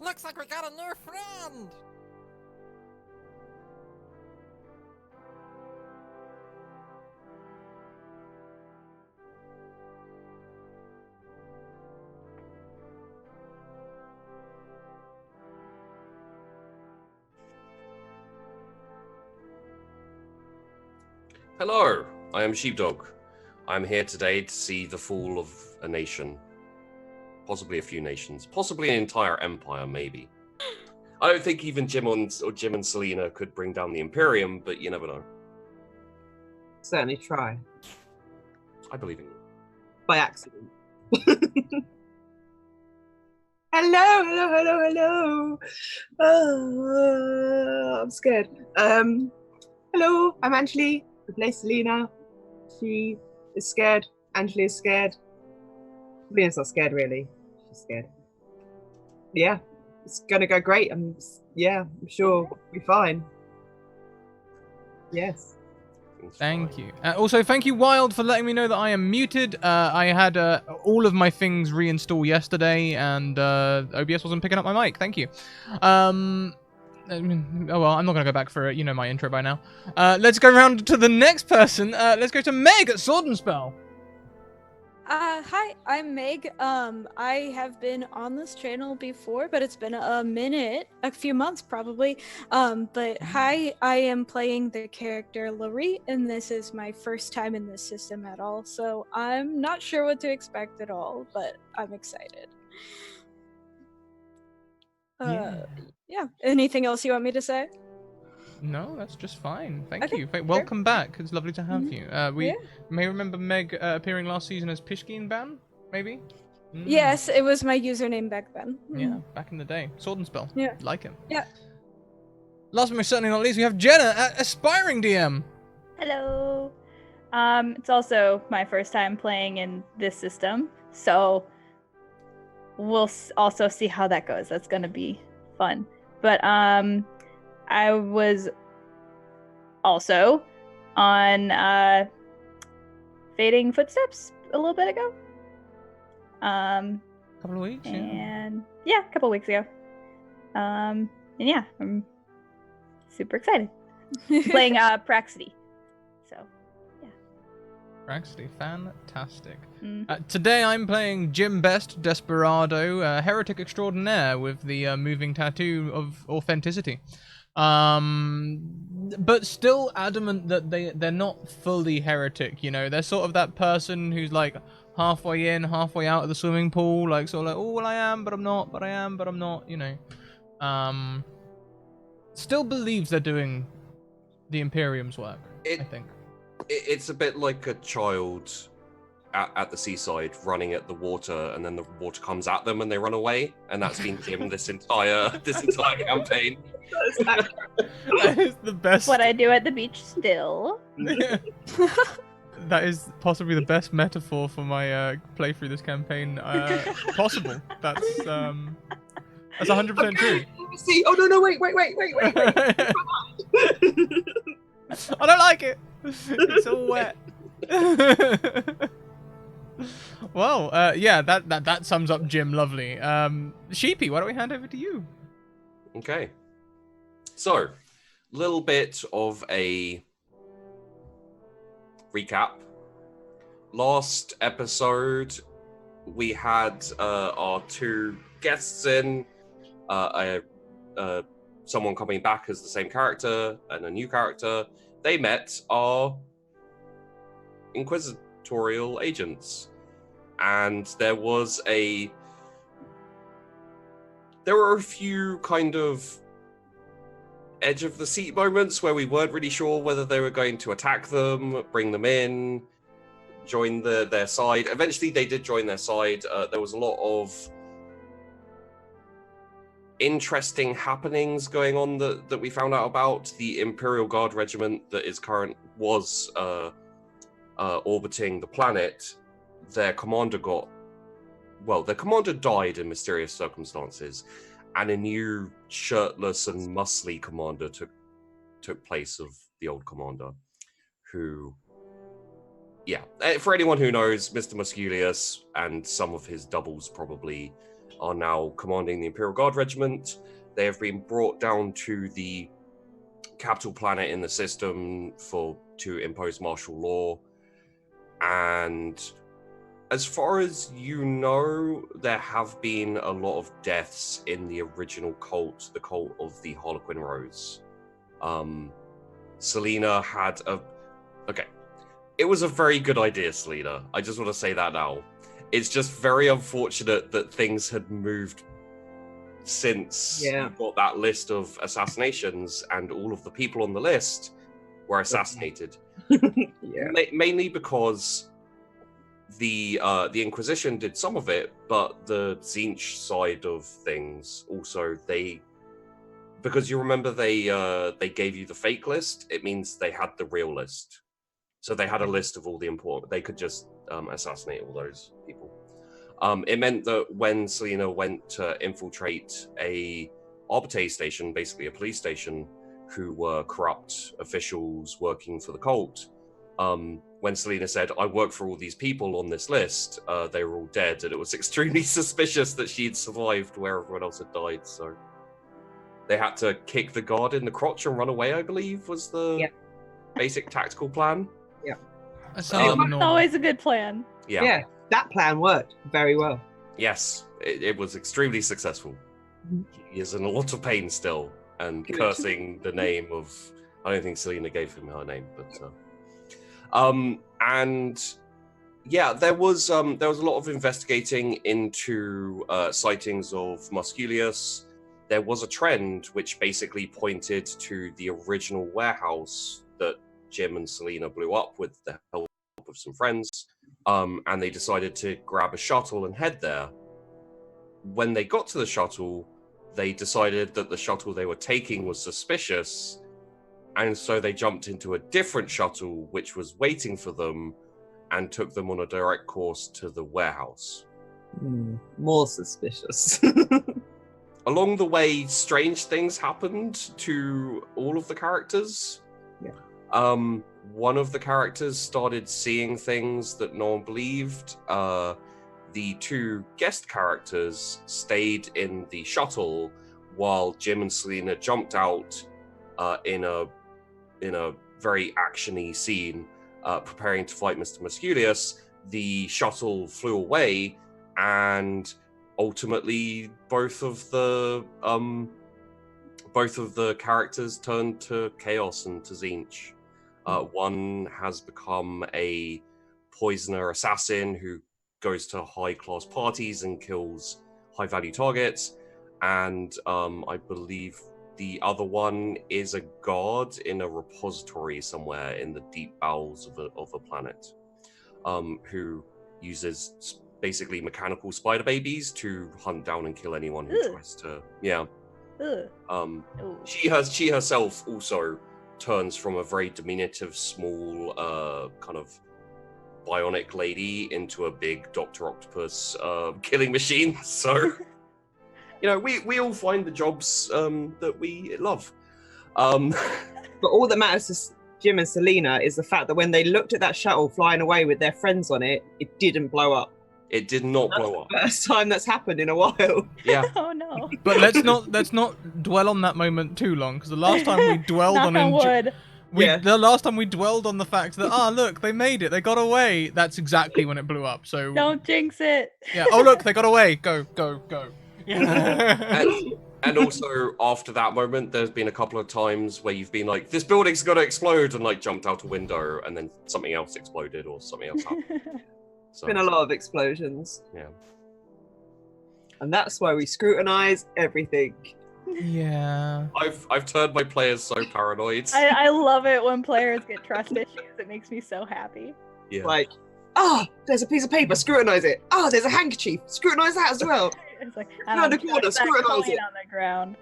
Looks like we got a new friend! Hello, I am Sheepdog. I'm here today to see the fall of a nation. Possibly a few nations. Possibly an entire empire, maybe. I don't think even Jim and Selena could bring down the Imperium, but you never know. Certainly try. I believe in you. By accident. Hello. Oh, I'm scared. Hello, I'm Angeli. I play Selena. She is scared. Angeli is scared. Selena's not scared, really. She's scared. Yeah, it's gonna go great. I'm sure we'll be fine. Yes. Thank you. Also, thank you, Wild, for letting me know that I am muted. I had all of my things reinstall yesterday, and OBS wasn't picking up my mic. Thank you. Oh well, I'm not gonna go back for it. You know my intro by now. Let's go around to the next person. Let's go to Meg at Sword and Spell. Hi, I'm Meg. I have been on this channel before, but it's been a minute, a few months probably. But hi, I am playing the character Laurie, and this is my first time in this system at all, so I'm not sure what to expect at all, but I'm excited. Yeah. Anything else you want me to say? No, that's just fine. Thank Okay, you. sure. Welcome back. It's lovely to have you. We Yeah. may remember Meg appearing last season as Pishkin Ban, maybe? Yes, it was my username back then. Yeah, back in the day. Sword and Spell. Yeah. Like him. Yeah. Last but most certainly not least, we have Jenna at Aspiring DM. Hello. It's also my first time playing in this system, so we'll also see how that goes. That's gonna be fun. But I was also on Fading Footsteps a little bit ago. Couple of weeks, and a couple of weeks ago. And yeah, I'm super excited. I'm playing Praxity. So, yeah. Praxity, fantastic. Mm. Today I'm playing Jim Best, Desperado, heretic extraordinaire with the moving tattoo of authenticity. But still adamant that they're not fully heretic, you know. They're sort of that person who's like halfway in, halfway out of the swimming pool, like sort of like, oh, well, I am, but I'm not, but I am, but I'm not, you know. Still believes they're doing the Imperium's work, I think. It's a bit like a child at the seaside running at the water, and then the water comes at them and they run away, and that's been Jim this entire campaign. That is the best. What I do at the beach still. That is possibly the best metaphor for my playthrough this campaign possible. That's 100% true. See, oh no, wait. I don't like it. It's all wet. Well, yeah, that sums up Jim lovely. Sheepy, why don't we hand over to you? Okay. So, little bit of a recap. Last episode, we had our two guests in, someone coming back as the same character and a new character. They met our inquisitorial agents, and there were a few kind of edge of the seat moments where we weren't really sure whether they were going to attack them, bring them in, join their side. Eventually they did join their side. There was a lot of interesting happenings going on that we found out about. The Imperial Guard regiment that was orbiting the planet, their commander died in mysterious circumstances, and a new shirtless and muscly commander took place of the old commander, who, yeah, for anyone who knows, Mr. Musculius and some of his doubles probably are now commanding the Imperial Guard Regiment. They have been brought down to the capital planet in the system to impose martial law. And as far as you know, there have been a lot of deaths in the original cult, the cult of the Harlequin Rose. Selena had it was a very good idea, Selena. I just want to say that now. It's just very unfortunate that things had moved since you got that list of assassinations, and all of the people on the list were assassinated. Mainly because the Inquisition did some of it, but the Tzeentch side of things also, because you remember they gave you the fake list, it means they had the real list. So they had a list of all the important, they could just assassinate all those people. It meant that when Selena went to infiltrate a Arbiter station, basically a police station, who were corrupt officials working for the cult, when Selena said, I work for all these people on this list, they were all dead, and it was extremely suspicious that she'd survived where everyone else had died, so they had to kick the guard in the crotch and run away, I believe, was the basic tactical plan. That sounds like always a good plan. Yeah, that plan worked very well. Yes, it was extremely successful. He is in a lot of pain still, and cursing the name of, I don't think Selena gave him her name, but and yeah, there was a lot of investigating into sightings of Musculius. There was a trend which basically pointed to the original warehouse that Jim and Selena blew up with the help of some friends, and they decided to grab a shuttle and head there. When they got to the shuttle, they decided that the shuttle they were taking was suspicious, and so they jumped into a different shuttle which was waiting for them and took them on a direct course to the warehouse. More suspicious. Along the way, strange things happened to all of the characters. One of the characters started seeing things that no one believed. The two guest characters stayed in the shuttle while Jim and Selena jumped out in a very actiony scene, preparing to fight Mr. Musculius. The shuttle flew away, and ultimately both of the characters turned to Chaos and to Tzeentch. One has become a poisoner assassin who goes to high-class parties and kills high-value targets, and I believe the other one is a guard in a repository somewhere in the deep bowels of a planet, who uses basically mechanical spider babies to hunt down and kill anyone who tries to. She herself also turns from a very diminutive, small, kind of bionic lady into a big Dr. Octopus killing machine. So, we all find the jobs that we love. But all that matters to Jim and Selena is the fact that when they looked at that shuttle flying away with their friends on it, it didn't blow up. It did not blow up. First time that's happened in a while. Yeah. Oh no. But let's not dwell on that moment too long, because the last time we dwelled on wood. the last time we dwelled on the fact that look, they made it, they got away. That's exactly when it blew up. So don't jinx it. Yeah. Oh look, they got away. Go. And also after that moment, there's been a couple of times where you've been like, this building's gonna explode, and like jumped out a window, and then something else exploded or something else happened. So, Been a lot of explosions. Yeah. And that's why we scrutinize everything. Yeah. I've turned my players so paranoid. I love it when players get trust issues. It makes me so happy. Yeah. Like, there's a piece of paper, scrutinize it. There's a handkerchief, scrutinize that as well. It's like, Around the corner, scrutinize it. On the ground.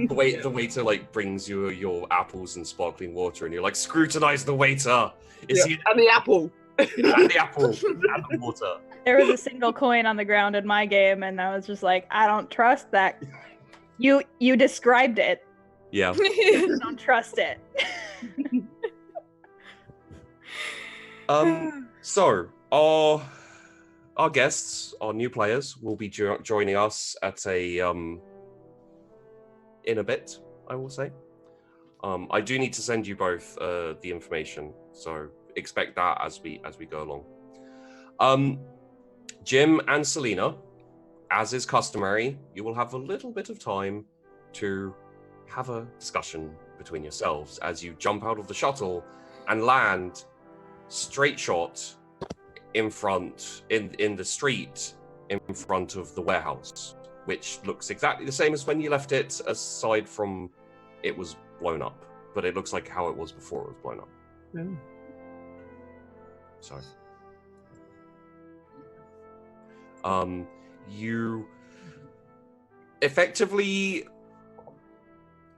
The waiter like brings you your apples and sparkling water, and you're like, scrutinize the waiter. And the apple. And the apple and the water. There was a single coin on the ground in my game, and I was just like, I don't trust that. You described it. Yeah. I don't trust it. So our our guests, our new players, will be joining us at in a bit, I will say. I do need to send you both the information, so expect that as we go along. Jim and Selena, as is customary, you will have a little bit of time to have a discussion between yourselves as you jump out of the shuttle and land straight shot in front in the street in front of the warehouse, which looks exactly the same as when you left it, aside from it was blown up, but it looks like how it was before it was blown up. Mm. So you effectively,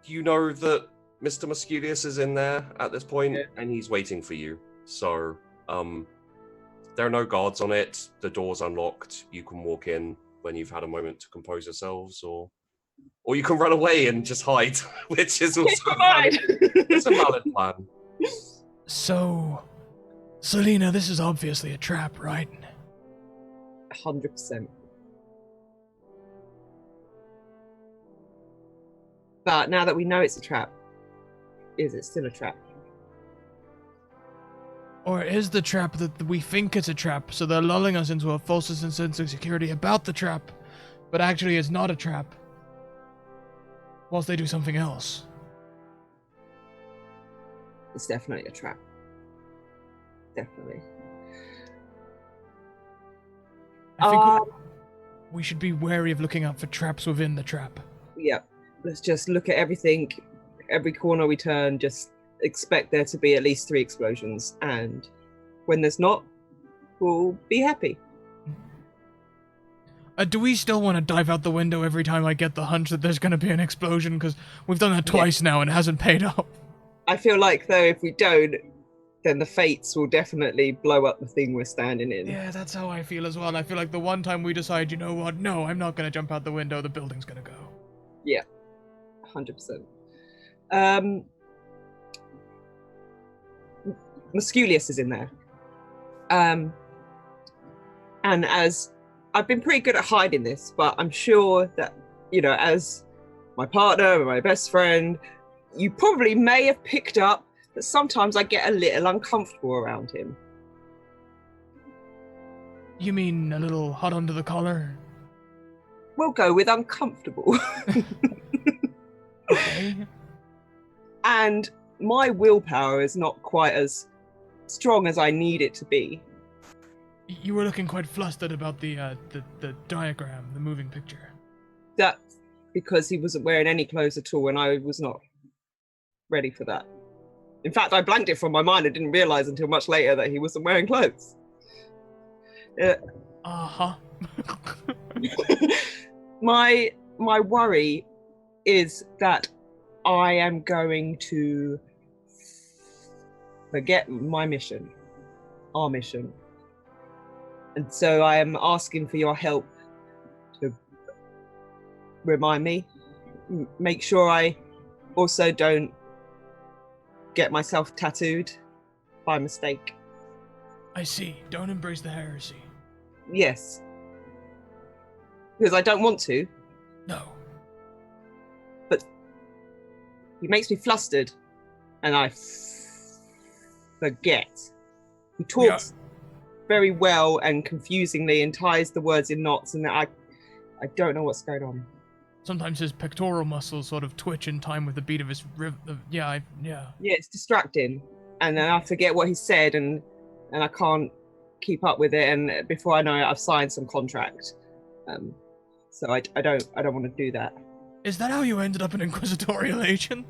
you know that Mr. Musculius is in there at this point, and he's waiting for you. So there are no guards on it. The door's unlocked. You can walk in when you've had a moment to compose yourselves, or you can run away and just hide, which is also it's a valid plan. So, Selena, this is obviously a trap, right? 100%. But now that we know it's a trap, is it still a trap? Or is the trap that we think it's a trap, so they're lulling us into a false sense of security about the trap, but actually it's not a trap, whilst they do something else? It's definitely a trap. Definitely. I think we should be wary of looking out for traps within the trap. Yeah. Let's just look at everything, every corner we turn, just expect there to be at least 3 explosions, and when there's not, we'll be happy. Do we still want to dive out the window every time I get the hunch that there's going to be an explosion? Because we've done that twice now and it hasn't paid off. I feel like, though, if we don't, then the fates will definitely blow up the thing we're standing in. Yeah, that's how I feel as well. I feel like the one time we decide, you know what, no, I'm not going to jump out the window, the building's going to go. Yeah, 100%. Musculius is in there. And as I've been pretty good at hiding this, but I'm sure that, you know, as my partner and my best friend, you probably may have picked up that sometimes I get a little uncomfortable around him. You mean a little hot under the collar? We'll go with uncomfortable. Okay. And my willpower is not quite as strong as I need it to be. You were looking quite flustered about the diagram, the moving picture. That's because he wasn't wearing any clothes at all, and I was not ready for that. In fact, I blanked it from my mind and didn't realise until much later that he wasn't wearing clothes. Uh-huh. My worry is that I am going to forget my mission, our mission. And so I am asking for your help to remind me, make sure I also don't get myself tattooed by mistake. I see. Don't embrace the heresy. Yes. Because I don't want to. No. But he makes me flustered, and I forget. He talks very well and confusingly and ties the words in knots, and I don't know what's going on. Sometimes his pectoral muscles sort of twitch in time with the beat of his yeah. Yeah, it's distracting, and then I forget what he said, and I can't keep up with it, and before I know it, I've signed some contract. So I don't want to do that. Is that how you ended up an inquisitorial agent?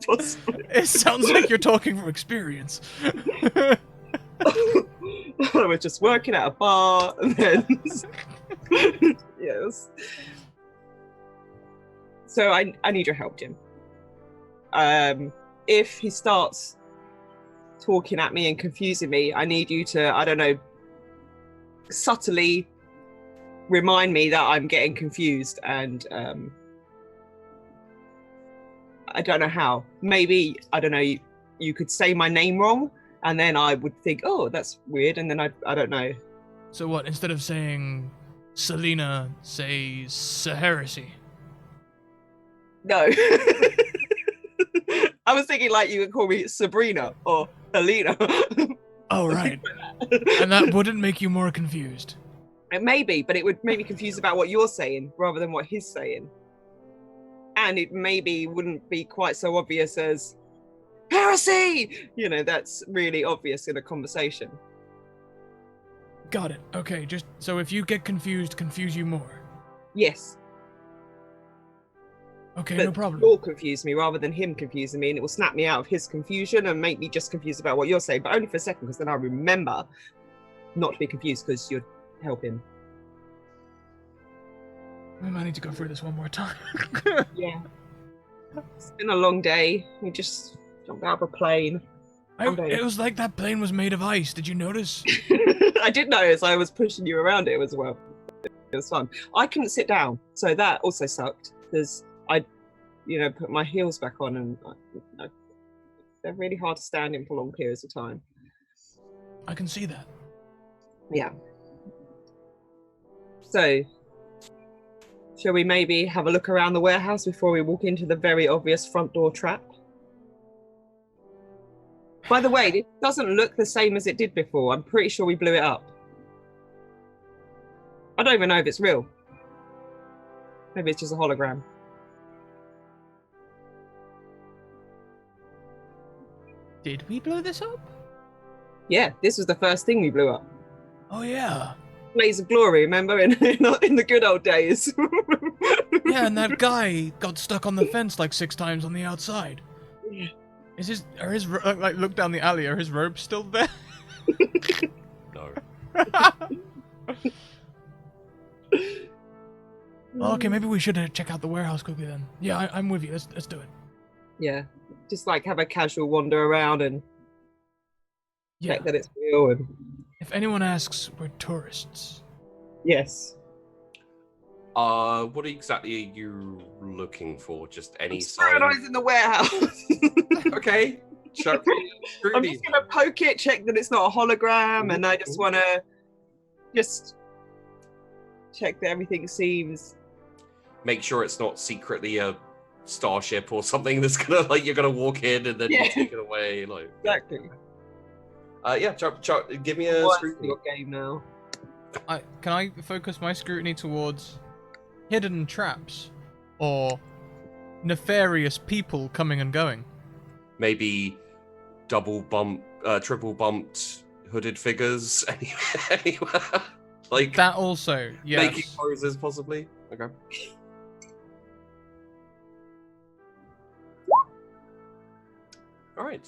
Possibly. It sounds like you're talking from experience. I was just working at a bar, and then yes. So I need your help, Jim. If he starts talking at me and confusing me, I need you to, I don't know, subtly remind me that I'm getting confused, and I don't know how. Maybe, I don't know, you could say my name wrong, and then I would think, oh, that's weird, and then I don't know. So what, instead of saying Selena, say Heresy? No. I was thinking like you would call me Sabrina or Helena. Oh, right. And that wouldn't make you more confused. It may be, but it would make me confused about what you're saying rather than what he's saying. And it maybe wouldn't be quite so obvious as Heresy! You know, that's really obvious in a conversation. Got it. Okay, just so if you get confused, confuse you more. Yes. Okay, But no problem. you'll confuse me rather than him confusing me, and it will snap me out of his confusion and make me just confused about what you're saying, but only for a second, because then I'll remember not to be confused because you're helping. We might need to go through this one more time. Yeah. It's been a long day. We just jumped out of a plane. It was like that plane was made of ice. Did you notice? I did notice I was pushing you around it as well. It was fun. I couldn't sit down, so that also sucked because I, put my heels back on, and they're really hard to stand in for long periods of time. I can see that. Yeah. So, shall we maybe have a look around the warehouse before we walk into the very obvious front door trap? By the way, this doesn't look the same as it did before. I'm pretty sure we blew it up. I don't even know if it's real. Maybe it's just a hologram. Did we blow this up? Yeah, this was the first thing we blew up. Oh, yeah. Blaze of Glory, remember? In the good old days. Yeah, and that guy got stuck on the fence like 6 times on the outside. Yeah. Look down the alley, are his robes still there? No. Okay, maybe we should check out the warehouse quickly then. Yeah, I'm with you. Let's do it. Yeah, just like have a casual wander around and Yeah. check that it's real. And If anyone asks, we're tourists. yes, What exactly are you looking for? Just any sign sign? in the warehouse. Okay. Sure. I'm just gonna poke it, check that it's not a hologram, and I just want to just check that everything seems. Make sure it's not secretly a starship or something that's gonna you're gonna walk in and then Yeah. you take it away. Like Exactly. Give me a What's scrutiny. your game now? Can I focus my scrutiny towards hidden traps or nefarious people coming and going? Maybe triple bumped hooded figures anywhere. Like That also, yes. making poses possibly. Okay. All right.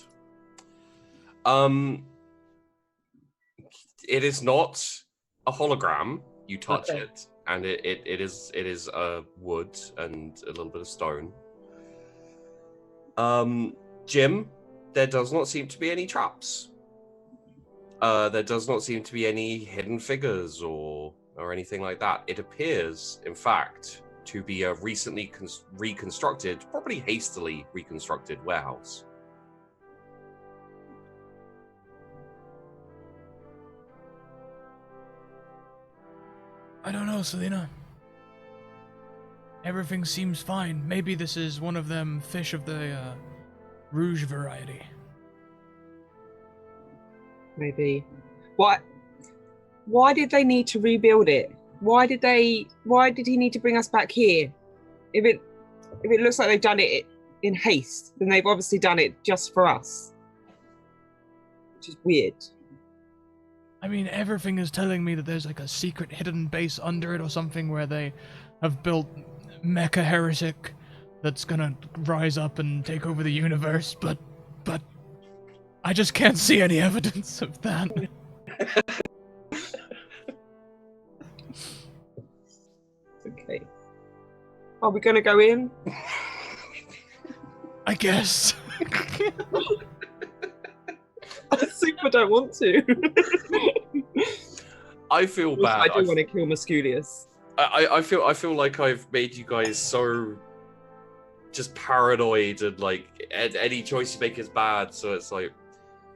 It is not a hologram. You touch Okay. it, and it is wood and a little bit of stone. Jim, there does not seem to be any traps. There does not seem to be any hidden figures or anything like that. It appears, in fact, to be a recently reconstructed, probably hastily reconstructed warehouse. I don't know, Selena. Everything seems fine. Maybe this is one of them fish of the rouge variety. Maybe. Why did they need to rebuild it? Why did he need to bring us back here? If it looks like they've done it in haste, then they've obviously done it just for us. Which is weird. I mean, everything is telling me that there's like a secret hidden base under it or something where they have built Mecha Heretic that's gonna rise up and take over the universe, but I just can't see any evidence of that. Okay. Are we gonna go in? I guess. I super don't want to. I feel Also, bad. I do want to kill Musculius. I feel like I've made you guys so just paranoid and like any choice you make is bad. So it's like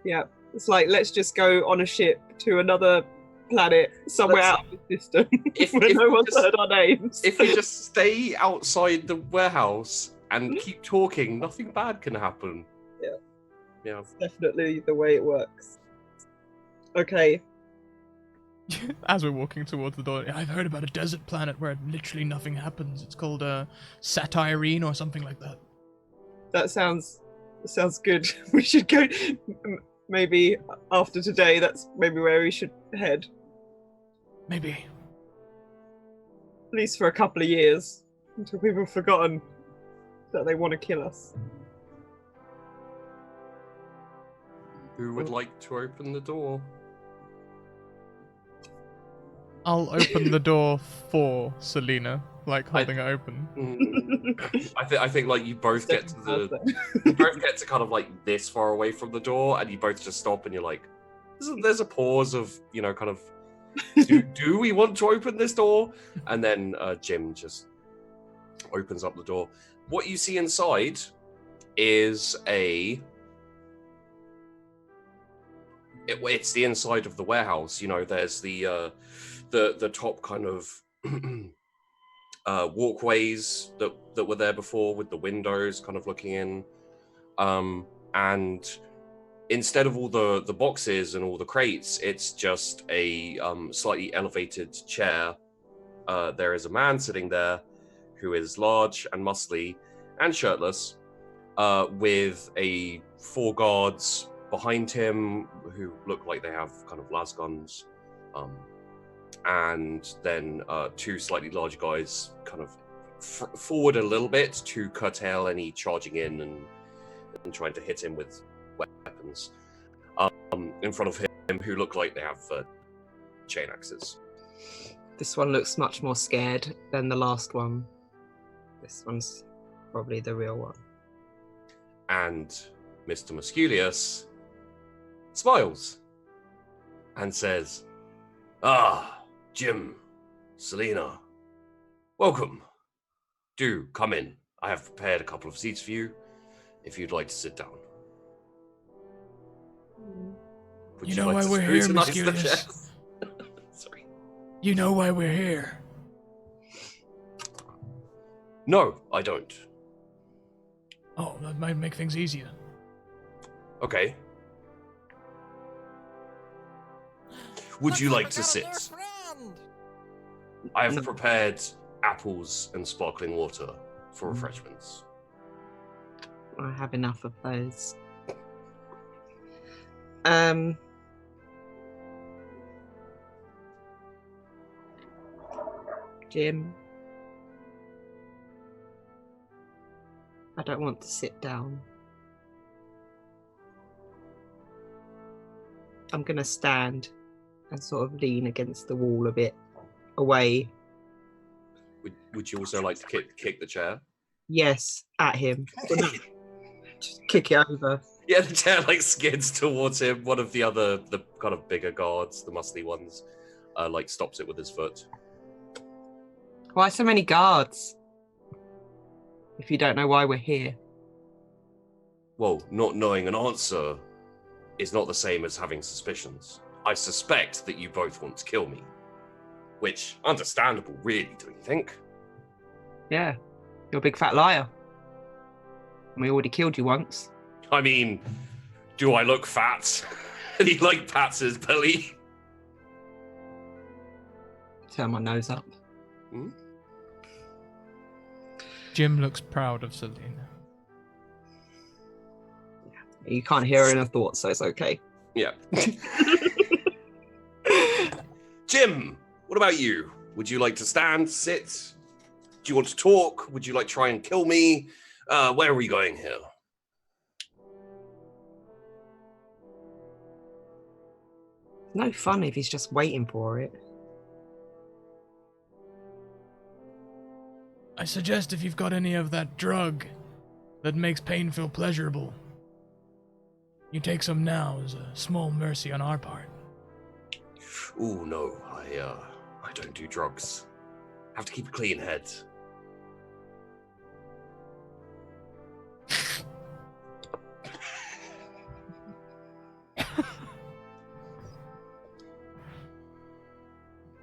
Yeah. It's like, let's just go on a ship to another planet somewhere Let's- out of the system If- where if no we one's just- heard our names. If we just stay outside the warehouse and keep talking, nothing bad can happen. Yeah. Yeah. Definitely the way it works. Okay. As we're walking towards the door, I've heard about a desert planet where literally nothing happens. It's called Satyrine or something like that. That sounds good. We should go. Maybe after today, that's maybe where we should head. Maybe. At least for a couple of years, until people have forgotten that they want to kill us. Who would like to open the door? I'll open the door for Selena, like holding it open. I think like you both get to kind of like this far away from the door, and you both just stop, and you're like, there's a pause of kind of, do we want to open this door? And then Jim just opens up the door. What you see inside is it's the inside of the warehouse. There's the top kind of walkways that were there before, with the windows kind of looking in, and instead of all the boxes and all the crates, it's just a slightly elevated chair. There is a man sitting there who is large and muscly and shirtless, with 4 guards behind him who look like they have kind of las guns, and then 2 slightly large guys kind of forward a little bit to curtail any charging in and trying to hit him with weapons, in front of him, who look like they have chain axes. This one looks much more scared than the last one. This one's probably the real one. And Mr. Musculius smiles and says, Jim, Selena, welcome. Do come in. I have prepared a couple of seats for you, if you'd like to sit down. Would You know like why to we're here, scrutinize the Musculius? chairs? Sorry. You know why we're here. No, I don't. Oh, that might make things easier. Okay. Would Looks you like I to got a sit? new friend. I have prepared apples and sparkling water for refreshments. I have enough of those. Jim, I don't want to sit down. I'm gonna stand and sort of lean against the wall a bit away. Would you also like to kick the chair? Yes, at him. Just kick it over. Yeah, the chair like skids towards him. One of the kind of bigger guards, the muscly ones, stops it with his foot. Why so many guards? If you don't know why we're here. Well, not knowing an answer is not the same as having suspicions. I suspect that you both want to kill me. Which, understandable, really, don't you think? Yeah, you're a big fat liar. And we already killed you once. I mean, do I look fat? And he pats his belly. Turn my nose up. Jim looks proud of Selena. You can't hear her in her thoughts, so it's okay. Yeah. Jim, what about you? Would you like to stand, sit? Do you want to talk? Would you like to try and kill me? Where are we going here? No fun if he's just waiting for it. I suggest if you've got any of that drug that makes pain feel pleasurable, you take some now as a small mercy on our part. Ooh, no, I don't do drugs. Have to keep a clean head.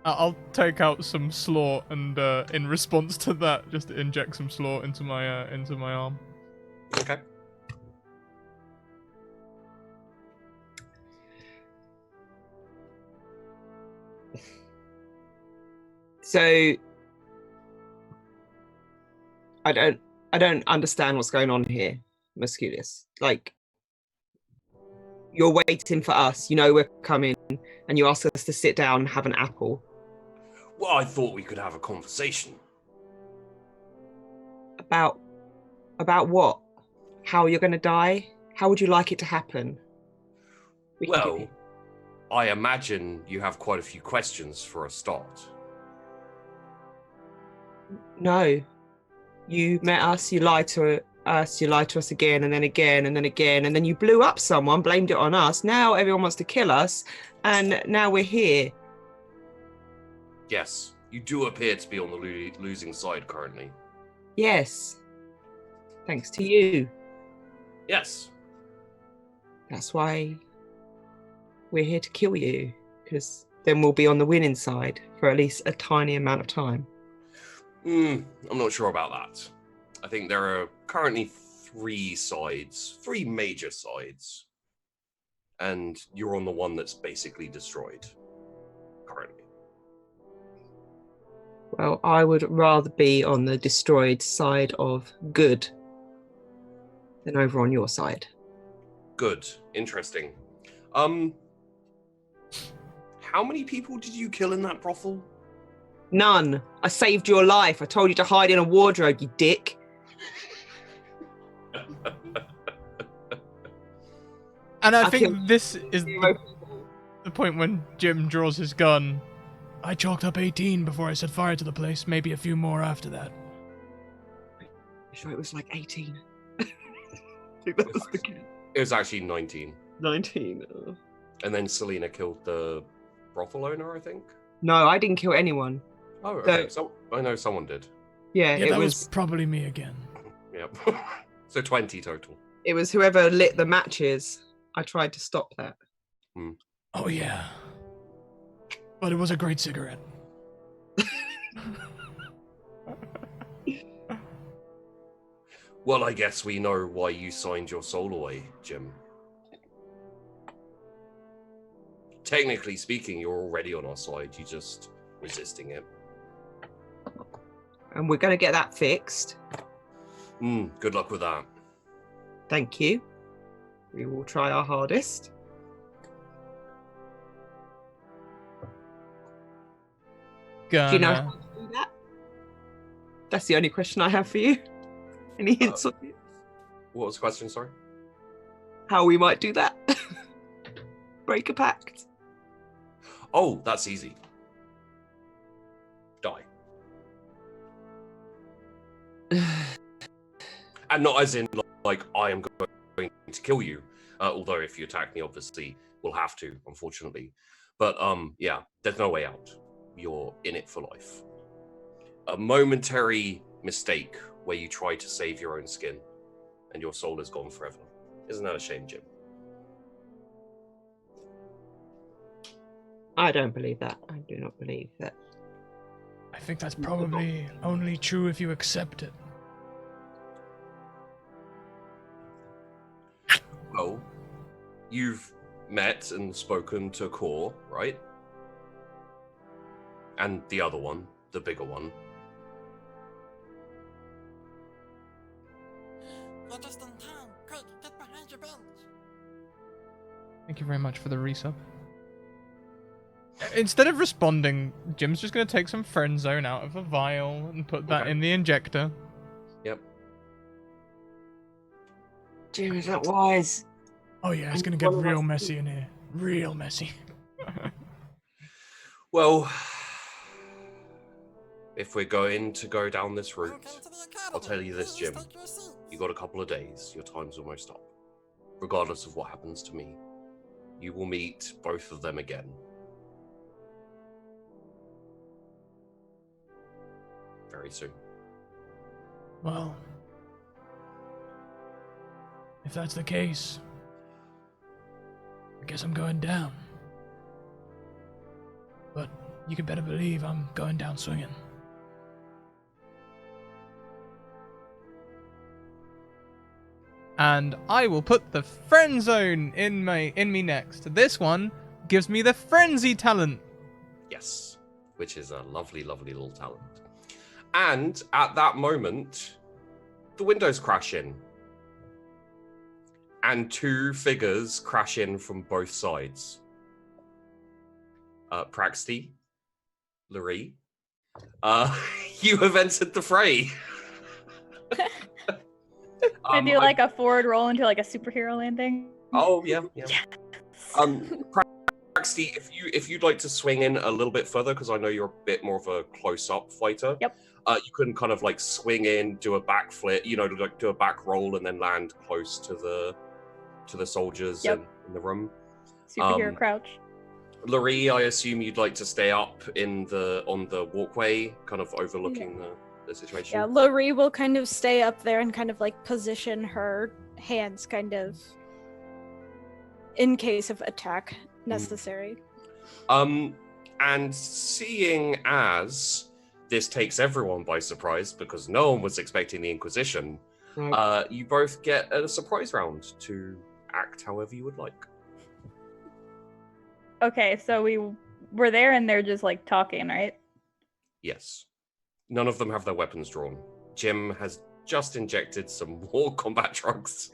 I'll take out some slaw and in response to that, just inject some slaw into my arm. Okay. So I don't understand what's going on here, Musculus. Like, you're waiting for us, you know we're coming, and you ask us to sit down and have an apple. Well, I thought we could have a conversation. About what? How you're gonna die? How would you like it to happen? We can give Well, you- I imagine you have quite a few questions for a start. No. You met us, you lied to us, you lied to us again and then again and then again, and then you blew up someone, blamed it on us. Now everyone wants to kill us, and now we're here. Yes, you do appear to be on the losing side currently. Yes. Thanks to you. Yes. That's why we're here to kill you, because then we'll be on the winning side for at least a tiny amount of time. I'm not sure about that. I think there are currently 3 major sides. And you're on the one that's basically destroyed currently. Well, I would rather be on the destroyed side of good than over on your side. Good. Interesting. How many people did you kill in that brothel? None. I saved your life. I told you to hide in a wardrobe, you dick. And I I think killed this is 0 people. the point when Jim draws his gun. I chalked up 18 before I set fire to the place, maybe a few more after that. I'm sure it was like 18. I think that was the count. It was actually 19. 19. Oh. And then Selena killed the brothel owner, I think. No, I didn't kill anyone. Oh, okay. So I know someone did. Yeah, Yeah, it that was probably me again. Yep. So 20 total. it was whoever lit the matches. I tried to stop that. Oh yeah. But it was a great cigarette. Well, I guess we know why you signed your soul away, Jim. Technically speaking, you're already on our side. You're just resisting it. And we're going to get that fixed. Good luck with that. Thank you. We will try our hardest. Do you know how to do that? That's the only question I have for you. Any hints on it? What was the question, sorry? How we might do that? Break a pact. Oh, that's easy. Die. And not as in, like, I am going to kill you. Although if you attack me, obviously, we'll have to, unfortunately. But, yeah, there's no way out. You're in it for life. A momentary mistake where you try to save your own skin and your soul is gone forever. Isn't that a shame, Jim? I don't believe that. I do not believe that. I think that's probably only true if you accept it. Well, you've met and spoken to Core, right? And the other one, the bigger one. You're just in time. Quick, get behind your bench. Thank you very much for the resub. Instead of responding, Jim's just going to take some friend zone out of a vial and put that Okay. in the injector. Yep. Jim, is that wise? Oh yeah, it's going to get real messy in here. Real messy. Well, if we're going to go down this route, Welcome to the academy. I'll tell you this, Please Jim. take your seats. You got a couple of days. Your time's almost up. Regardless of what happens to me, you will meet both of them again. Very soon. Well, if that's the case, I guess I'm going down. But You can better believe I'm going down swinging. And I will put the friend zone in me next. This one gives me the frenzy talent. Yes, which is a lovely, lovely little talent. And at that moment, the windows crash in. And 2 figures crash in from both sides. Praxty, Larry, you have entered the fray. I do like a forward roll into like a superhero landing. Oh yeah. Praxty, if you'd like to swing in a little bit further, because I know you're a bit more of a close-up fighter. Yep. You can kind of like swing in, do a backflip, like do a back roll, and then land close to the soldiers in the room. Superhero crouch. Larry, I assume you'd like to stay up on the walkway, kind of overlooking the situation. Yeah, Larry will kind of stay up there and kind of like position her hands kind of in case of attack necessary. And seeing as this takes everyone by surprise because no one was expecting the Inquisition, you both get a surprise round to act however you would like. Okay, so we were there and they're just like talking, right? Yes. None of them have their weapons drawn. Jim has just injected some more combat drugs.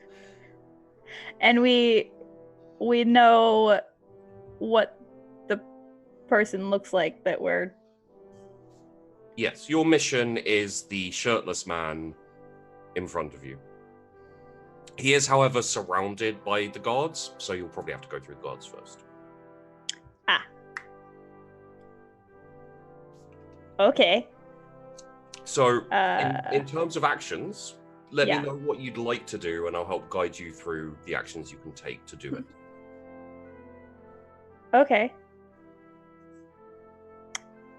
And we know what the person looks like that we're... Yes, your mission is the shirtless man in front of you. He is, however, surrounded by the guards, so you'll probably have to go through the guards first. Okay. So, in terms of actions, let me know what you'd like to do, and I'll help guide you through the actions you can take to do it. Okay.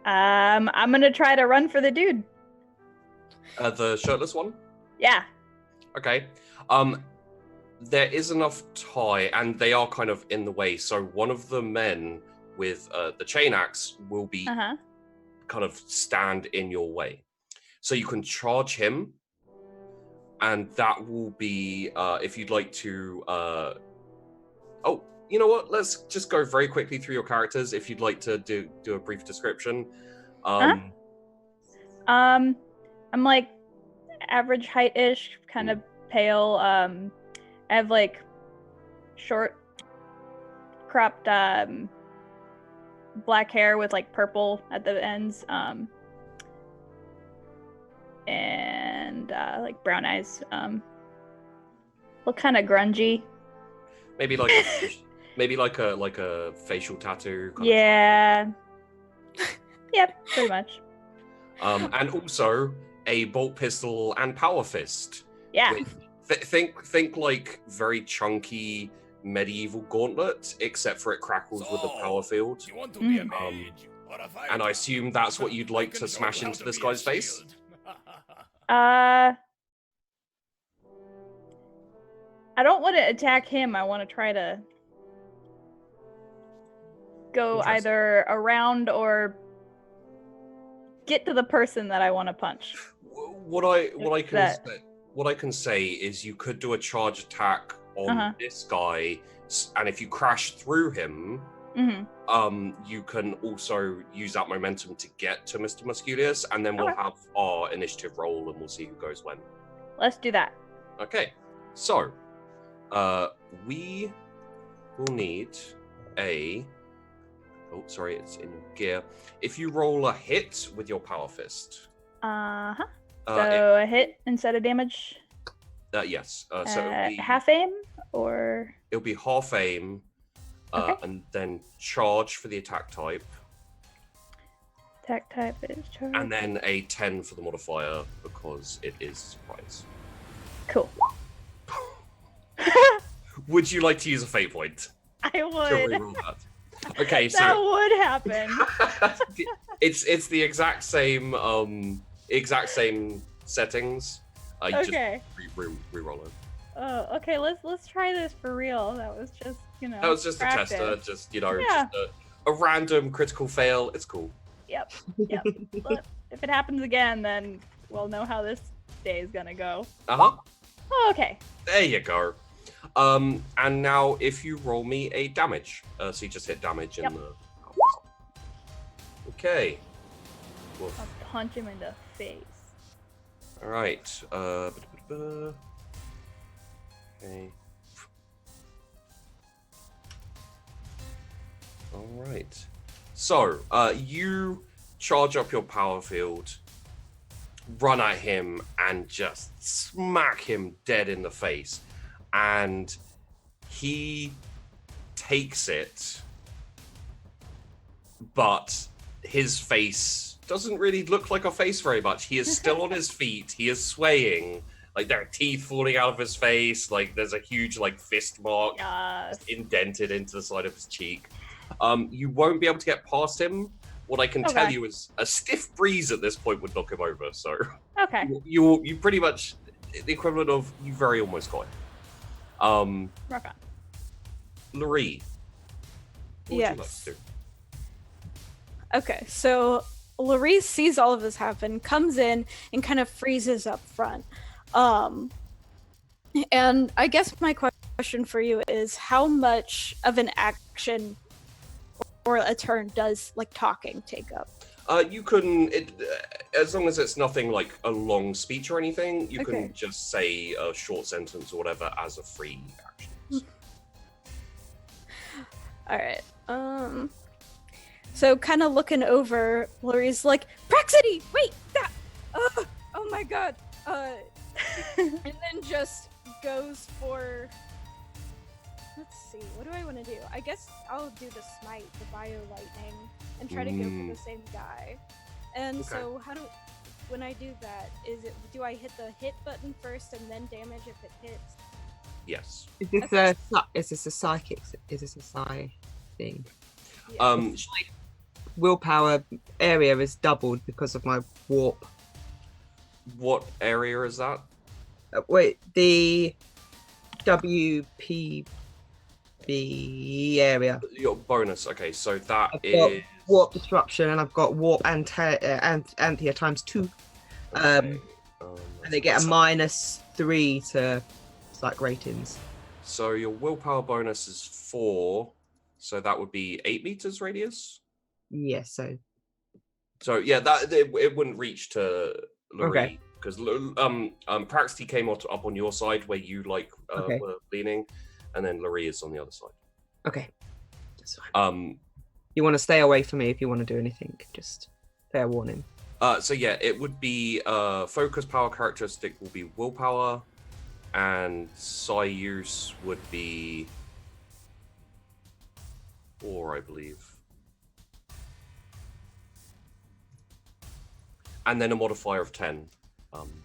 I'm gonna try to run for the dude. The shirtless one? Yeah. Okay. There is enough tie, and they are kind of in the way, so one of the men with the chain axe will be kind of stand in your way. So you can charge him, and that will be, if you'd like to... Oh, you know what? Let's just go very quickly through your characters, if you'd like to do a brief description. I'm like average height-ish, kind of pale. I have like short, cropped black hair with like purple at the ends, and like brown eyes. Look kind of grungy. Maybe like a facial tattoo. Yeah. Yep, pretty much. And also a bolt pistol and power fist. Yeah. Think like very chunky medieval gauntlet, except for it crackles with a power field. You want to be a mage or a fighter? And I assume that's what you'd like to smash into this guy's face? I don't want to attack him. I want to try to go either around or get to the person that I want to punch. What I can say is you could do a charge attack on this guy, and if you crash through him, you can also use that momentum to get to Mr. Musculius, and then we'll have our initiative roll, and we'll see who goes when. Let's do that. Okay, so we will need a... Oh, sorry, it's in gear. If you roll a hit with your power fist. So a hit instead of damage? Yes. So it'll be, half aim, or? It'll be half aim, and then charge for the attack type. Attack type is charge. And then a 10 for the modifier, because it is surprise. Cool. Would you like to use a fate point? I would. Okay, so that would happen. it's the exact same settings. You just re-roll it. Oh, okay. Let's try this for real. That was just That was just practice. a tester, just just a random critical fail. It's cool. Yep. But if it happens again, then we'll know how this day is gonna go. Uh-huh. Oh, okay. There you go. And now if you roll me a damage. So you just hit damage in Yep. the... Okay. Woof. I'll punch him in the face. All right. Okay. All right. So, you charge up your power field, run at him, and just smack him dead in the face. And he takes it, but his face doesn't really look like a face very much. He is still on his feet. He is swaying. Like, there are teeth falling out of his face. Like, there's a huge, like, fist mark indented into the side of his cheek. You won't be able to get past him. What I can tell you is a stiff breeze at this point would knock him over. So Okay. you pretty much the equivalent of you very almost got him. Rock on. Laree, what would you like Yes. to do? Okay, so Larisse sees all of this happen, comes in, and kind of freezes up front. And I guess my question for you is, how much of an action or a turn does like talking take up? You can, as long as it's nothing like a long speech or anything, you Okay. can just say a short sentence or whatever as a free action. All right. So kind of looking over, Laurie's like, Praxity, wait, that, oh my god, and then just goes for, let's see, what do I want to do? I guess I'll do the smite, the bio lightning, and try to go for the same guy. And Okay. so when I do that, do I hit the hit button first and then damage if it hits? Yes. Is this a psychic? Is this a psi thing? Yeah. Willpower area is doubled because of my warp. What area is that? Wait, the WPB area. Your bonus. Okay, so that I've got is warp disruption, and I've got warp Anthea times 2. And they get a -3 to psych ratings. So your willpower bonus is 4, so that would be 8 meters radius. Yes, so So yeah, that it wouldn't reach to Laree Okay. because Praxty came up on your side where you Okay. were leaning, and then Laree is on the other side. okay, that's fine. Um, You want to stay away from me if you want to do anything. Just fair warning. so yeah, it would be focus power characteristic will be willpower, and psi use would be 4, I believe. And then a modifier of 10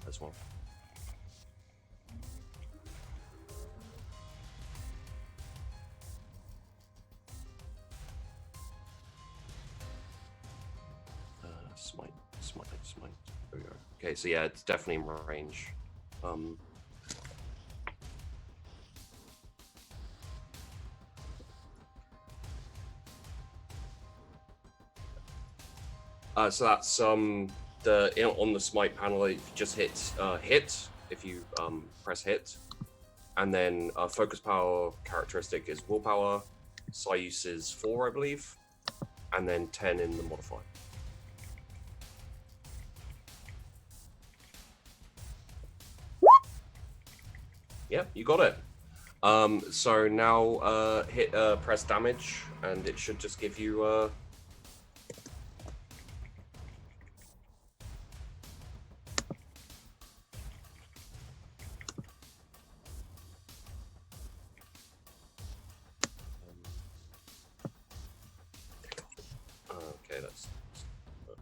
as well. Smite. There we go. Okay, so yeah, it's definitely in range. So that's on the smite panel. If you just hit hit, if you press hit, and then focus power characteristic is willpower. Psi use is 4, I believe, and then 10 in the modifier. Yep, you got it. So now hit press damage, and it should just give you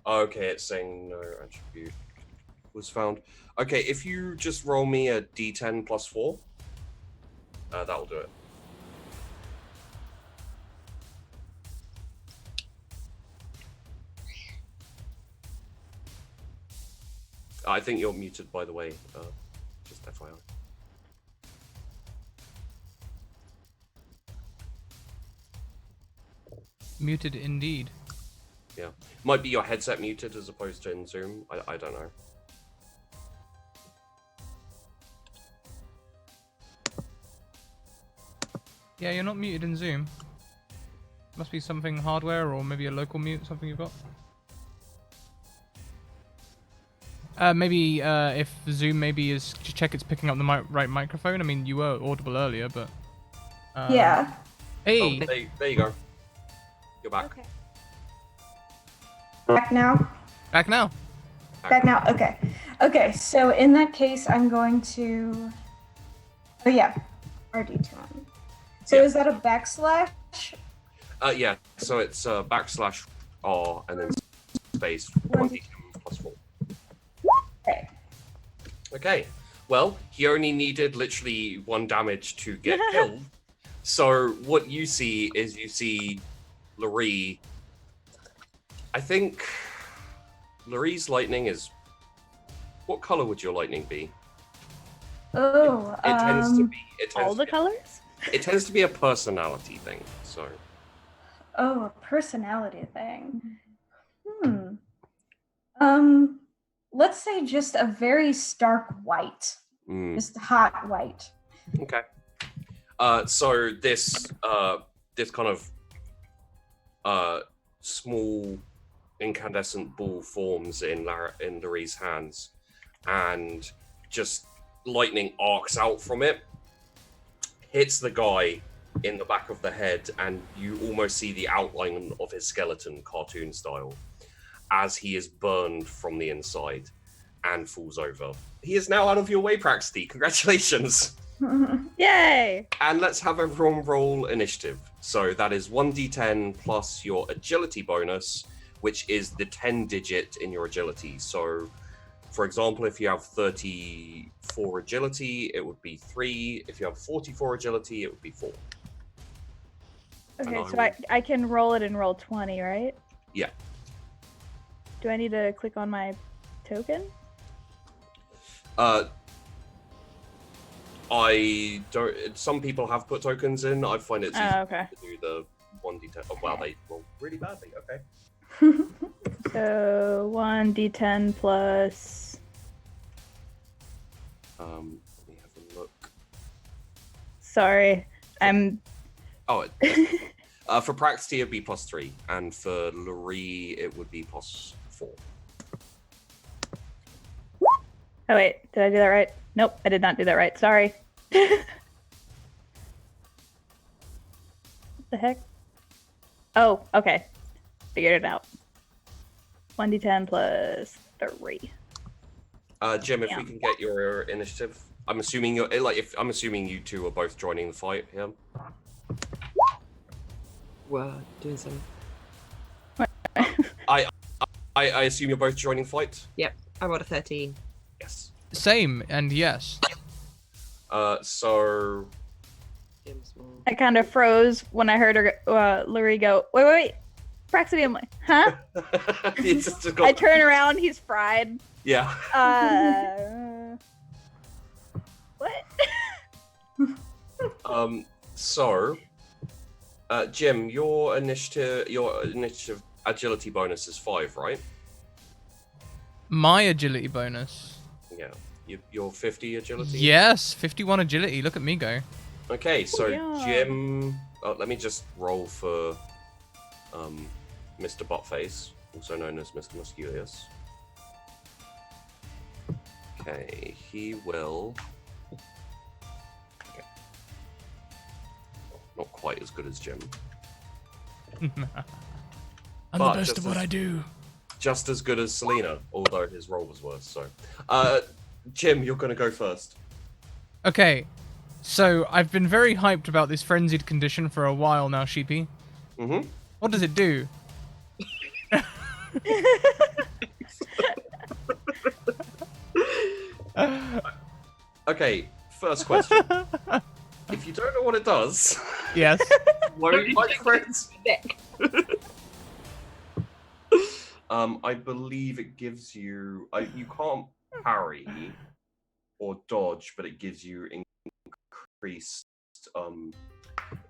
okay, it's saying no attribute was found. Okay, if you just roll me a d10 plus 4, that'll do it. I think you're muted, by the way, just FYI. Muted indeed. Yeah. Might be your headset muted as opposed to in Zoom. I don't know. Yeah, you're not muted in Zoom. Must be something hardware or maybe a local mute, something you've got. Maybe if Zoom maybe is to check it's picking up the right microphone. I mean, you were audible earlier, but Yeah. Hey, Oh, there you go. You're back. Okay. Back now? back now. Back now? Okay. Okay, so in that case, I'm going to... Oh, yeah. RD10. So Yeah. is that a backslash? Yeah. So it's /R and then space 1d10 plus 4. Okay. Okay. Well, he only needed literally 1 damage to get killed. So what you see is Laree. I think Laree's lightning is. What color would your lightning be? Oh, It tends to be. It tends all the to be, colors? It tends to be a personality thing. So. Oh, a personality thing. Let's say just a very stark white. Just hot white. Okay. So this kind of small incandescent ball forms in Laree's hands, and just lightning arcs out from it, hits the guy in the back of the head, and you almost see the outline of his skeleton, cartoon style, as he is burned from the inside and falls over. He is now out of your way, Praxty. Congratulations. Yay! And let's have everyone roll initiative. So that is 1d10 plus your agility bonus, which is the 10 digit in your agility. So, for example, if you have 34 agility, it would be 3. If you have 44 agility, it would be 4. Okay, so I can roll it and roll 20, right? Yeah. Do I need to click on my token? I don't. Some people have put tokens in. I find it's easy okay. to do the 1d10. Oh, wow, they roll really badly. Okay. So 1d10 plus. Let me have a look. Sorry, I'm. Oh, for Praxty it'd be +3, and for Laree it would be +4. Oh wait, did I do that right? Nope, I did not do that right. Sorry. What the heck? Oh, okay. Figured it out. 1d10 plus 3. Jim, if we can get your initiative, I'm assuming I'm assuming you two are both joining the fight here. We're doing something. I assume you're both joining the fight. Yep, I rolled a 13. Yes. Same and yes. So. I kind of froze when I heard her, Laree go, wait. Praxity, I'm like, huh? I turn around, he's fried. Yeah. What? So, Jim, your initiative agility bonus is 5, right? My agility bonus. Yeah. Your 50 agility? Yes, 51 agility. Look at me go. Okay, so Yeah. Jim... let me just roll for Mr. Buttface, also known as Mr. Musculius. Okay, he will... Okay. Not quite as good as Jim. I'm But the best just of what as- I do. Just as good as Selena, although his roll was worse, so... Jim, you're gonna go first. Okay, so I've been very hyped about this frenzied condition for a while now, Sheepy. Mm-hmm. What does it do? Okay, first question. If you don't know what it does, Yes. won't my friends? Nick. I believe it gives you. You can't parry or dodge, but it gives you increased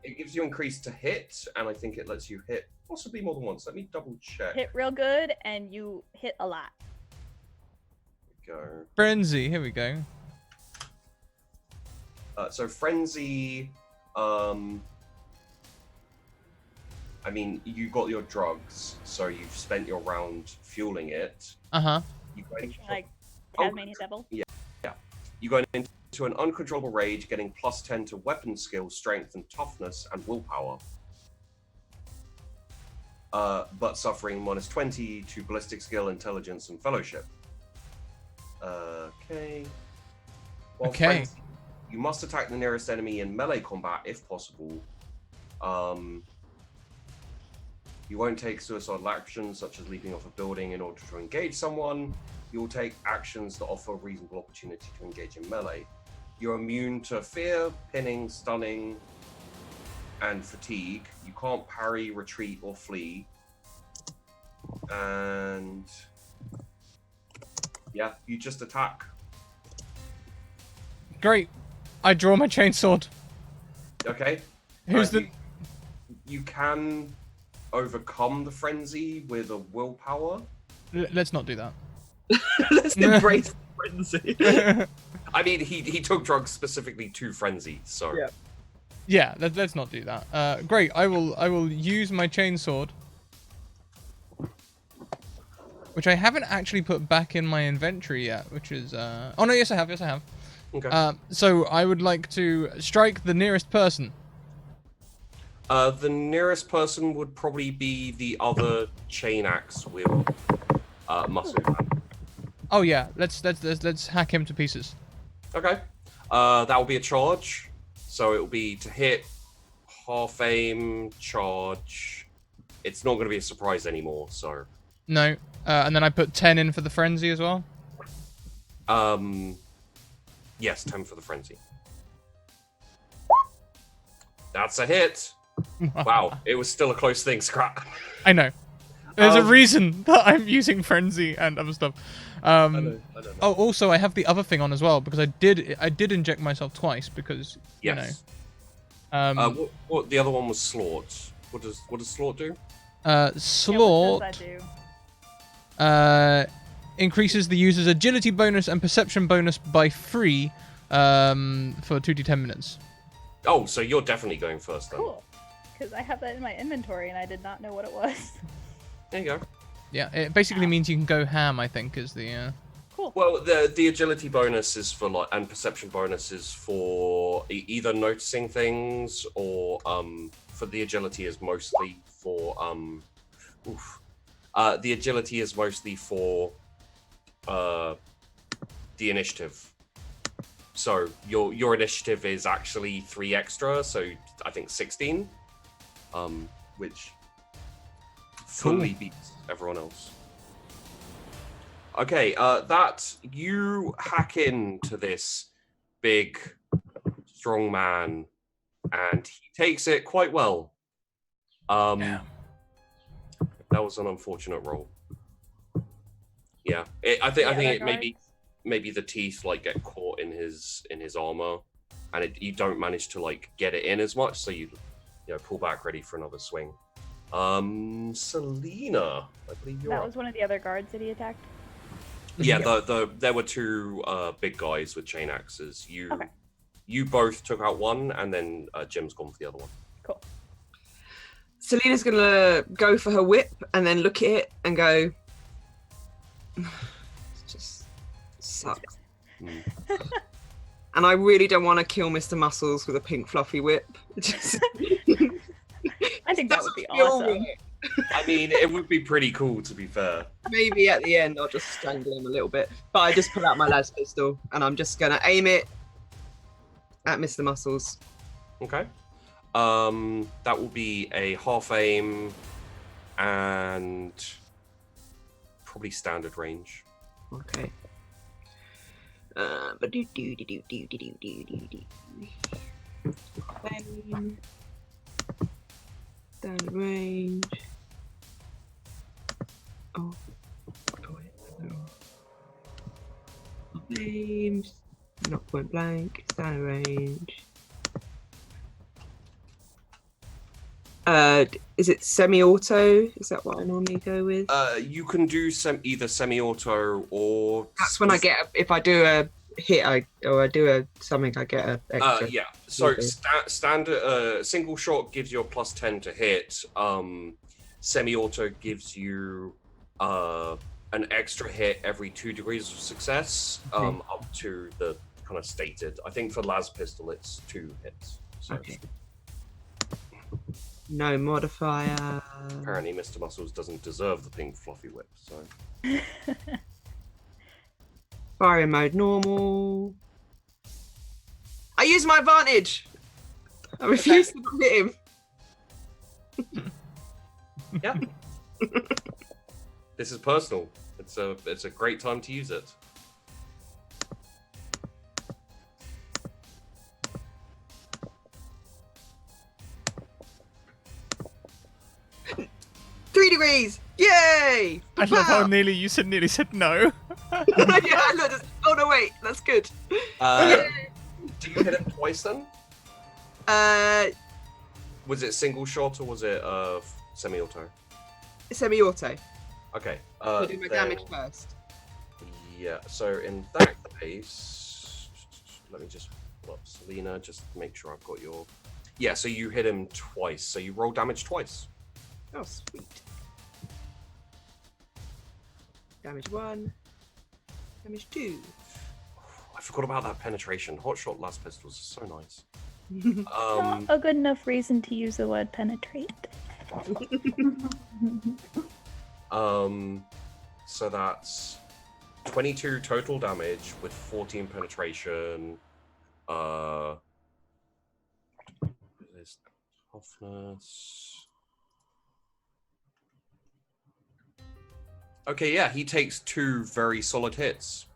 It gives you increase to hit, and I think it lets you hit possibly more than once. Let me double check. Hit real good, and you hit a lot. Go. Frenzy. Here we go. So frenzy. I mean, you got your drugs, so you've spent your round fueling it. Uh-huh. You go into, Like Tasmanian Devil. you go into an uncontrollable rage, getting +10 to weapon skill, strength, and toughness, and willpower. But suffering -20 to ballistic skill, intelligence, and fellowship. Okay. While Okay. frenzy, you must attack the nearest enemy in melee combat if possible. You won't take suicidal actions such as leaping off a building in order to engage someone. You will take actions that offer a reasonable opportunity to engage in melee. You're immune to fear, pinning, stunning, and fatigue. You can't parry, retreat, or flee. And yeah, you just attack. Great. I draw my chainsword. Okay. Who's the... You can overcome the frenzy with a willpower. Let's not do that. Let's embrace frenzy. I mean, he took drugs specifically to frenzy, so Yeah. Yeah, let's not do that. Great. I will use my chainsword, which I haven't actually put back in my inventory yet. Which is oh no, yes I have. Okay. So I would like to strike the nearest person. The nearest person would probably be the other chain axe with muscle man. Oh yeah, let's hack him to pieces. Okay. That will be a charge. So it will be to hit, half aim, charge. It's not going to be a surprise anymore, so. No. And then I put 10 in for the frenzy as well. Yes, 10 for the frenzy. That's a hit. Wow, it was still a close thing, Scrap. I know. There's a reason that I'm using frenzy and other stuff. I know. Oh, also I have the other thing on as well because I did inject myself twice because Yes. you know. What the other one was Slort. What does Slort do? Slort Yeah, what does that do? increases the user's agility bonus and perception bonus by 3 for 2d10 minutes. Oh, so you're definitely going first then. Cool. Because I have that in my inventory and I did not know what it was. There you go. Yeah, it basically means you can go ham, I think, is the... Cool. Well, the agility bonus is for and perception bonus is for either noticing things or for the agility is mostly for the agility is mostly for the initiative. So your initiative is actually 3 extra, so I think 16, which fully beats everyone else. Okay, that you hack into this big, strong man, and he takes it quite well. That was an unfortunate roll. Yeah, I think it maybe the teeth like get caught in his armor, and you don't manage to like get it in as much, so you pull back ready for another swing. Selena, I believe you're That up. was one of the other guards that he attacked. Yeah, there were 2 big guys with chain axes. You both took out one, and then Jim's gone for the other one. Cool. Selena's gonna go for her whip and then look at it and go, it just sucks. Mm. And I really don't want to kill Mr. Muscles with a pink fluffy whip. Just... I think that would be feel awesome. right. I mean, it would be pretty cool, to be fair. Maybe at the end I'll just strangle him a little bit. But I just pull out my lad's pistol and I'm just gonna aim it at Mr. Muscles. Okay. That will be a half aim and probably standard range. Okay. Aim. Standard range. Oh. Aimed. Not point blank. Standard range. Is it semi-auto? Is that what I normally go with? You can do either semi-auto or. That's when I get if I do a hit, I do something, I get a extra. Yeah. So standard single shot gives you a +10 to hit. Semi-auto gives you an extra hit every 2 degrees of success, up to the kind of stated. I think for las pistol it's 2 hits. So. Okay. No modifier. Apparently, Mr. Muscles doesn't deserve the pink fluffy whip. So. Firing mode normal. I use my advantage. I refuse to hit him. Yeah. This is personal. It's a great time to use it. Three degrees! Yay! I love how nearly said no. Yeah, oh no, wait, that's good. Do you hit it twice then? Was it single shot or was it semi-auto? Semi-auto. Okay. I'll do my damage first. Yeah. So in that case, let me just pull up Selena. Just make sure I've got your. Yeah. So you hit him twice. So you roll damage twice. Oh, sweet. Damage 1. Damage 2. I forgot about that penetration. Hotshot las pistols is so nice. Not a good enough reason to use the word penetrate. So that's 22 total damage with 14 penetration. There's toughness. Okay, yeah, he takes 2 very solid hits.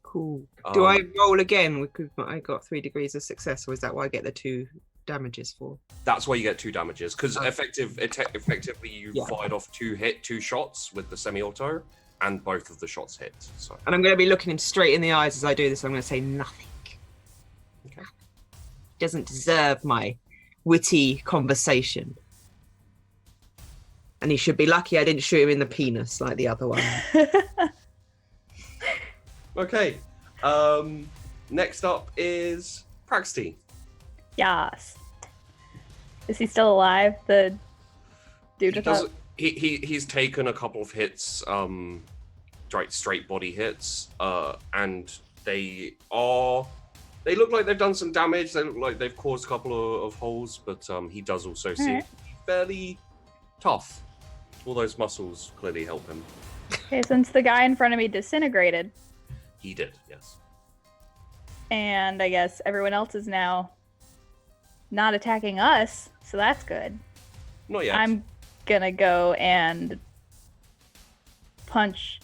Cool. Do I roll again? Because I got 3 degrees of success, or is that why I get the 2 damages for? That's why you get 2 damages, because effectively you fired off 2 shots with the semi-auto, and both of the shots hit. So. And I'm going to be looking him straight in the eyes as I do this. I'm going to say nothing. Okay. He doesn't deserve my witty conversation. And he should be lucky I didn't shoot him in the penis like the other one. Okay. Next up is Praxty. Yes. Is he still alive? The dude He's taken a couple of hits, straight body hits, and they look like they've done some damage. They look like they've caused a couple of holes, but he does also seem to be fairly tough. All those muscles clearly help him. Okay, since the guy in front of me disintegrated. He did, yes. And I guess everyone else is now not attacking us, so that's good. Not yet. I'm gonna go and punch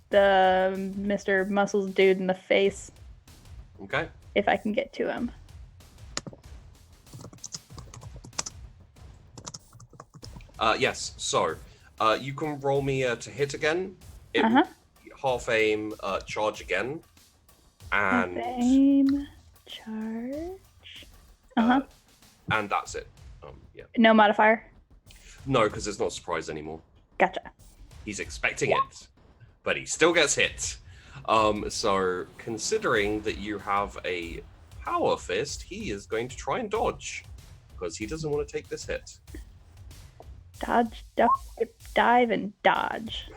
the Mr. Muscles dude in the face. Okay. If I can get to him. Yes, so you can roll me to hit again. Half aim, charge again. And half aim, charge. And that's it. Yeah. No modifier? No, because it's not a surprise anymore. Gotcha. He's expecting it, but he still gets hit. So considering that you have a power fist, he is going to try and dodge because he doesn't want to take this hit. Dodge, duck, dip, dive, and dodge.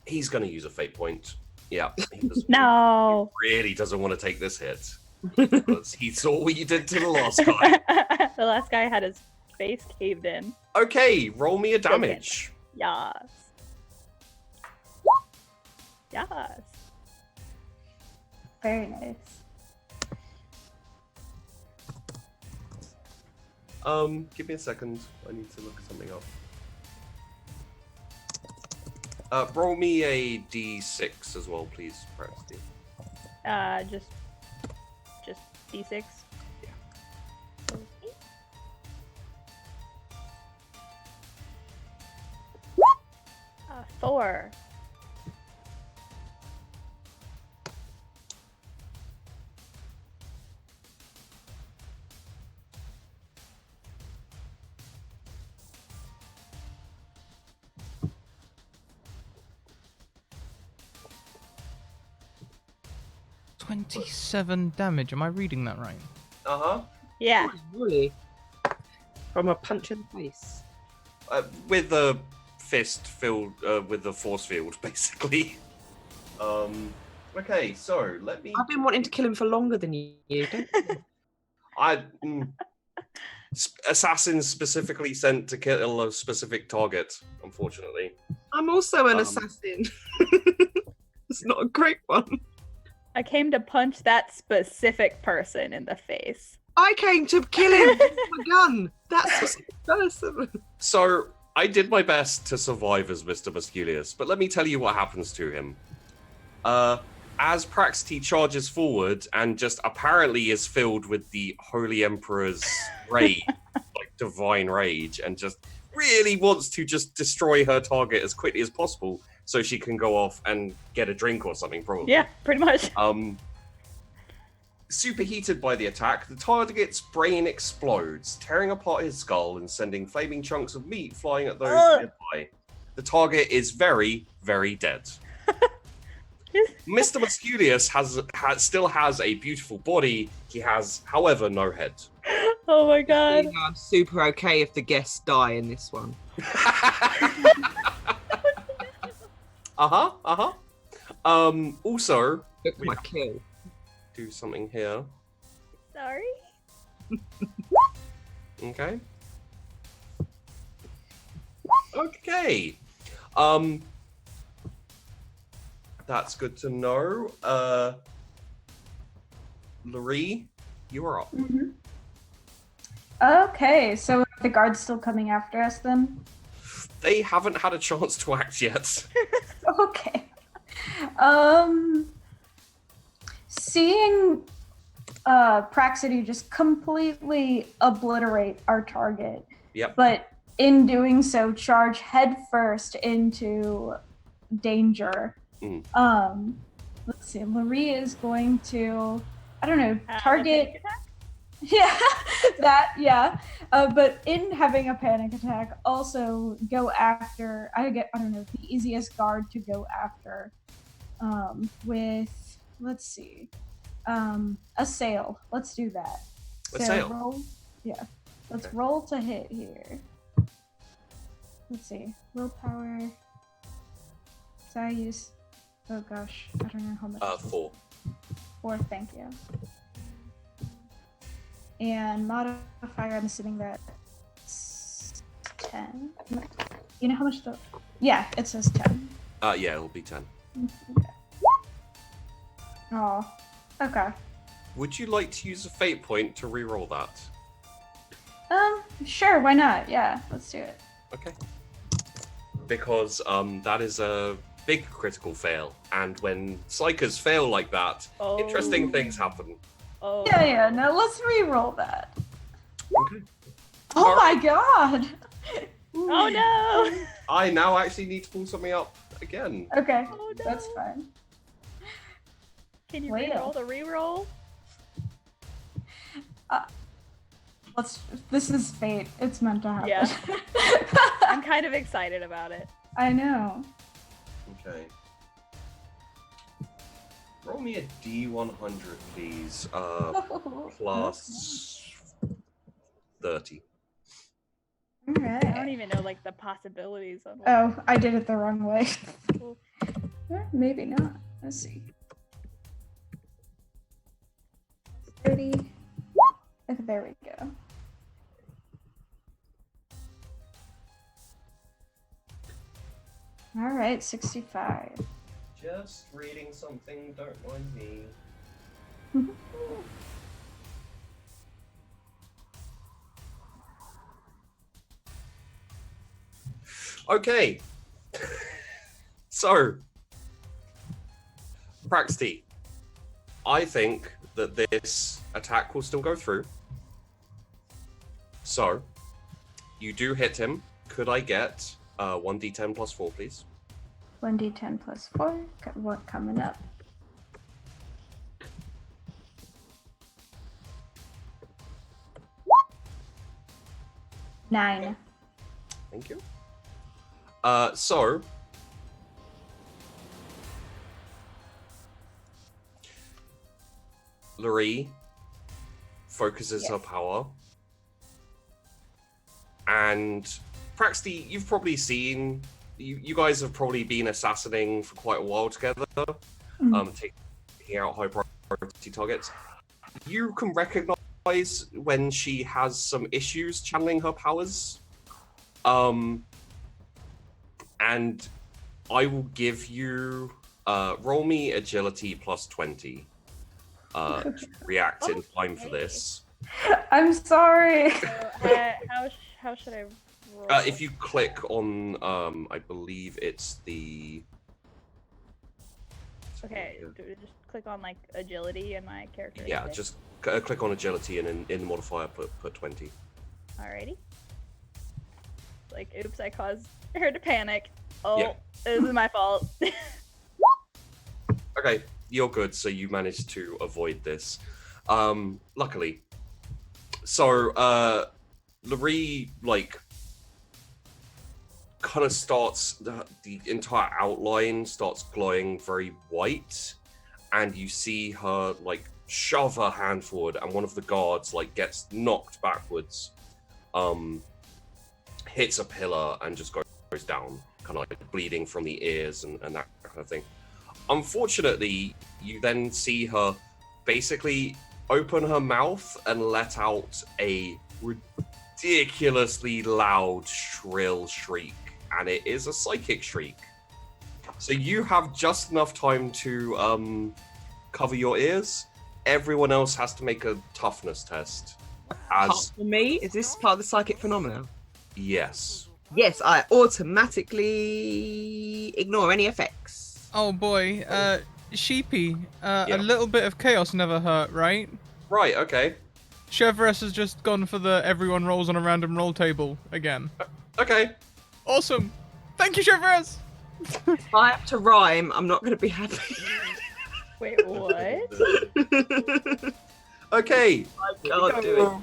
He's going to use a fate point. Yeah. He really doesn't want to take this hit. Because he saw what you did to the last guy. The last guy had his face caved in. Okay, roll me a damage. Yes. Yes. Very nice. Give me a second. I need to look something up. Roll me a d6 as well, please, Presty. Just d6. Yeah. Okay. 4. 27 damage. Am I reading that right? Uh-huh. Yeah. Really? From a punch in the face. With the fist filled with the force field, basically. Okay, so let me. I've been wanting to kill him for longer than you. Don't Assassins specifically sent to kill a specific target, unfortunately. I'm also an assassin. It's not a great one. I came to punch that specific person in the face. I came to kill him with my gun. That's the person. So I did my best to survive as Mr. Musculius, but let me tell you what happens to him. As Praxty charges forward and just apparently is filled with the Holy Emperor's rage, like divine rage, and just really wants to just destroy her target as quickly as possible so she can go off and get a drink or something, probably. Yeah, pretty much. Superheated by the attack, the target's brain explodes, tearing apart his skull and sending flaming chunks of meat flying at those nearby. The target is very, very dead. Mr. Musculius still has a beautiful body. He has, however, no head. Oh my god. You know, I'm super okay if the guests die in this one. Also, Took my kill. do something here. Sorry. Okay. Okay. That's good to know. Laree, you are up. Mm-hmm. Okay, so the guard's still coming after us then? They haven't had a chance to act yet. Okay. Seeing Praxity just completely obliterate our target. Yep. But in doing so, charge headfirst into danger. Let's see, Laree is going to, I don't know, target. Yeah, that, yeah. But in having a panic attack, also go after, I don't know, the easiest guard to go after with, let's see, assail. Let's do that. Assail. So roll, yeah. Let's roll to hit here. Let's see, willpower. So I use, oh gosh, I don't know how much. 4. 4, thank you. And modifier, I'm assuming that's 10. You know how much the... Yeah, it says 10. Yeah, it'll be 10. Okay. Oh, okay. Would you like to use a fate point to reroll that? Sure, why not? Yeah, let's do it. Okay. Because that is a big critical fail, and when psychers fail like that, interesting things happen. Oh. Yeah, no, let's re-roll that. Okay. Oh my god! Oh no! I now actually need to pull something up again. Okay, Oh, no. that's fine. Can you Wait. re-roll the re-roll? This is fate. It's meant to happen. Yeah. I'm kind of excited about it. I know. Okay. Roll me a D100, please. Plus 30. I don't Alright. even know like the possibilities on what Oh, I did it the wrong way. Maybe not. Let's see. 30. Okay, there we go. All right, 65. Just reading something, don't mind me. Okay. So, Praxty, I think that this attack will still go through. So, you do hit him. Could I get 1d10 plus 4, please? 1d10 plus 4. Got what coming up? Nine. Thank you. So, Laree focuses her power. And Praxty, you've probably seen, you guys have probably been assassinating for quite a while together, taking out high priority targets. You can recognize when she has some issues channeling her powers. And I will give you, roll me agility plus 20 to react in time for this. I'm sorry. How should I roll? If you click on, I believe it's the. Okay, just click on like agility in my character. Yeah, just click on agility and in the modifier put 20. Alrighty. Like, oops, I caused her to panic. Oh, Yeah. This is my fault. Okay, you're good. So you managed to avoid this. Luckily. So, Laree, like, kind of starts, the entire outline starts glowing very white, and you see her, like, shove her hand forward, and one of the guards, like, gets knocked backwards, hits a pillar, and just goes down, kind of, like, bleeding from the ears and that kind of thing. Unfortunately, you then see her basically open her mouth and let out a ridiculously loud, shrill shriek, and it is a psychic shriek. So you have just enough time to cover your ears. Everyone else has to make a toughness test. Apart from me, is this part of the psychic phenomena? Yes. Yes, I automatically ignore any effects. Oh boy, Sheepy, Yeah. a little bit of chaos never hurt, right? Right, okay. Chevres has just gone for the everyone rolls on a random roll table again. Okay. Awesome! Thank you, Chevres! If I have to rhyme, I'm not going to be happy. Wait, what? Okay. I can't do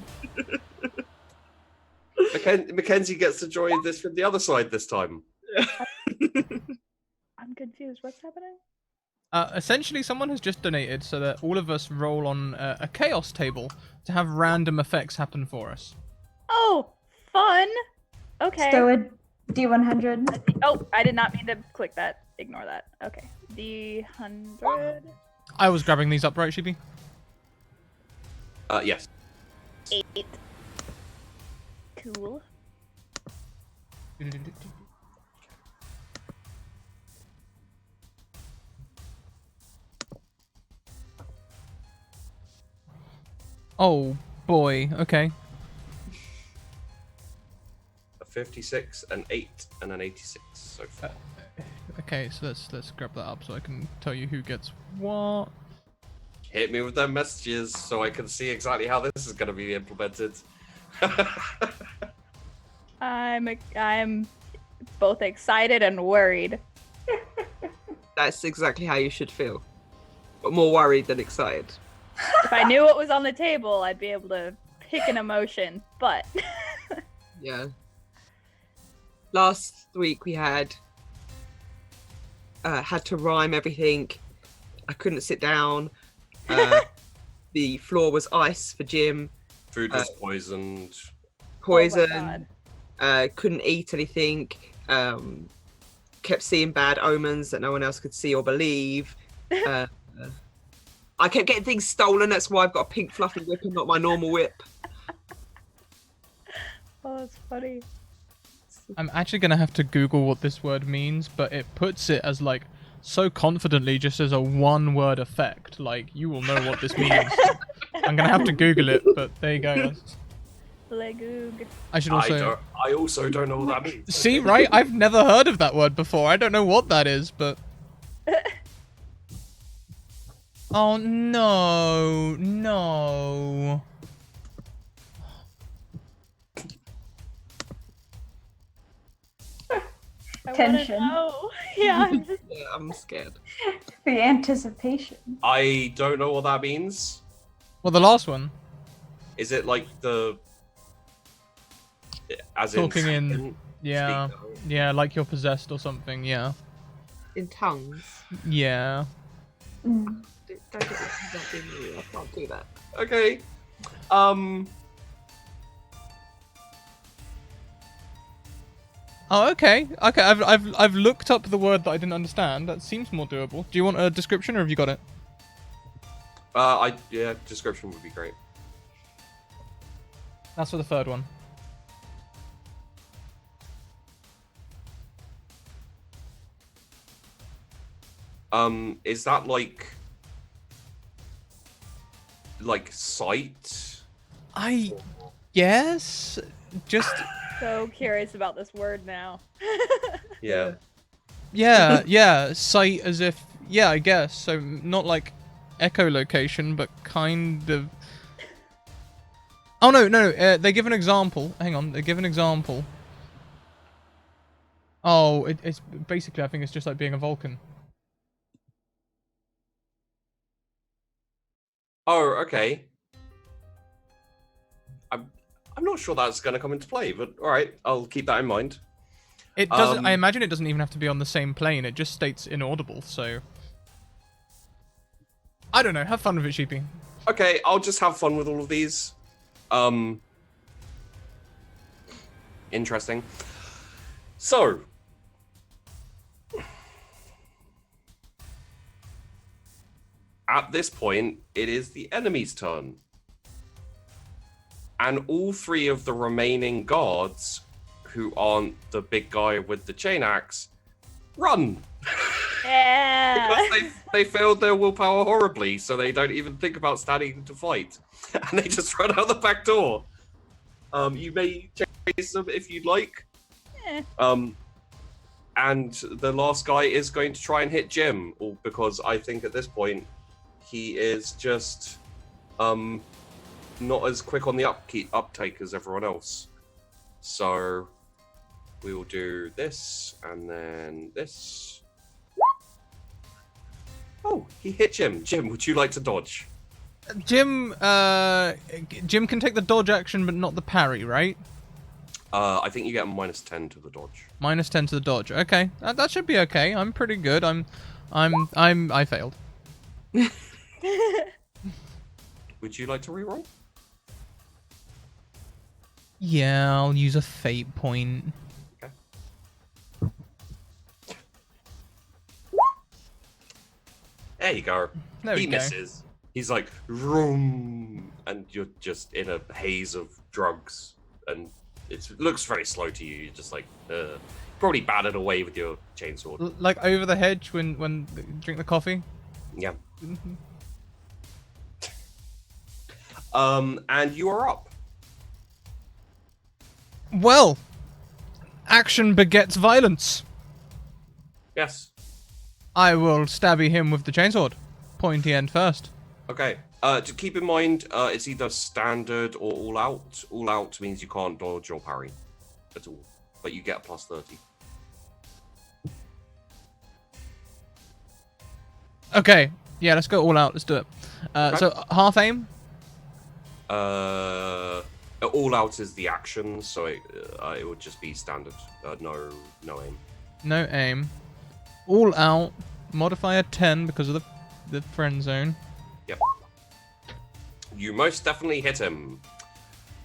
it. Mackenzie gets to join this from the other side this time. I'm confused. What's happening? Essentially, someone has just donated so that all of us roll on a chaos table to have random effects happen for us. Oh, fun. Okay. So a D100. Oh, I did not mean to click that. Ignore that. Okay. D100. I was grabbing these up, right, Sheepy? Yes. 8. Cool. Oh boy, okay. A 56, an 8, and an 86 so far. Okay, so let's grab that up so I can tell you who gets what. Hit me with their messages so I can see exactly how this is going to be implemented. I'm both excited and worried. That's exactly how you should feel. But more worried than excited. If I knew what was on the table, I'd be able to pick an emotion, but... Yeah. Last week we had to rhyme everything. I couldn't sit down. The floor was ice for Jim. Food was poisoned. Poison. Couldn't eat anything. Kept seeing bad omens that no one else could see or believe. I kept getting things stolen. That's why I've got a pink fluffy whip and not my normal whip. Oh, that's funny. I'm actually gonna have to Google what this word means, but it puts it as like so confidently just as a one-word effect. Like, you will know what this means. I'm gonna have to Google it, but there you go. Legoog. I should also. I also don't know what that means. See, right? I've never heard of that word before. I don't know what that is, but. Oh no, no. Tension. Yeah, I'm just... Yeah, I'm scared. The anticipation. I don't know what that means. Well, the last one. Is it like the... As Talking in... speak Yeah. now? Yeah, like you're possessed or something, yeah. In tongues. Yeah. Mm. Don't get that being me. I can't do that. Okay. Oh, okay. Okay, I've looked up the word that I didn't understand. That seems more doable. Do you want a description, or have you got it? Yeah, description would be great. That's for the third one. Is that like sight? I guess just So curious about this word now. Yeah. yeah, sight as if I guess. So not like echolocation, but kind of. Oh no. They give an example. Hang on, they give an example. Oh, it's basically, I think it's just like being a Vulcan. Oh, okay. I'm not sure that's going to come into play, but all right, I'll keep that in mind. It doesn't. I imagine it doesn't even have to be on the same plane. It just states inaudible. So I don't know. Have fun with it, Sheepy. Okay, I'll just have fun with all of these. Interesting. So, at this point, it is the enemy's turn. And all three of the remaining guards, who aren't the big guy with the chain axe, run! Yeah. Because they failed their willpower horribly, so they don't even think about standing to fight. And they just run out the back door. You may chase them if you'd like. Eh. And the last guy is going to try and hit Jim, because I think at this point he is just not as quick on the uptake as everyone else. So we will do this and then this. Oh, he hit Jim. Jim, would you like to dodge? Jim can take the dodge action, but not the parry, right? I think you get a -10 to the dodge. -10 to the dodge. Okay, that should be okay. I'm pretty good. I failed. Would you like to reroll? Yeah, I'll use a fate point. Okay. There you go. There we He go. misses. He's like, vroom, and you're just in a haze of drugs, and it looks very slow to you. You're just like, probably battered away with your chainsaw. Like over the hedge when drink the coffee. Yeah. Mm-hmm. And you are up. Well, action begets violence. Yes. I will stabby him with the chainsword. Pointy end first. Okay. To keep in mind, it's either standard or all out. All out means you can't dodge or parry at all, but you get a +30. Okay. Yeah, let's go all out. Let's do it. Okay. So half aim. All out is the action, so it would just be standard. No aim. No aim. All out. Modifier 10 because of the friend zone. Yep. You most definitely hit him.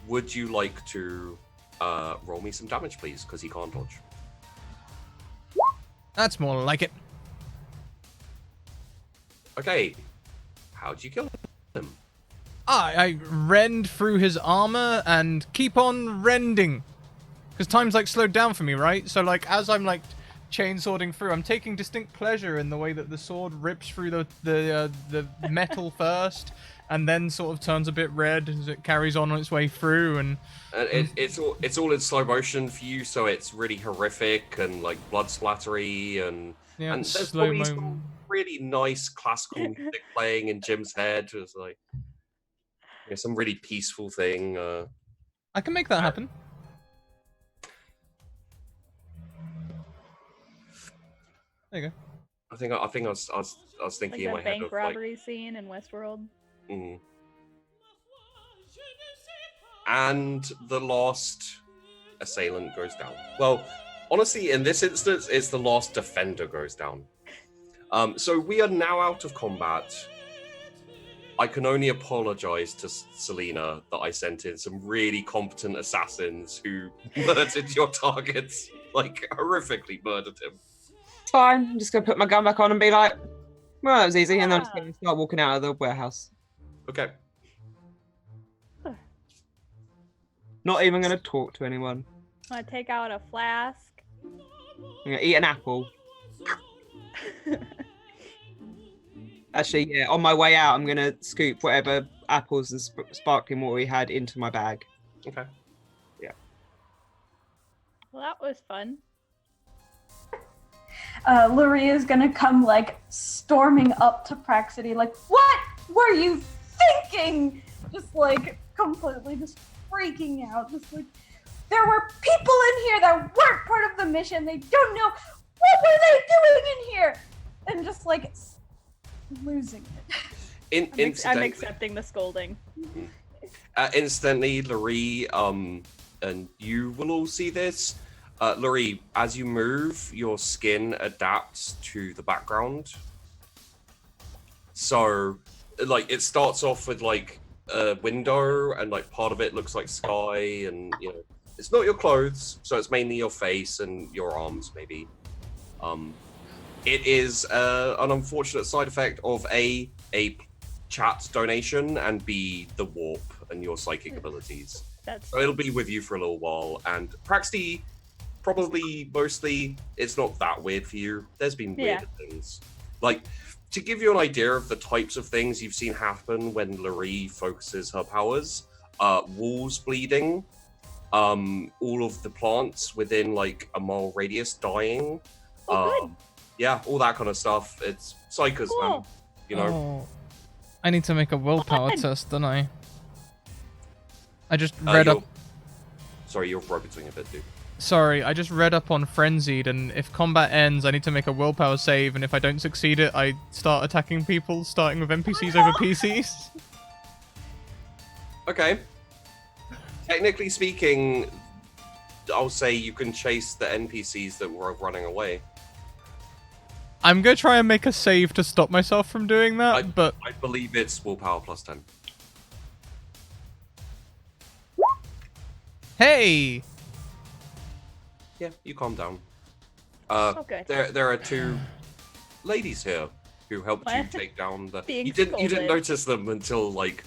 Would you like to roll me some damage, please? Because he can't dodge. That's more like it. Okay. How'd you kill him? I rend through his armor and keep on rending. Because time's like slowed down for me, right? So like as I'm like chainswording through, I'm taking distinct pleasure in the way that the sword rips through the metal first, and then sort of turns a bit red as it carries on its way through. And it's all in slow motion for you, so it's really horrific and like blood splattery, and yeah, and there's slow probably mo. some really nice classical music playing in Jim's head. It's like some really peaceful thing. I can make that happen. There you go. I think I was thinking in my Like head that bank of robbery scene in Westworld. like. And the last assailant goes down. Well, honestly, in this instance, it's the last defender goes down. So we are now out of combat. I can only apologize to Selena that I sent in some really competent assassins who murdered your targets, like horrifically murdered him. It's fine. I'm just gonna put my gun back on and be like, well, that was easy, and then I'm just gonna start walking out of the warehouse. Okay. Not even gonna talk to anyone. I'm gonna take out a flask. I'm gonna eat an apple. Actually, yeah, on my way out, I'm gonna scoop whatever apples and sparkling water we had into my bag. Okay. Yeah. Well, that was fun. Lurie is gonna come like storming up to Praxity, like, what were you thinking? Just like completely just freaking out. Just like, there were people in here that weren't part of the mission. They don't know what were they doing in here, and just like losing it. I'm accepting the scolding. Instantly, Laurie, and you will all see this. Laurie, as you move, your skin adapts to the background. So, like, it starts off with like a window, and like part of it looks like sky, and you know, it's not your clothes, so it's mainly your face and your arms, maybe. It is an unfortunate side effect of a chat donation, and B, the warp and your psychic abilities. So it'll be with you for a little while. And Praxty, probably mostly, it's not that weird for you. There's been weirder things. Like, to give you an idea of the types of things you've seen happen when Laurie focuses her powers, walls bleeding, all of the plants within like a mile radius dying. Good. Yeah, all that kind of stuff. It's psychers, man. You know. Oh, I need to make a willpower test, don't I? I just read up. Sorry, you're roboting a bit, dude. Sorry, I just read up on Frenzied, and if combat ends, I need to make a willpower save, and if I don't succeed it, I start attacking people, starting with NPCs over PCs. Okay. Technically speaking, I'll say you can chase the NPCs that were running away. I'm gonna try and make a save to stop myself from doing that, but I believe it's willpower plus 10. Hey! Yeah, you calm down. Okay. There are two ladies here who helped you take down the. Being You didn't scolded. notice them until like,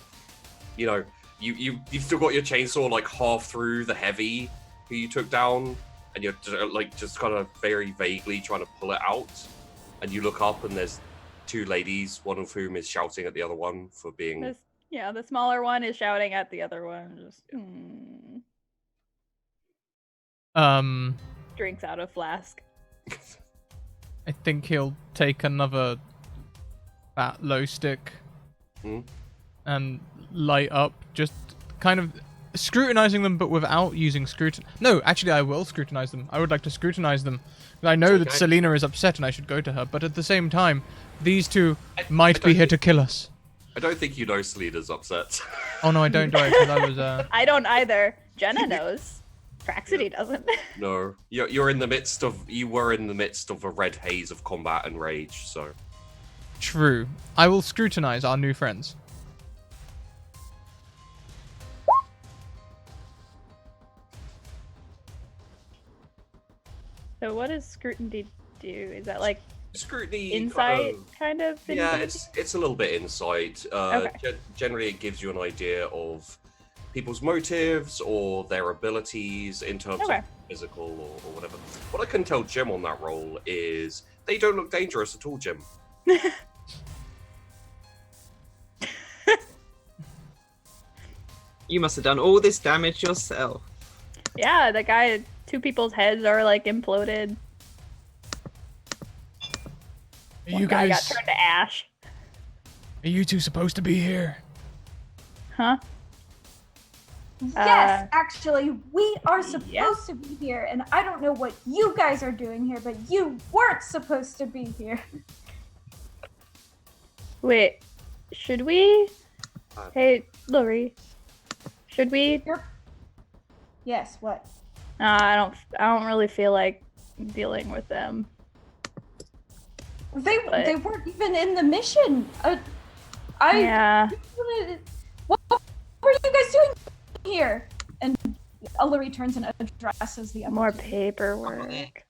you know, you've still got your chainsaw like half through the heavy who you took down, and you're like just kind of very vaguely trying to pull it out, and you look up and there's two ladies, one of whom is shouting at the other one for being. The smaller one is shouting at the other one. Just drinks out of flask. I think he'll take another fat low stick and light up, just kind of scrutinizing them, but without using No, actually, I will scrutinize them. I would like to scrutinize them. I know that Selena is upset and I should go to her, but at the same time, these two might be here to kill us. I don't think you know Selena's upset. Oh no, I don't do it because I was I don't either. Jenna knows. Praxity doesn't. No, you're in the midst of. You were in the midst of a red haze of combat and rage. So true. I will scrutinize our new friends. So what does scrutiny do? Is that like scrutiny insight kind of? Yeah, it's a little bit insight. Generally, it gives you an idea of people's motives or their abilities in terms of physical or whatever. What I can tell Jim on that role is they don't look dangerous at all, Jim. You must have done all this damage yourself. Yeah, the guy, two people's heads are like imploded. You guy guys got turned to ash. Are you two supposed to be here? Huh? Yes, actually, we are supposed to be here, and I don't know what you guys are doing here, but you weren't supposed to be here. Wait, should we? Hey, Laurie, should we? Yes. What? I don't really feel like dealing with them. They weren't even in the mission. Yeah. What were you guys doing here? And Ullery turns and addresses the other More two. paperwork.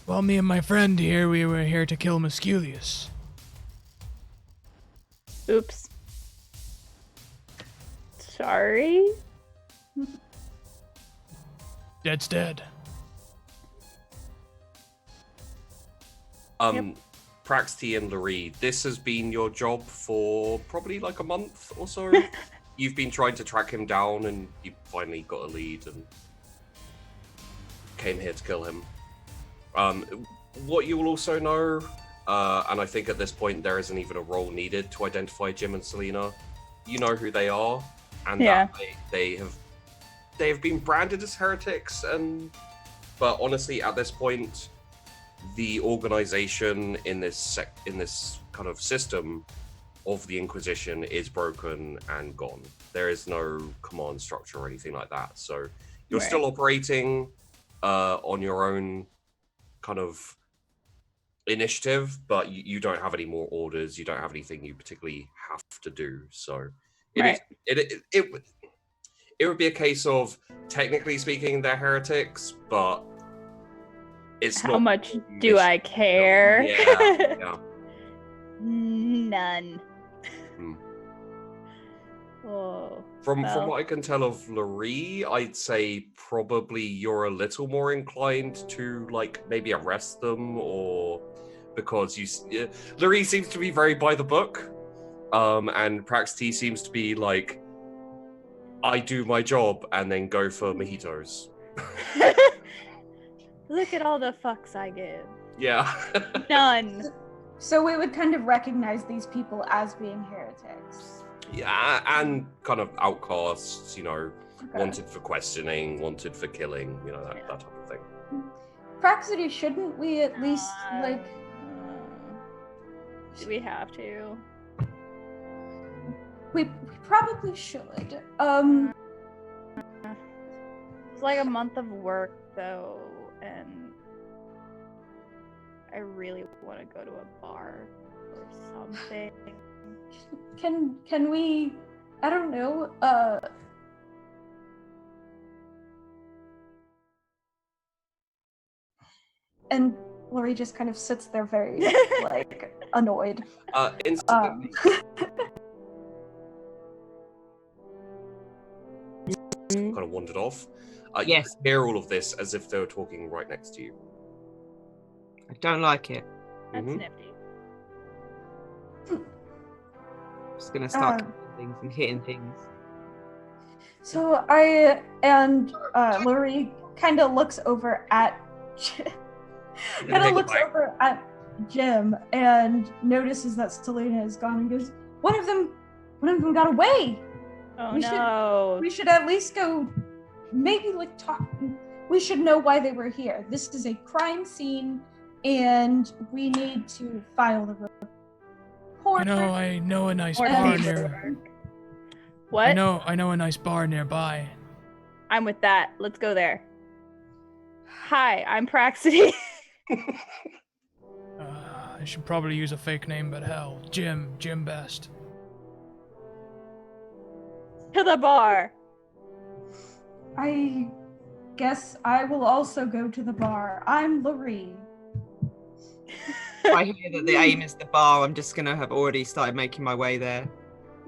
Well, me and my friend here, we were here to kill Musculius. Oops. Sorry? Dead's dead. Praxty and Laree, this has been your job for probably like a month or so. You've been trying to track him down, and you finally got a lead and came here to kill him. What you will also know, and I think at this point there isn't even a role needed to identify Jim and Selena. You know who they are, and that they have been branded as heretics. But honestly, at this point, the organization in this kind of system of the Inquisition is broken and gone. There is no command structure or anything like that. So you're still operating on your own kind of initiative, but you don't have any more orders. You don't have anything you particularly have to do. So it would be a case of, technically speaking, they're heretics, but it's How not much do I care? Yeah. None. Hmm. Whoa. From what I can tell of Laree, I'd say probably you're a little more inclined to like maybe arrest them, or because Laree seems to be very by the book, and Praxty seems to be like, I do my job and then go for mojitos. Look at all the fucks I give. Yeah. None. So we would kind of recognize these people as being heretics. Yeah, and kind of outcasts, wanted for questioning, wanted for killing, that type of thing. Praxity, shouldn't we at least, do we have to? We probably should. It's like a month of work, though, and I really want to go to a bar or something. Can we, I don't know, and Lori just kind of sits there very, like, annoyed. Instantly. Kind of wandered off. Yes. You hear all of this as if they were talking right next to you. I don't like it. That's nifty. I'm just gonna start cutting things and hitting things. So Lori kind of looks over at Jim and notices that Selena is gone and goes, one of them got away. Oh no. We should at least go, maybe like talk. We should know why they were here. This is a crime scene and we need to file the report. I know a nice bar near. What? I know a nice bar nearby. I'm with that. Let's go there. Hi, I'm Praxity. I should probably use a fake name, but hell, Jim best. To the bar. I guess I will also go to the bar. I'm Laree. I hear that the aim is the bar. I'm just gonna have already started making my way there.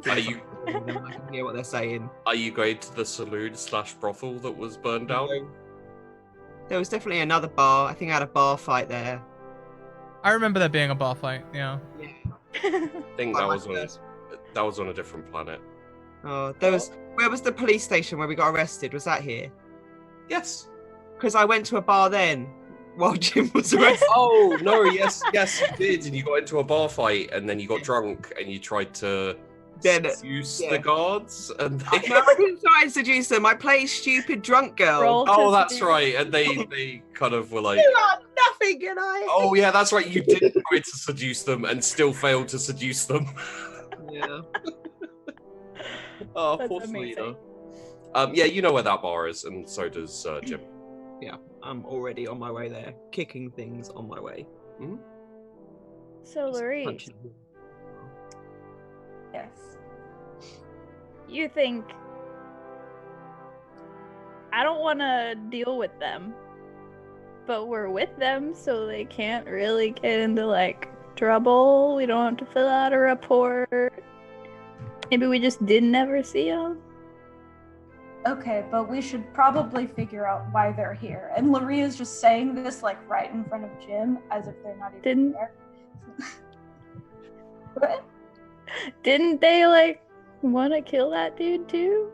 Are you? I can hear what they're saying. Are you going to the saloon/brothel that was burned down? There was definitely another bar. I think I had a bar fight there. I remember there being a bar fight. Yeah. I think that was on a different planet. Oh, where was the police station where we got arrested? Was that here? Yes. Because I went to a bar then while Jim was arrested. Oh no! Yes, you did, and you got into a bar fight, and then you got drunk, and you tried to seduce the guards, and No, I didn't try and seduce them. I played stupid drunk girl. Oh, that's right. And they kind of were like, You are nothing, and I. oh yeah, that's right. You did try to seduce them and still failed to seduce them. Yeah. Oh, That's poor amazing. Selena. Yeah, you know where that bar is, and so does Jim. Yeah, I'm already on my way there, kicking things on my way. So, Laree, Yes. You think I don't want to deal with them, but we're with them, so they can't really get into like trouble. We don't have to fill out a report. Maybe we just didn't ever see them. Okay, but we should probably figure out why they're here. And Larry is just saying this like right in front of Jim, as if they're not even there. What? Didn't they like want to kill that dude too?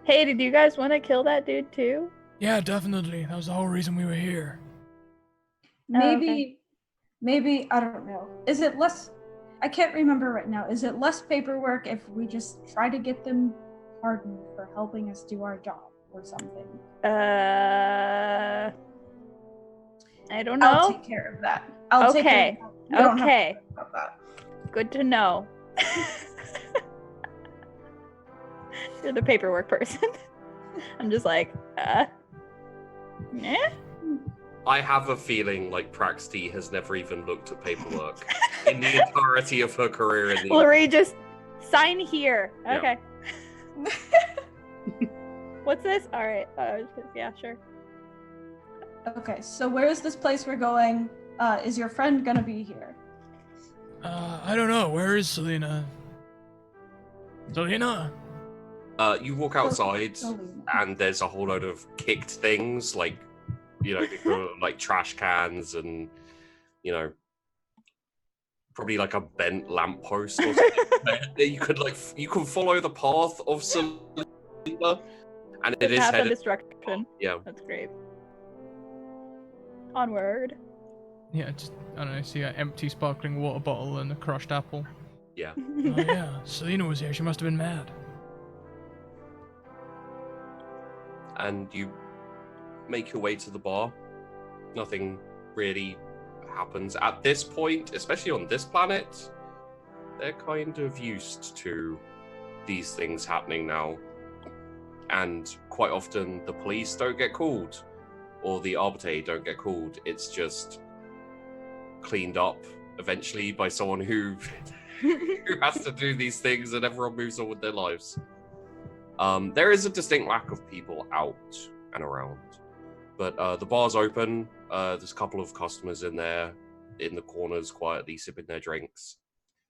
Hey, did you guys want to kill that dude too? Yeah, definitely. That was the whole reason we were here. Maybe, maybe, I don't know. Is it less, I can't remember right now. Is it less paperwork if we just try to get them pardoned for helping us do our job or something? I don't know. I'll take care of that. I'll take care of that. You don't have to worry about that. Good to know. You're the paperwork person. I'm just like, eh? I have a feeling like Praxty has never even looked at paperwork in the entirety of her career. In the Lori, just sign here. Yeah. Okay. What's this? All right. Yeah, sure. Okay, so where is this place we're going? Is your friend gonna be here? I don't know. Where is Selena? Selena? You walk outside, and there's a whole load of kicked things, like, you know, like trash cans and, you know, probably like a bent lamppost or something. You can follow the path of Selena, and it is Path of headed. destruction. Yeah. That's great. Onward. Yeah, just, I don't know, see an empty sparkling water bottle and a crushed apple. Yeah. Oh yeah, Selena was here. She must have been mad. And you make your way to the bar. Nothing really happens at this point, especially on this planet. They're kind of used to these things happening now. And quite often the police don't get called, or the arbiter don't get called. It's just cleaned up eventually by someone who has to do these things, and everyone moves on with their lives. There is a distinct lack of people out and around, but the bar's open. There's a couple of customers in there, in the corners, quietly sipping their drinks.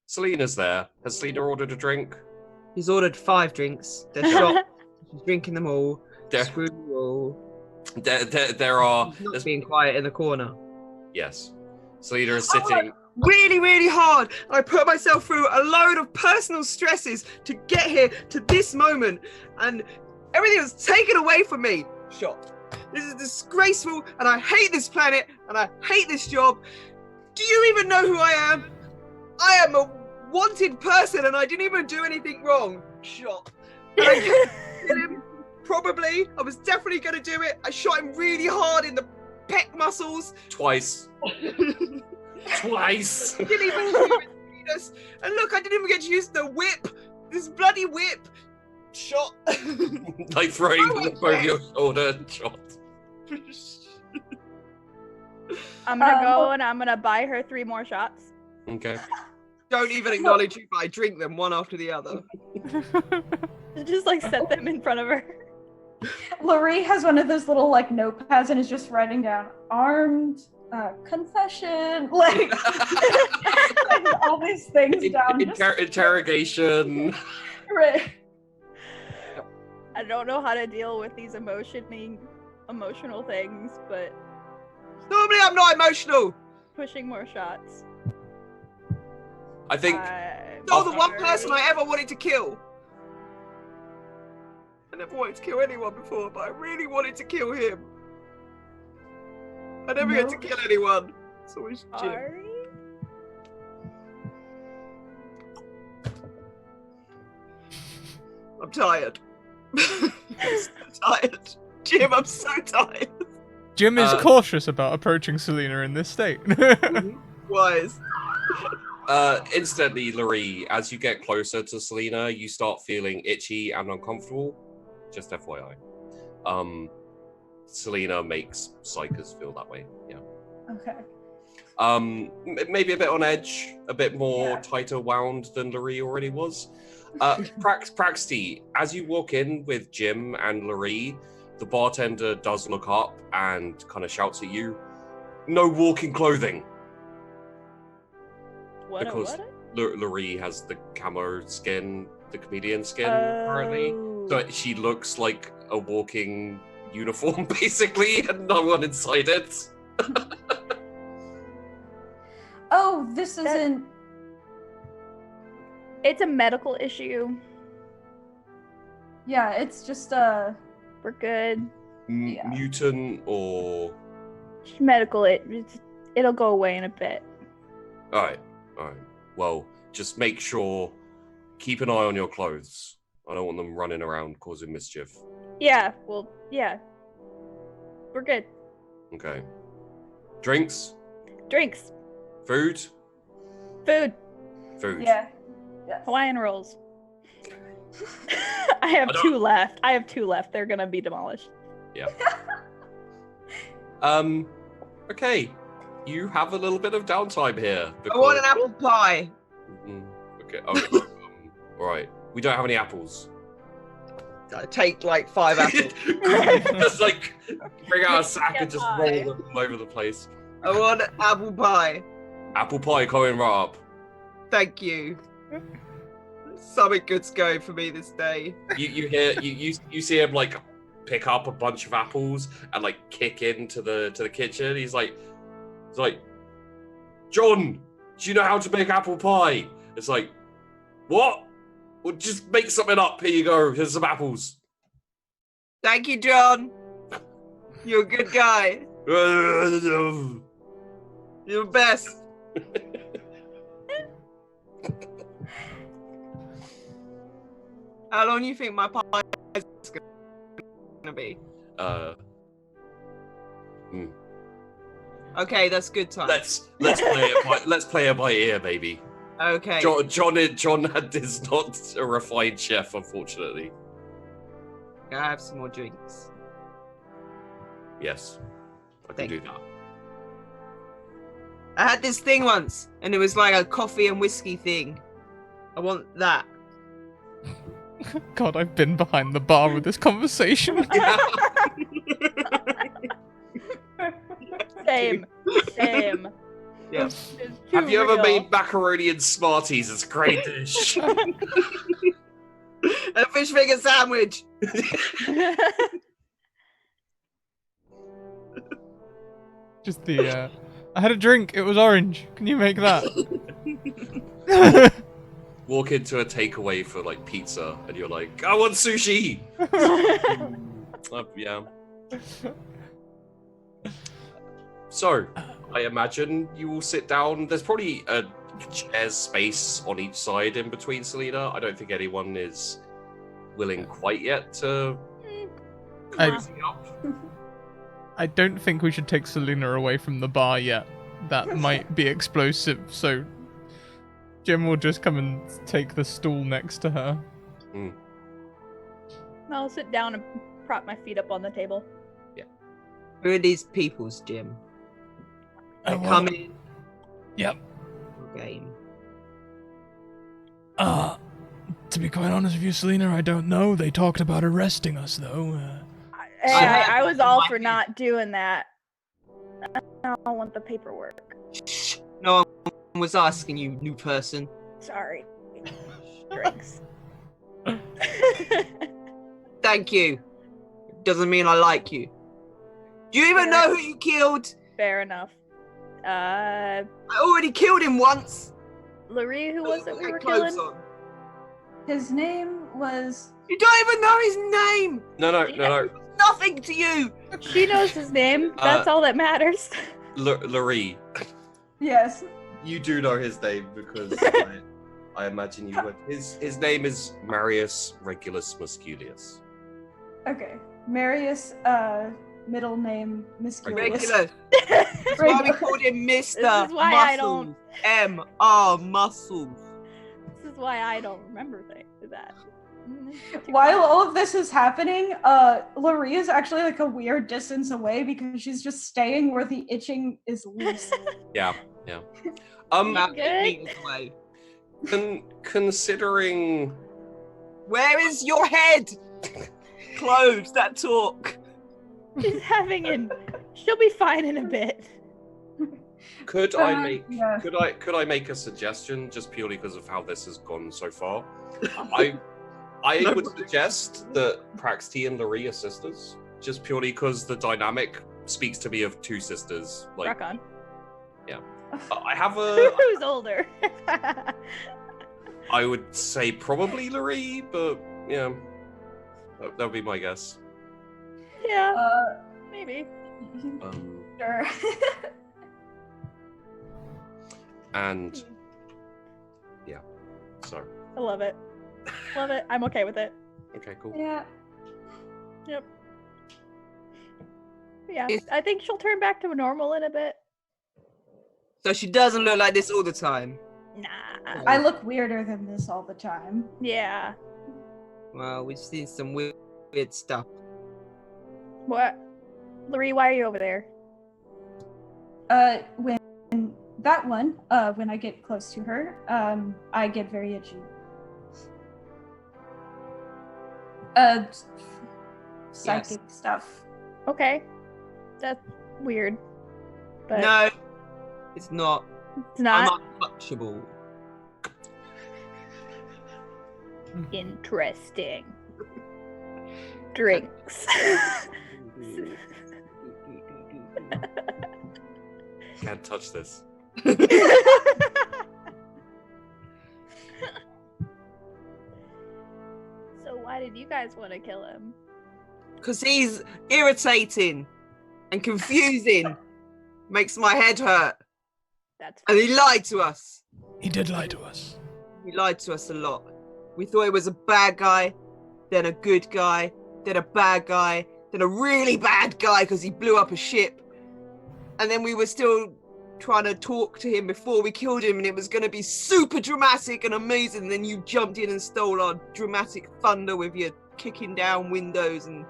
Selena's there. Has Selena ordered a drink? He's ordered 5 drinks. They're shot. She's drinking them all. There- Screw them all. There are. He's not there's- being quiet in the corner. Yes. Selena is sitting. Really, really hard. I put myself through a load of personal stresses to get here to this moment, and everything was taken away from me. Shot. This is disgraceful, and I hate this planet, and I hate this job. Do you even know who I am? I am a wanted person, and I didn't even do anything wrong. Shot. And I killed him. Probably. I was definitely going to do it. I shot him really hard in the pec muscles. Twice. Twice. Didn't even do it. And look, I didn't even get to use the whip. This bloody whip. Shot. Like throwing the whip over your shoulder and shot. I'm gonna go and I'm gonna buy her 3 more shots. Okay. Don't even acknowledge if I drink them one after the other. Just like set them in front of her. Lori has one of those little like notepads and is just writing down armed, confession, like all these things down. Interrogation. Right. I don't know how to deal with these emotional things, but Normally I'm not emotional. pushing more shots. I think You're the one person I ever wanted to kill. I never wanted to kill anyone before, but I really wanted to kill him. I never get to kill anyone. It's always Jim. Sorry. I'm tired. I'm so tired. Jim, I'm so tired. Jim is cautious about approaching Selena in this state. Wise. Instantly, Larry, as you get closer to Selena, you start feeling itchy and uncomfortable. Just FYI. Selena makes psychers feel that way. Yeah. Okay. Maybe a bit on edge, a bit more tighter wound than Larry already was. Praxty, as you walk in with Jim and Larry, the bartender does look up and kind of shouts at you, "No walking clothing." Because Larry has the camo skin, the comedian skin, apparently. So she looks like a walking uniform, basically, and no one inside it. Oh, this isn't... It's a medical issue. Yeah, it's just We're good. Mutant or... Medical, it'll go away in a bit. Alright. Well, just make sure, keep an eye on your clothes. I don't want them running around causing mischief. Yeah, well, yeah. We're good. Okay. Drinks? Drinks. Food? Food. Food. Yeah. Hawaiian rolls. I have 2 left. They're gonna be demolished. Yeah. Okay. You have a little bit of downtime here. I want an apple pie. Okay. Alright. We don't have any apples. I take like 5 apples. Just like bring out a sack and just roll them all over the place. I want apple pie. Apple pie coming right up. Thank you. Something good's going for me this day. You hear you see him like pick up a bunch of apples and like kick into the kitchen. He's like, "John, do you know how to make apple pie?" It's like, "What? Well, just make something up. Here you go. Here's some apples." Thank you, John. You're a good guy. You're the best. How long do you think my pie is gonna be? Okay, that's good time. Let's play it by ear, baby. Okay. John is not a refined chef, unfortunately. Can I have some more drinks? Yes, I can do that. I had this thing once, and it was like a coffee and whiskey thing. I want that. God, I've been behind the bar with this conversation. Same. Yeah. Have you ever made macaroni and Smarties? It's a great dish. A fish finger sandwich. Just the, I had a drink, it was orange. Can you make that? Walk into a takeaway for like pizza and you're like, "I want sushi." Yeah. So, I imagine you will sit down. There's probably a chair's space on each side in between, Selena. I don't think anyone is willing quite yet to cozy up. I don't think we should take Selena away from the bar yet. That might be explosive, so Jim will just come and take the stool next to her. I'll sit down and prop my feet up on the table. Yeah. Who are these peoples, Jim? They come in. Yep. Game. To be quite honest with you, Selena, I don't know. They talked about arresting us, though. I was all for not doing that. I don't want the paperwork. Shh. No one was asking you, new person. Sorry. Drinks. Thank you. Doesn't mean I like you. Do you even know who you killed? Fair enough. I already killed him once. Larry, who was it we were clothes killing? on. His name was... You don't even know his name. No. Nothing to you. She knows his name. That's all that matters. Larry. Yes. You do know his name because I imagine you would. His name is Marius Regulus Musculius. Okay. Marius, middle name, Musculius. Regular. That's why we called him Mr. This is why Muscles. I don't... M.R. Muscles. This is why I don't remember that. While all of this is happening, Laurie is actually like a weird distance away because she's just staying where the itching is least. Yeah. About good? 8 meters away. Considering Where is your head? Close that talk. She's having she'll be fine in a bit. could I make a suggestion just purely because of how this has gone so far? I would suggest that Praxty and Laurie are sisters, just purely because the dynamic speaks to me of two sisters. Like, Rock on. yeah. I have a. Who's older? I would say probably Laurie, but yeah, that would be my guess. Yeah, maybe. Sure. And yeah, so. I love it. Love it. I'm okay with it. Okay, cool. Yeah. Yep. Yeah, I think she'll turn back to normal in a bit. So she doesn't look like this all the time. Nah. I look weirder than this all the time. Yeah. Well, we've seen some weird stuff. What? Laurie, why are you over there? When when I get close to her, I get very itchy. Psychic stuff. Okay. That's weird. But No, it's not. it's not I'm untouchable. interesting. Drinks. Can't touch this. So why did you guys want to kill him? Because he's irritating and confusing. Makes my head hurt. That's And he lied to us. He did lie to us. He lied to us a lot. We thought he was a bad guy, then a good guy, then a bad guy, then a really bad guy because he blew up a ship. And then we were still trying to talk to him before we killed him, and it was going to be super dramatic and amazing. And then you jumped in and stole our dramatic thunder with your kicking down windows, and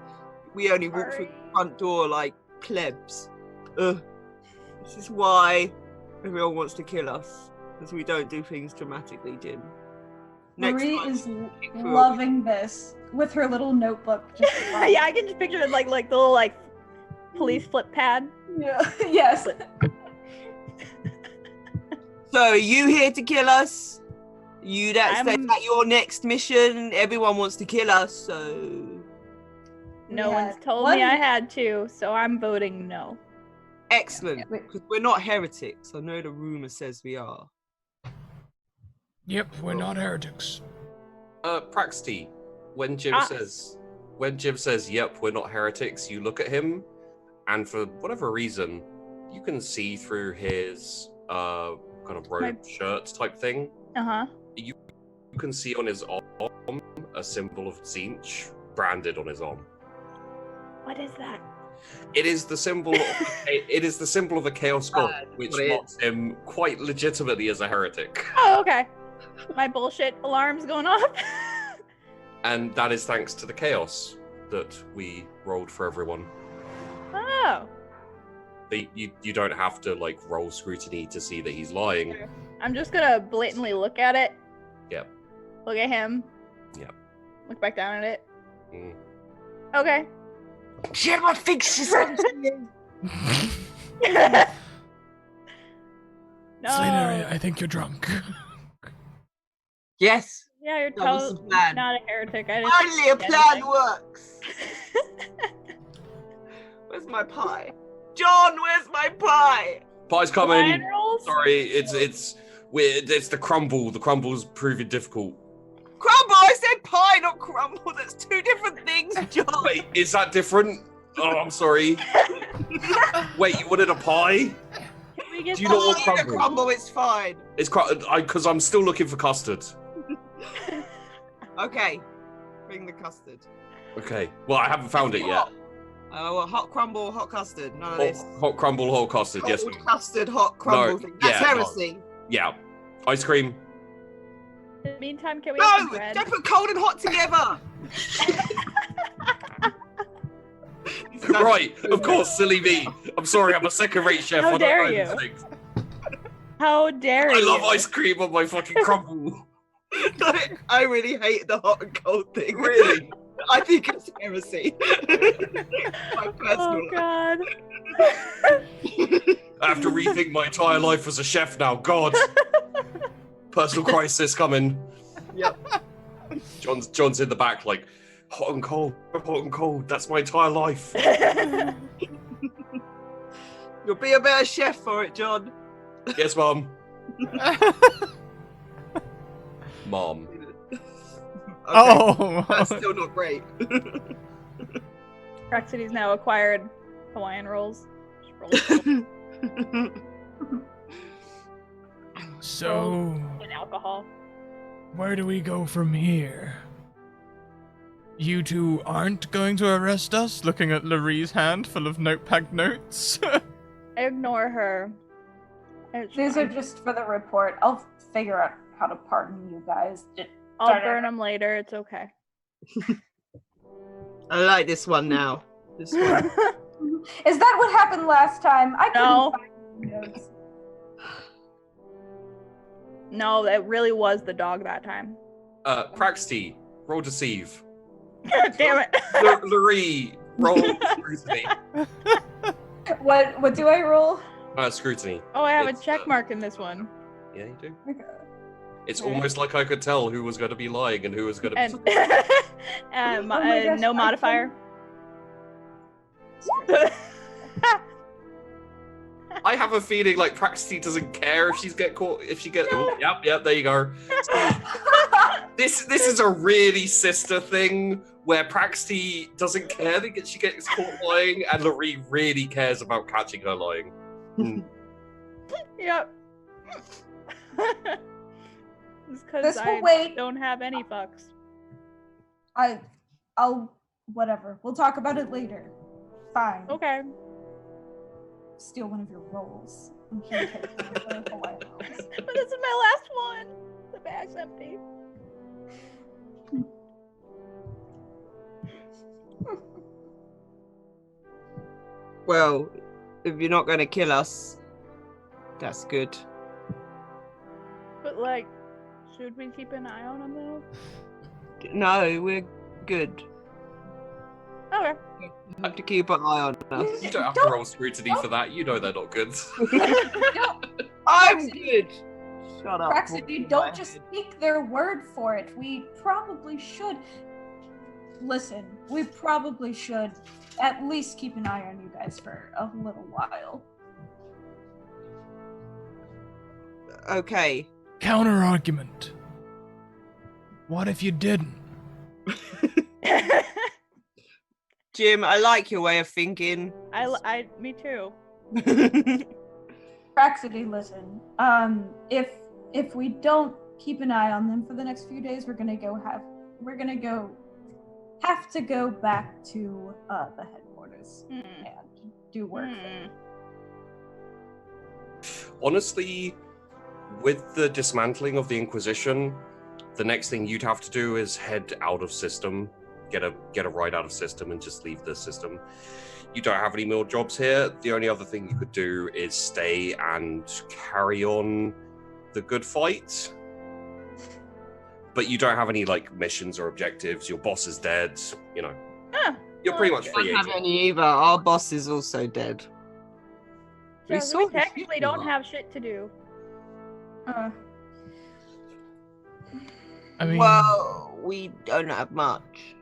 we only walked through the front door like plebs. This is why everyone wants to kill us, because we don't do things dramatically, Jim. Marie time, is for a loving this with her little notebook. Just yeah, I can just picture it like the little police flip pad. Yeah. Yes. So, are you here to kill us? That's your next mission. Everyone wants to kill us, so... No Yeah. one's told What- me I had to, so I'm voting no. Excellent, because we're not heretics. I know the rumor says we are. Yep, we're not heretics. Praxty, when Jim says, "Yep, we're not heretics," you look at him, and for whatever reason, you can see through his kind of robe shirt type thing. Uh-huh. You can see on his arm a symbol of Tzeentch branded on his arm. What is that? It is the symbol. It is the symbol of a chaos god, which marks him quite legitimately as a heretic. Oh, okay. My bullshit alarm's going off. And that is thanks to the chaos that we rolled for everyone. Oh. You don't have to roll scrutiny to see that he's lying. I'm just gonna blatantly look at it. Yep. Look at him. Yep. Look back down at it. Mm. Okay. Jim, I think she's something. No. Selena, I think you're drunk. Yes. Yeah, you're That was the totally plan. not a heretic. I didn't Finally, a think plan anything. works. Where's my pie? John, where's my pie? Pie's coming. Lion rolls? Sorry, it's weird. It's the crumble. The crumble's proving difficult. Crumble! I said pie, not crumble. That's two different things, John. Wait, is that different? Oh, I'm sorry. Wait, you wanted a pie? Can we get Do you not Oh, want you can crumble? crumble, it's fine. It's because I'm still looking for custard. Okay, bring the custard. Okay. Well, I haven't found it yet. Well, hot crumble, hot custard. None of this. Hot crumble, hot custard. Yes, Cold ma'am. custard, hot crumble No, thing. That's yeah, no. heresy. Yeah. Ice cream. In the meantime, can we have some No! bread? Don't put cold and hot together! Right, of course, silly me. I'm sorry, I'm a second-rate chef. How I don't dare know you. these things. How dare I you? love ice cream on my fucking crumble. I really hate the hot and cold thing. Really? I think it's heresy. My personal Oh god. I have to rethink my entire life as a chef now. God. Personal crisis coming. Yep. John's in the back like, hot and cold, that's my entire life. You'll be a better chef for it, John. Yes, Mom. Mom. Okay, Oh, that's still not great. Praxity's now acquired Hawaiian rolls. Just roll so in alcohol. where do we go from here? You two aren't going to arrest us? Looking at Larie's hand full of notepad notes. Ignore her. It's These are fine. just for the report. I'll figure out how to pardon you guys. I'll burn them later. It's okay. I like this one now. This one. Is that what happened last time? I couldn't No. find the notes. No, that really was the dog that time. Praxty, roll deceive. Damn it. Larry, roll scrutiny. What do I roll? Scrutiny. Oh, I have a It's, check mark in this one. Yeah, you do. Okay. It's Okay. almost like I could tell who was going to be lying and who was going to And, be... and Oh my gosh, no I modifier. I have a feeling like Praxty doesn't care if she's get caught. If she gets, oh, yep, there you go. This is a really sister thing where Praxty doesn't care that she gets caught lying, and Larry really cares about catching her lying. Yep. It's because This will I wait. don't have any fucks. I'll whatever. We'll talk about it later. Fine. Okay. Steal one of your rolls. I'm here to take one of the Hawaiian rolls. But this is my last one. The bag's empty. Well, if you're not going to kill us, that's good. But like, should we keep an eye on them though? No, we're good. Okay. You have to keep an eye on us. You don't have to roll scrutiny for that. You know they're not good. I'm good. Shut up. Praxity, don't just take their word for it. We probably should. Listen, we probably should at least keep an eye on you guys for a little while. Okay. Counter argument. What if you didn't? Jim, I like your way of thinking. Me too. Praxity, listen. If we don't keep an eye on them for the next few days, we're gonna have to go back to the headquarters and do work there. Honestly, with the dismantling of the Inquisition, the next thing you'd have to do is head out of system, get a ride out of system, and just leave the system. You don't have any more jobs here. The only other thing you could do is stay and carry on the good fight. But you don't have any like missions or objectives. Your boss is dead. You know, you're pretty much I free don't have agent. any either. Our boss is also dead. We So saw we the technically people. don't have shit to do. I mean, Well, we don't have much.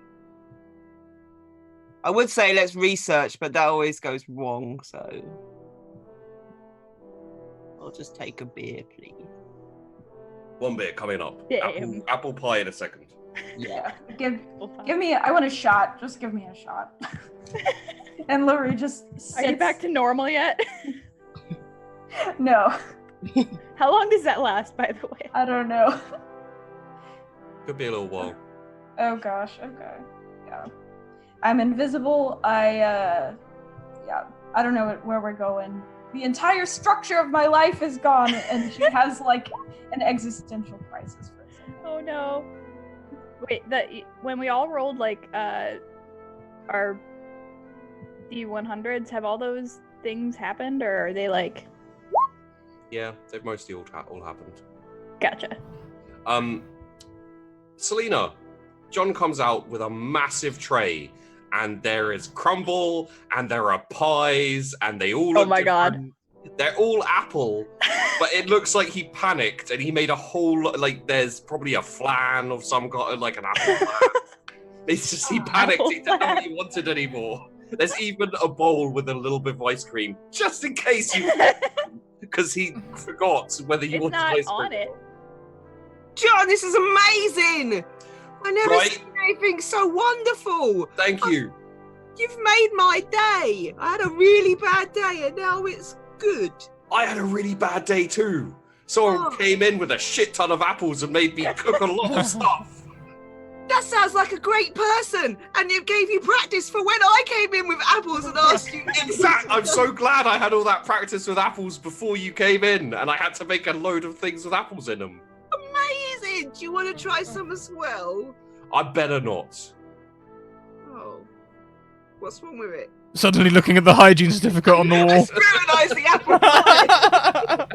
I would say let's research, but that always goes wrong, so I'll just take a beer, please. One bit coming up. Damn. Apple pie in a second. Yeah. Give me. I want a shot. Just give me a shot. And Lori just sits. Are you back to normal yet? No, How long does that last, by the way? I don't know. Could be a little while. Oh gosh. Okay. Yeah. I'm invisible. Yeah. I don't know where we're going. The entire structure of my life is gone, and she has like an existential crisis for a second. Oh Oh no. Wait, when we all rolled like our D100s, have all those things happened, or are they like? Yeah, they've mostly all happened. Gotcha. Selena, John comes out with a massive tray, and there is crumble, and there are pies, and they all look Oh my god. different. They're all apple, but it looks like he panicked and he made a whole like there's probably a flan of some kind, like an apple flan. It's just he panicked. He didn't know what he wanted anymore. There's even a bowl with a little bit of ice cream, just in case you, because he forgot whether you wanted not ice cream. on it. John, this is amazing. I never Right? seen anything so wonderful. Thank you. You've made my day. I had a really bad day, and now it's good. I had a really bad day too. Someone came in with a shit ton of apples and made me cook a lot of stuff. That sounds like a great person, and it gave you practice for when I came in with apples and asked you. Exactly. I'm so glad I had all that practice with apples before you came in, and I had to make a load of things with apples in them. Amazing. Do you want to try some as well? I better not. Oh, what's wrong with it? Suddenly looking at the hygiene certificate on the I wall. scrutinise the apple pie.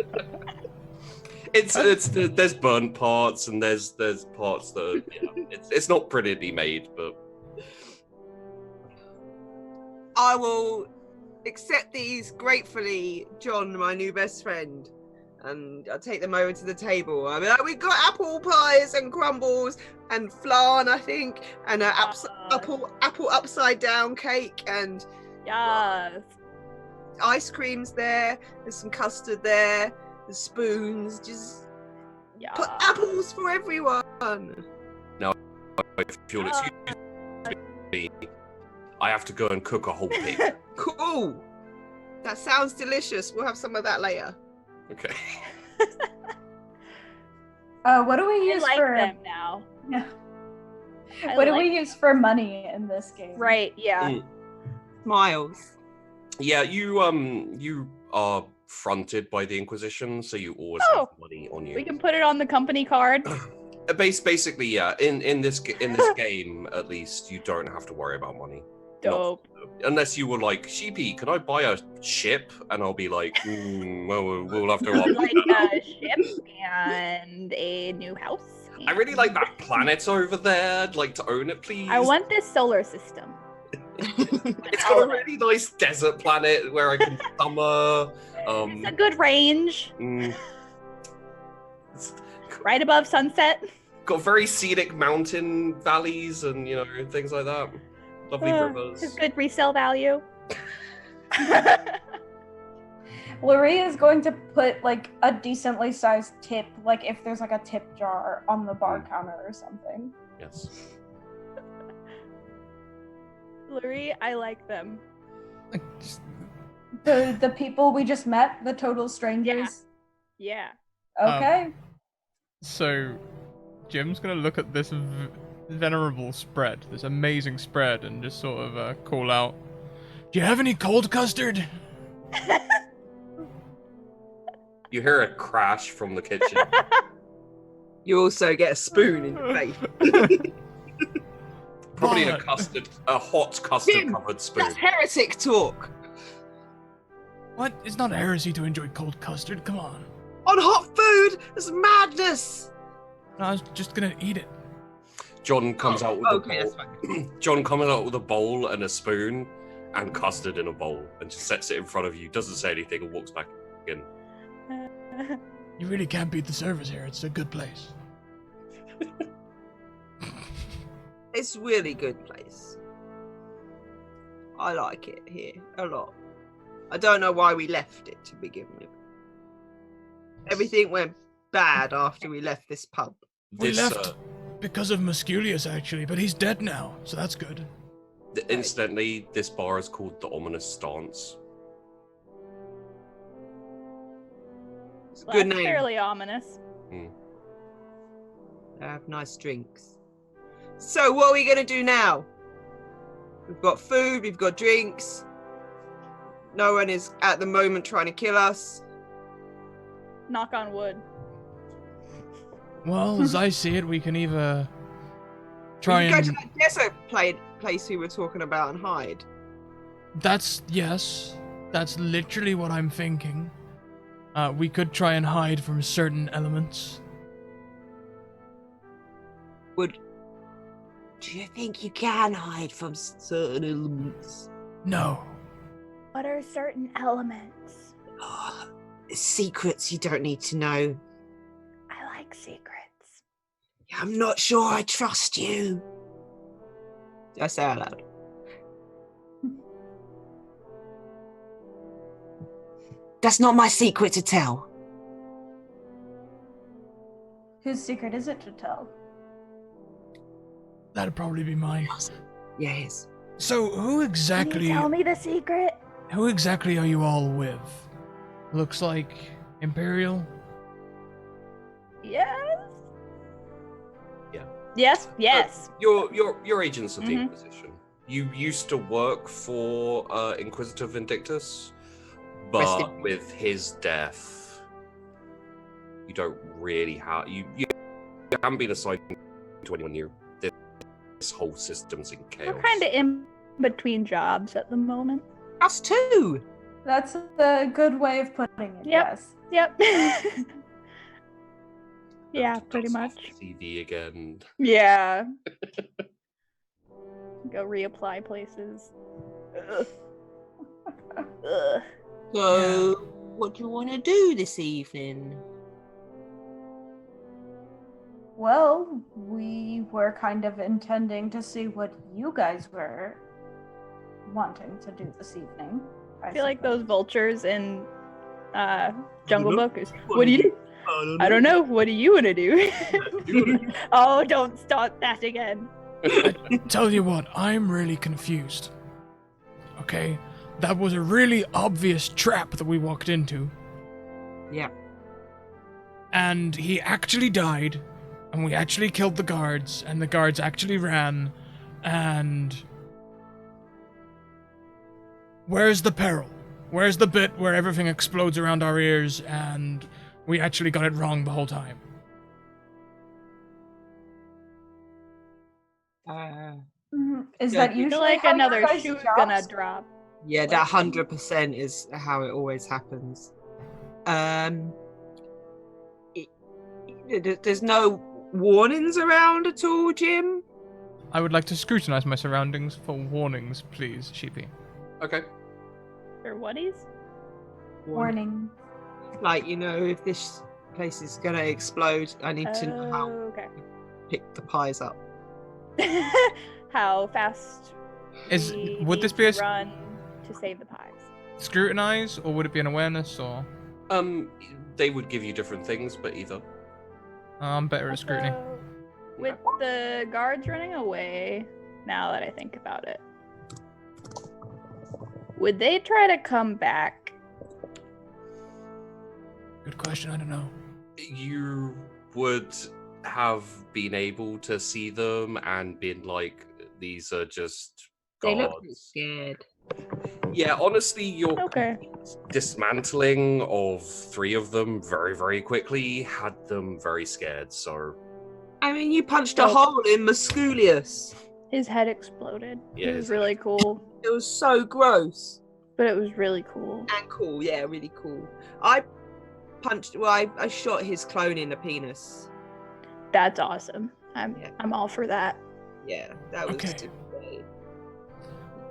It's there's burnt parts and there's parts that are, it's not brilliantly made, but I will accept these gratefully, John, my new best friend, and I'll take them over to the table. I mean, we've got apple pies and crumbles and flan, I think, and apple upside down cake and Yes. ice cream's there. There's some custard there. There's spoons. Just put apples for everyone. if you'll excuse me, I have to go and cook a whole pig. Cool. That sounds delicious. We'll have some of that later. Okay. What do we I use like for? them now. Yeah. I What do like we use for money in this game? Right, yeah. Mm. Miles. Yeah, you are fronted by the Inquisition, so you always have money on you. We can put it on the company card. Basically, yeah. In this game, at least, you don't have to worry about money. Dope. Unless you were like, Sheepy, can I buy a ship? And I'll be like, well, we'll have to. Like a ship and a new house. I really like that planet over there. I'd like to own it, please. I want this solar system. It's got a really nice desert planet where I can summer. It's a good range. It's Right above sunset. got very scenic mountain valleys and things like that. Lovely rivers. It's good resale value. Laurie is going to put like a decently sized tip, like if there's like a tip jar on the bar counter or something. Yes. Lurie, I like them. The people we just met, the total strangers. Yeah. Okay. So, Jim's gonna look at this venerable spread, this amazing spread, and just sort of call out, "Do you have any cold custard?" You hear a crash from the kitchen. You also get a spoon in your face. Probably a What? hot custard-covered spoon. That's heretic talk. What? It's not heresy to enjoy cold custard. Come on. On hot food, it's madness. No, I was just gonna eat it. John comes out with okay, a that's bowl. John comes out with a bowl and a spoon and custard in a bowl and just sets it in front of you, doesn't say anything, and walks back in. You really can't beat the service here. It's a good place. It's a really good place. I like it here a lot. I don't know why we left it to begin with. Everything went bad after we left this pub. We left because of Musculius, actually, but he's dead now, so that's good. Incidentally, this bar is called the Ominous Stance. It's a Well, good that's name. fairly ominous. They have nice drinks. So what are we going to do now? We've got food, we've got drinks. No one is at the moment trying to kill us. Knock on wood. Well, as I see it, we can either try We can and... go to that desert place we were talking about and hide. Yes. That's literally what I'm thinking. We could try and hide from certain elements. Do you think you can hide from certain elements? No. What are certain elements? Secrets you don't need to know. I like secrets. I'm not sure I trust you. I say out loud. That's not my secret to tell. Whose secret is it to tell? That'd probably be mine. Yeah, it is. So, who Can exactly... you tell me the secret? Who exactly are you all with? Looks like Imperial? Yes. Yeah. Yes. Yes. You're agents of the Mhm. Inquisition. You used to work for Inquisitor Vindictus, but with his death, you don't really have you haven't been assigned to anyone new. This whole system's in chaos. We're kind of in between jobs at the moment. Us too. That's a good way of putting it. Yep. Yes. Yep. Yeah, pretty Bounce off much. the TV again. Yeah. Go reapply places. Ugh. Ugh. So, what do you want to do this evening? Well, we were kind of intending to see what you guys were wanting to do this evening. I feel like those vultures in Jungle know. Book is, what do you do? I don't know. What do you want to do? Oh, don't start that again. Tell you what, I'm really confused. Okay? That was a really obvious trap that we walked into. Yeah. And he actually died, and we actually killed the guards, and the guards actually ran, and... Where's the peril? Where's the bit where everything explodes around our ears, and we actually got it wrong the whole time? Is Yeah, that I I usually feel like how another your guys' shoe's jobs? gonna drop. Yeah, that 100% is how it always happens. There's no warnings around at all, Jim? I would like to scrutinize my surroundings for warnings, please, Sheepy. Okay. For whaties? Warning. Like, if this place is gonna explode, I need to know how to Okay. pick the pies up. How fast Would we this need be a to run to save the pies? scrutinize, or would it be an awareness, or... They would give you different things, but either. I'm better at scrutiny. Also, with the guards running away, now that I think about it, would they try to come back? Good question, I don't know. You would have been able to see them and been like, these are just They gods. look scared. Yeah, honestly, your Okay. dismantling of 3 of them very, very quickly had them very scared, so... I mean, you punched a Oh. hole in Musculius. His head exploded. Yeah, It was his really cool, It was so gross. but it was really cool. And cool, yeah, really cool. I shot his clone in the penis. That's awesome. Yeah. I'm all for that. Yeah, that was Okay. today.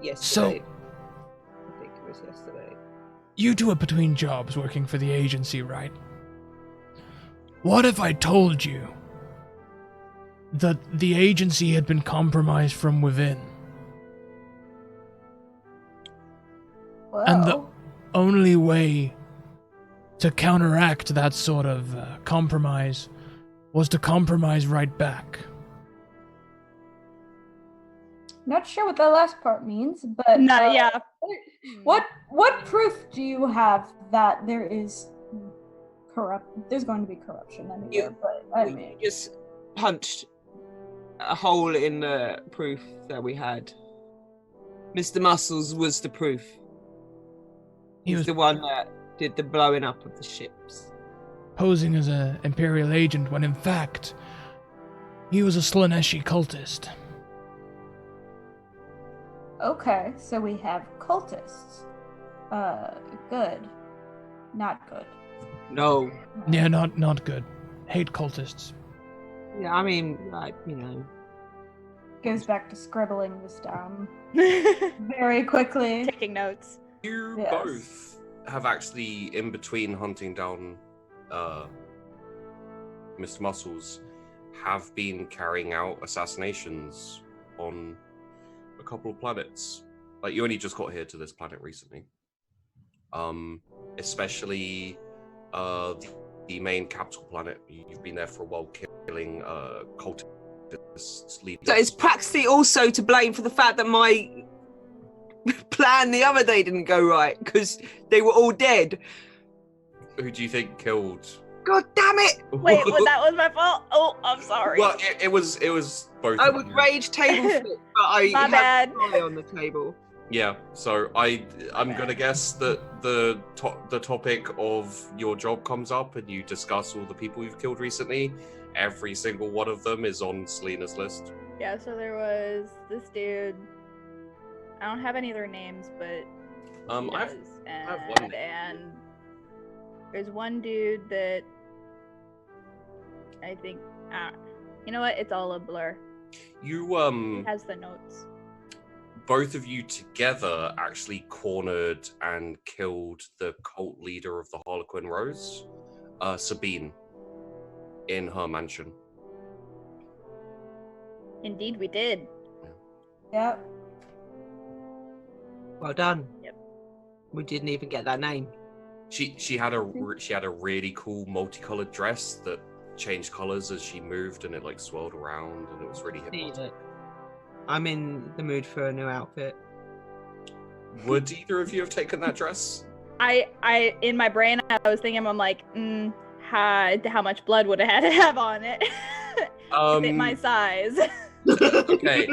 Yesterday. I think it was yesterday. You two are between jobs working for the agency, right? What if I told you that the agency had been compromised from within? Well, And the only way to counteract that sort of compromise was to compromise right back. not sure what that last part means, but Yeah. What proof do you have that there is there's going to be corruption anywhere? But I mean, You just punched a hole in the proof that we had. Mr. Muscles was the proof. He He's was the one that did the blowing up of the ships. posing as an Imperial agent when in fact he was a Slaneshi cultist. Okay, so we have cultists. Good. Not good. No. Yeah, not good. Hate cultists. Yeah, I mean, like, Goes back to scribbling this down very quickly. Taking notes. You Yes. both have actually, in between hunting down Mr. Muscles, have been carrying out assassinations on a couple of planets. Like, you only just got here to this planet recently. Especially the main capital planet. You've been there for a while, killing cultists, leaders. So is Praxi also to blame for the fact that my plan the other day didn't go right because they were all dead? Who do you think killed? God damn it! Wait, that was my fault? Oh, I'm sorry. Well, it was both. I of would you. rage table flip, but I My had bad. an eye on the table. Yeah, so I'm gonna guess that the topic of your job comes up and you discuss all the people you've killed recently. Every single one of them is on Selena's list. Yeah, so there was this dude. I don't have any of their names, but he I have does. one name. And there's one dude that I think. You know what? It's all a blur. You He has the notes. both of you together actually cornered and killed the cult leader of the Harlequin Rose, Sabine, in her mansion. Indeed, we did. Yep. Well done. Yep. We didn't even get that name. She had a really cool multicolored dress that changed colors as she moved, and it like swirled around, and it was really hypnotic. I'm in the mood for a new outfit. Would either of you have taken that dress? I in my brain I was thinking, I'm like, how much blood would it had to have on it? To fit my size. Okay.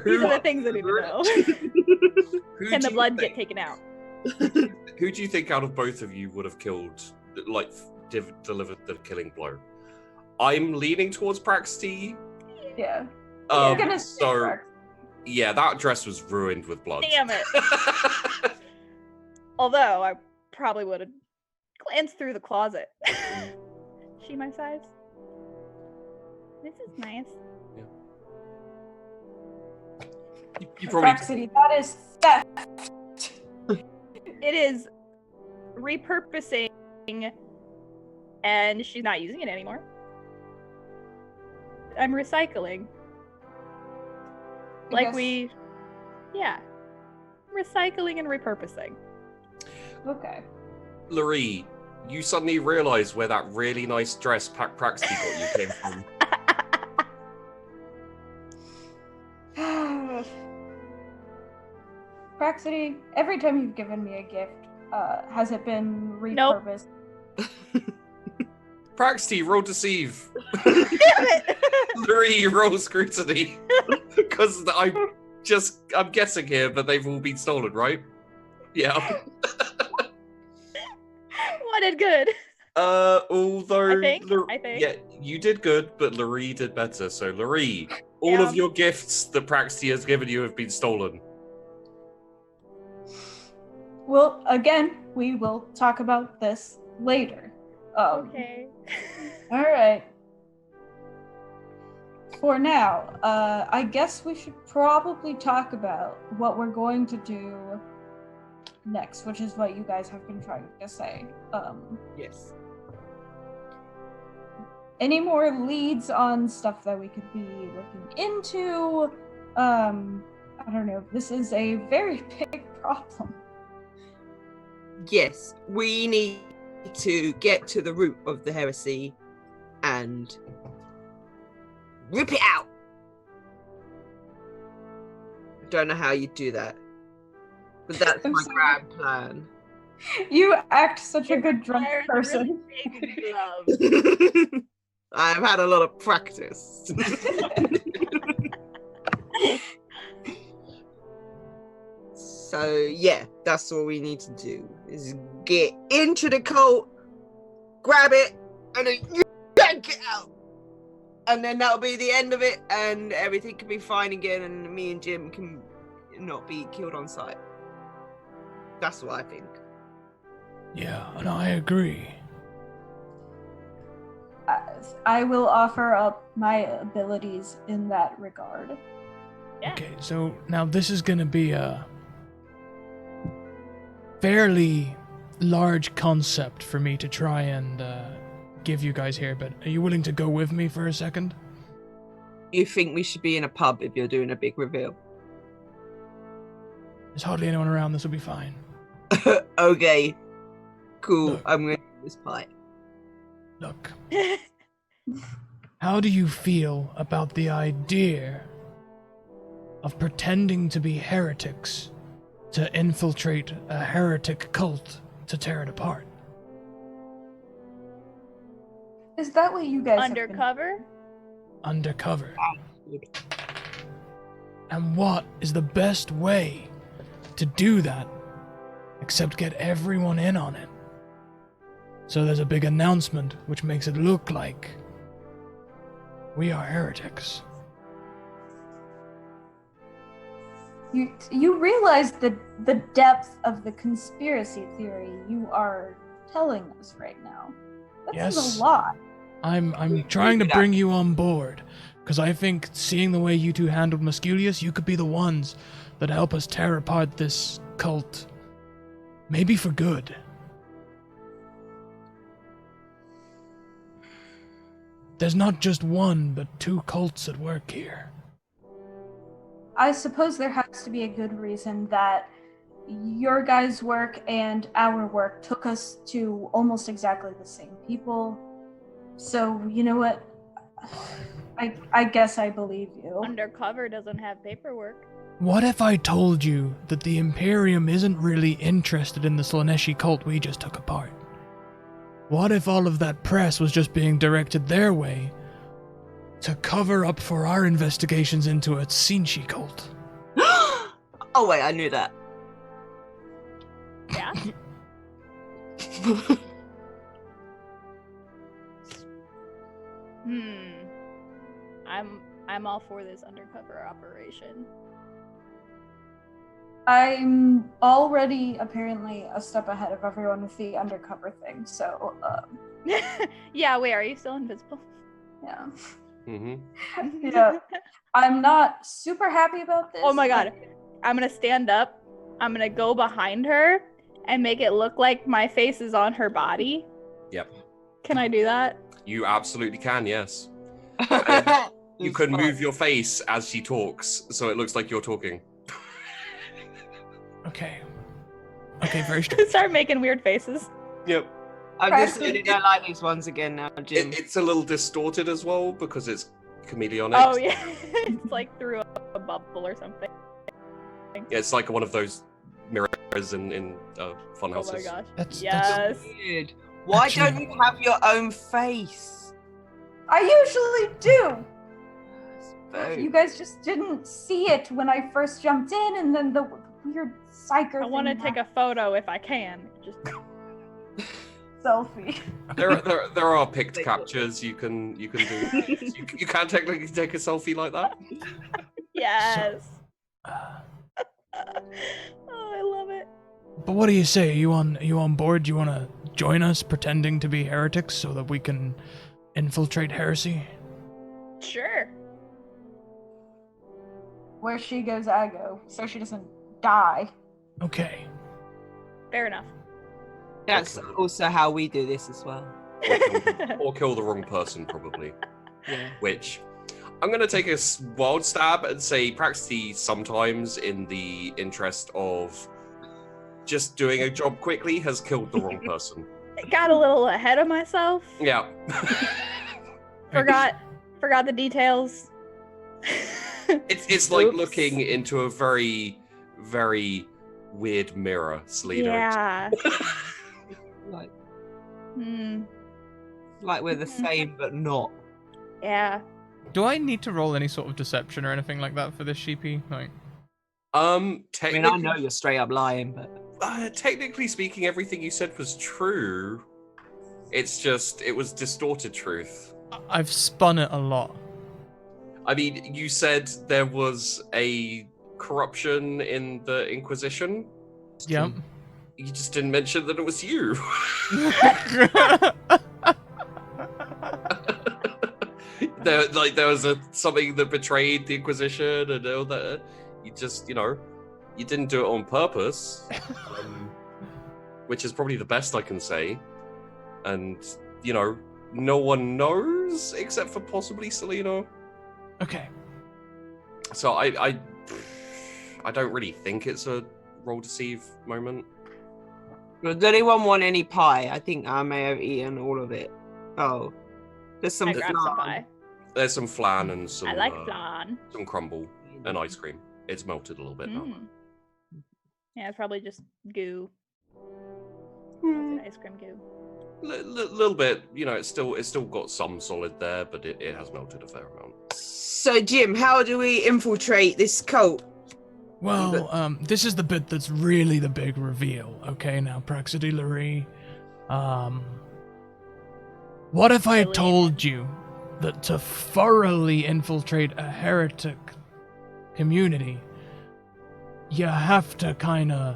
These are the things I need to know. Who Can do the you blood get think- taken out? Who do you think out of both of you would have killed, like, delivered the killing blow? I'm leaning towards Praxty. Yeah. I'm Um, gonna say so, Praxi. yeah, that dress was ruined with blood. Damn it. Although I probably would have glanced through the closet. She my size? This is nice. You probably Praxi, that is theft. It is repurposing, and she's not using it anymore. I'm recycling. I Like guess- yeah. Recycling and repurposing. Okay. Larry, you suddenly realize where that really nice dress Praxty got you came from. Praxity, every time you've given me a gift, has it been Nope. repurposed? Praxty, roll deceive. Damn it! Larry, roll scrutiny. Because I'm guessing here, but they've all been stolen, right? Yeah. What did good? Although I think. yeah, you did good, but Larry did better. So Larry, all of Damn. your gifts that Praxty has given you have been stolen. Well, again, we will talk about this later. Okay. All right. For now, I guess we should probably talk about what we're going to do next, which is what you guys have been trying to say. Yes. Any more leads on stuff that we could be looking into? I don't know. This is a very big problem. Yes, we need to get to the root of the heresy and rip it out. I don't know how you do that, but that's I'm my sorry. grand plan. You act such a It good drunk requires person. really big gloves. I've had a lot of practice. So yeah, that's all we need to do is get into the cult grab it, and then you yank it out. And then that'll be the end of it, and everything can be fine again, and me and Jim can not be killed on sight. That's what I think. Yeah, and I agree. I will offer up my abilities in that regard. Yeah. Okay, so now this is gonna be a fairly large concept for me to try and give you guys here, but are you willing to go with me for a second? You think we should be in a pub if you're doing a big reveal? There's hardly anyone around, this will be fine. Okay, cool. Look. I'm gonna do this pipe. Look, how do you feel about the idea of pretending to be heretics to infiltrate a heretic cult to tear it apart? Is that what you guys have been- Undercover? Undercover. And what is the best way to do that except get everyone in on it? So there's a big announcement which makes it look like we are heretics. You realize the depth of the conspiracy theory you are telling us right now. That's Yes. a lot. I'm trying to bring you on board, because I think seeing the way you two handled Musculius, you could be the ones that help us tear apart this cult. Maybe for good. There's not just one, but two cults at work here. I suppose there has to be a good reason that your guys' work and our work took us to almost exactly the same people. So, you know what? I guess I believe you. Undercover doesn't have paperwork. What if I told you that the Imperium isn't really interested in the Slaneshi cult we just took apart? What if all of that press was just being directed their way to cover up for our investigations into a Tsinchi cult? Oh wait, I knew that. Yeah? I'm all for this undercover operation. I'm already apparently a step ahead of everyone with the undercover thing, so Yeah, wait, are you still invisible? yeah. Mm-hmm. Yeah. I'm not super happy about this. Oh my god. but- I'm gonna stand up, I'm gonna go behind her, and make it look like my face is on her body. Yep. Can I do that? You absolutely can, yes. You can move your face as she talks, so it looks like you're talking. Okay. Okay, very straight. Start making weird faces. Yep. I'm just really don't like these ones again now, Jim. It's a little distorted as well because it's chameleonic. Oh yeah, it's like through a bubble or something. Yeah, it's like one of those mirrors in fun Oh houses. my gosh. That's Yes. Weird. Why Actually- don't you have your own face? I usually do. Boom. You guys just didn't see it when I first jumped in, and then the weird psyker I want to thing take a photo if I can. Just selfie. There are picked captures you can do. You can technically take a selfie like that. yes. Uh, Oh, I love it. But what do you say? Are you on board? Do you want to join us pretending to be heretics so that we can infiltrate Heresy? Sure. Where she goes, I go, so she doesn't die. Okay. Fair enough. That's also how we do this as well. Or kill the wrong person, probably. Yeah. Which I'm going to take a wild stab and say practically sometimes in the interest of just doing a job quickly has killed the wrong person. Got a little ahead of myself. Yeah. Forgot the details. It's like Oops. looking into a very, very weird mirror, Selena. Yeah. Like, Hmm. like we're the same, but not. Yeah. Do I need to roll any sort of deception or anything like that for this sheepy? Like, I mean, Technically, I know you're straight up lying, but technically speaking, everything you said was true. It's just, it was distorted truth. I've spun it a lot. I mean, you said there was a corruption in the Inquisition. Yep. You just didn't mention that it was you. there was something that betrayed the Inquisition and all that. You just, you didn't do it on purpose, which is probably the best I can say. And, no one knows except for possibly Selena. Okay. So I don't really think it's a roll deceive moment. Does anyone want any pie? I think I may have eaten all of it. Oh, there's some I grabbed some flan. pie. There's some flan and some I like flan. some crumble and ice cream. It's melted a little bit now. Yeah, it's probably just goo. Hmm. Ice cream goo. Little bit, it's still got some solid there, but it has melted a fair amount. So, Jim, how do we infiltrate this cult? Well, this is the bit that's really the big reveal. Okay, now, Praxity Laree, what if I told you that to thoroughly infiltrate a heretic community, you have to kind of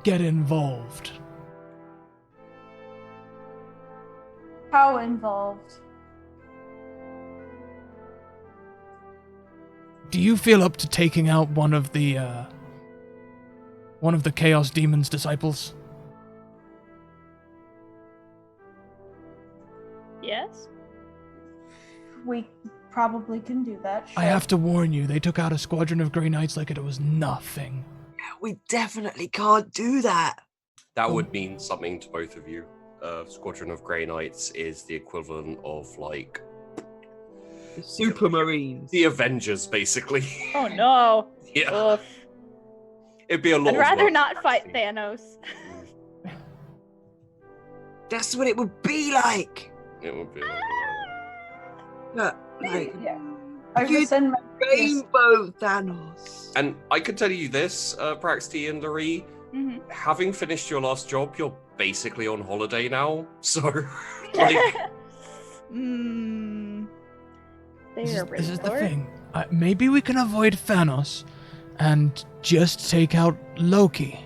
get involved? How involved? Do you feel up to taking out one of the Chaos Demon's disciples? Yes? We probably can do that. I sure. have to warn you, they took out a squadron of Grey Knights like it was nothing. We definitely can't do that. That would mean something to both of you. Squadron of Grey Knights is the equivalent of like The Supermarines. the Avengers, basically. Oh no. Yeah, Oof. it'd be a lot. I'd of rather work, not fight actually. Thanos. That's what it would be like. It would be. Like Yeah. I You- will send my Rainbow Thanos. And I can tell you this, Praxty and Laree, Mhm. having finished your last job, you're basically on holiday now. So, like, This is the thing. Maybe we can avoid Thanos and just take out Loki.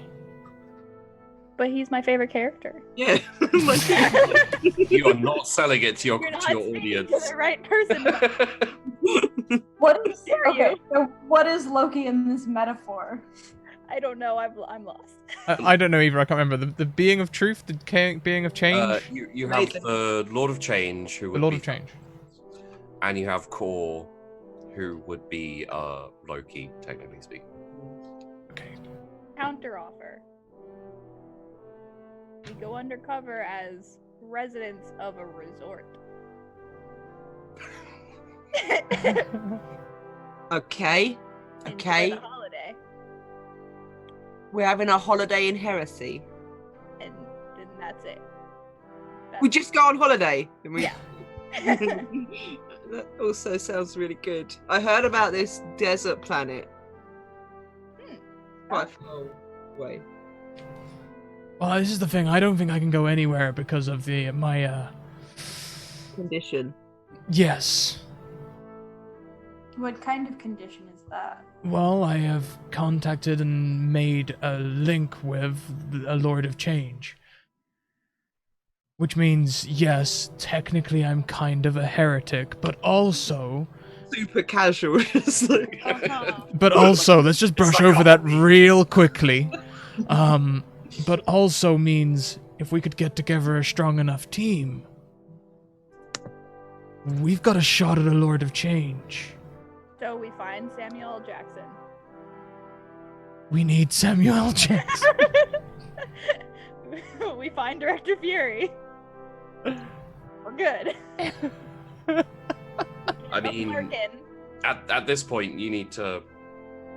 But he's my favorite character. Yeah. you are not selling it to your You're not to your speaking audience. to the right person. What is Dare okay? you. So what is Loki in this metaphor? I don't know. I'm lost. I don't know either. I can't remember. The being of truth, the being of change, You have the Lord of Change, who the would Lord be of Change. and you have Core, who would be Loki, technically speaking. Okay. Counter offer. We go undercover as residents of a resort. Okay. Enjoy Okay. the holiday, We're having a holiday in Heresy. and then that's it. We just go on holiday. And we... Yeah. That also sounds really good. I heard about this desert planet. Quite far away. Well, this is the thing. I don't think I can go anywhere because of my Condition. Yes. What kind of condition is that? Well, I have contacted and made a link with a Lord of Change. Which means, yes, technically I'm kind of a heretic, but also... Super casual. Just like... But also, let's just brush over that real quickly. But also means if we could get together a strong enough team, we've got a shot at a Lord of Change. So we find Samuel L. Jackson. We need Samuel L. Jackson. We find Director Fury. We're good. I mean, Working. at this point, you need to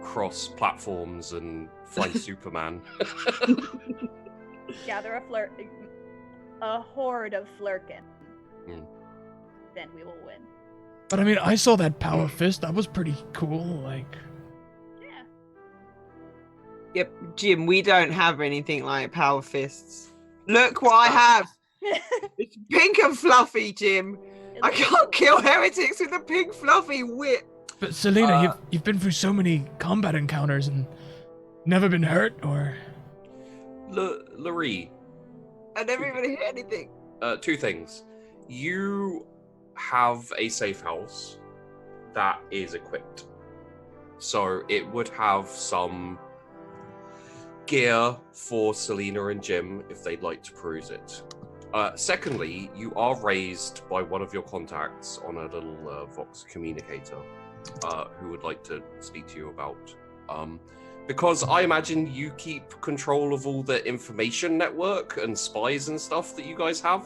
cross platforms and find Superman. Gather a horde of Flurkin. Hmm. Then we will win. But I mean, I saw that power fist. That was pretty cool. Like, Yeah. Yep, Jim, we don't have anything like power fists. Look what I have. It's pink and fluffy, Jim. I can't kill heretics with a pink fluffy whip. But Selena, you've been through so many combat encounters and never been hurt, or? Laree. I never even hit anything. Two things. You have a safe house that is equipped. So it would have some gear for Selena and Jim if they'd like to peruse it. Secondly, you are raised by one of your contacts on a little Vox communicator who would like to speak to you about. Because I imagine you keep control of all the information network and spies and stuff that you guys have.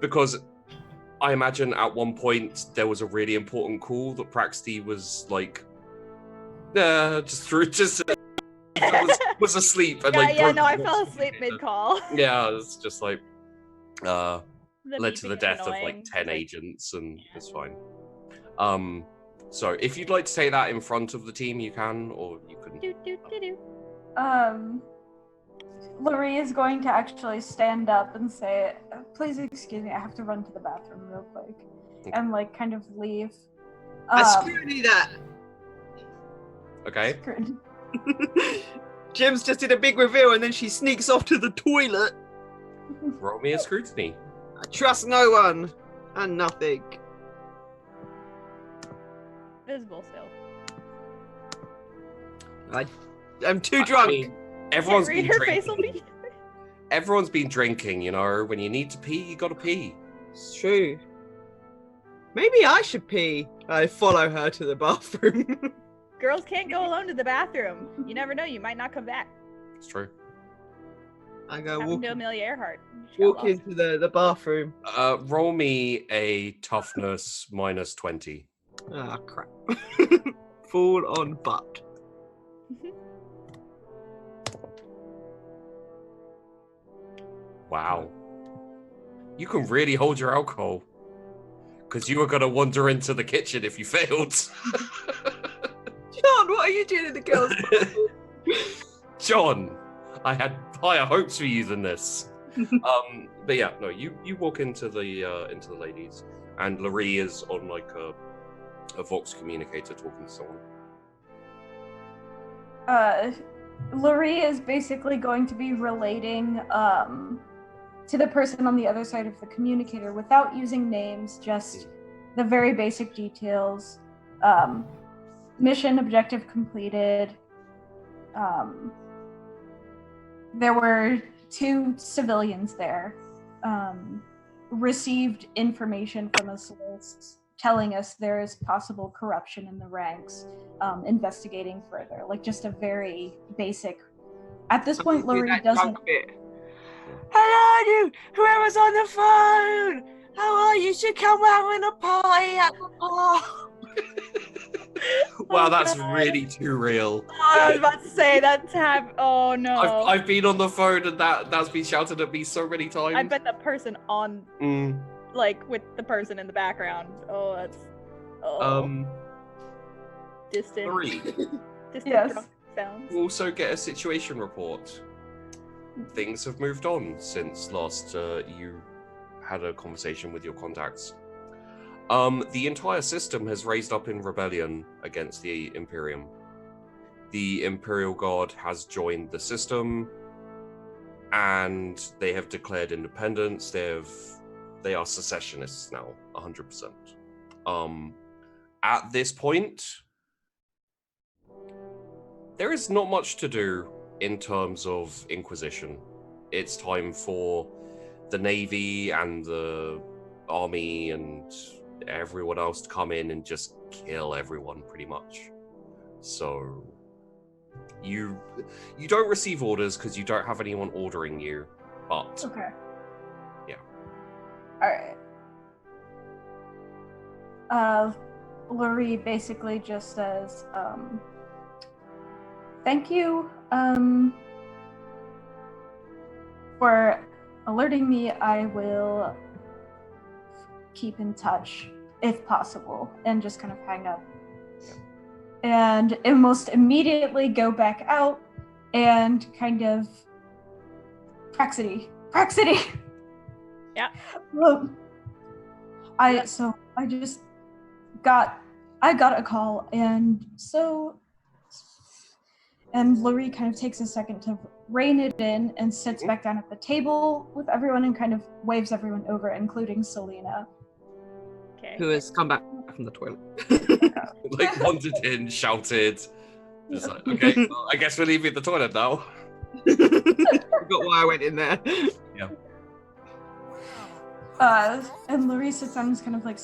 Because I imagine at one point there was a really important call that Praxty was like, was asleep and I fell asleep mid-call. Yeah, it's just like led to the beeping death is of like annoying. 10 agents, and it's fine. So if you'd like to say that in front of the team, you can, or you can. Laree is going to actually stand up and say, please excuse me, I have to run to the bathroom real quick. Okay. And like kind of leave. I scrutiny that. Okay. Jim's just did a big reveal and then she sneaks off to the toilet. Roll me a scrutiny. I trust no one and nothing. Visible still. I'm too drunk. I mean, everyone's Can't been read her face will drinking. be. Everyone's been drinking, you know. When you need to pee, you gotta pee. It's true. Maybe I should pee. I follow her to the bathroom. Girls can't go alone to the bathroom. You never know, you might not come back. It's true. I go Happened walk, to Amelia Earhart. She got walk lost. into the bathroom. Roll me a toughness minus 20. Ah, crap. Fall on butt. Wow. You can really hold your alcohol. Because you were going to wander into the kitchen if you failed. John, what are you doing in the girls' bathroom? John, I had higher hopes for you than this. But yeah, no, you walk into the ladies, and Laree is on like a Vox communicator talking to someone. Laree is basically going to be relating to the person on the other side of the communicator without using names, just the very basic details. Mission objective completed. There were 2 civilians there. Received information from a source telling us there is possible corruption in the ranks. Investigating further, like just a very basic. At this point, Laree doesn't. Hello, whoever's on the phone. How are you? Should come having a party at the park. Wow, that's really too real. I was about to say that's oh no. I've been on the phone and that's been shouted at me so many times. I bet the person on like with the person in the background. Oh, that's distant. Distant Yes. drunk sounds. You also get a situation report. Things have moved on since last you had a conversation with your contacts. The entire system has raised up in rebellion against the Imperium. The Imperial Guard has joined the system, and they have declared independence. They are secessionists now, 100%. At this point, there is not much to do in terms of Inquisition. It's time for the Navy and the Army and everyone else to come in and just kill everyone, pretty much. So you don't receive orders because you don't have anyone ordering you, but Okay. yeah. All right. Laree basically just says, thank you for alerting me. I will keep in touch if possible, and just kind of hang up. And almost immediately go back out and kind of Praxity. Yeah. I got a call, and Laurie kind of takes a second to rein it in and sits back down at the table with everyone and kind of waves everyone over, including Selena. Okay. Who has come back from the toilet. Like wandered in, shouted. Just like, okay, well, I guess we're leaving the toilet now. Forgot why I went in there. Yeah. And Laurie sits down and is kind of like,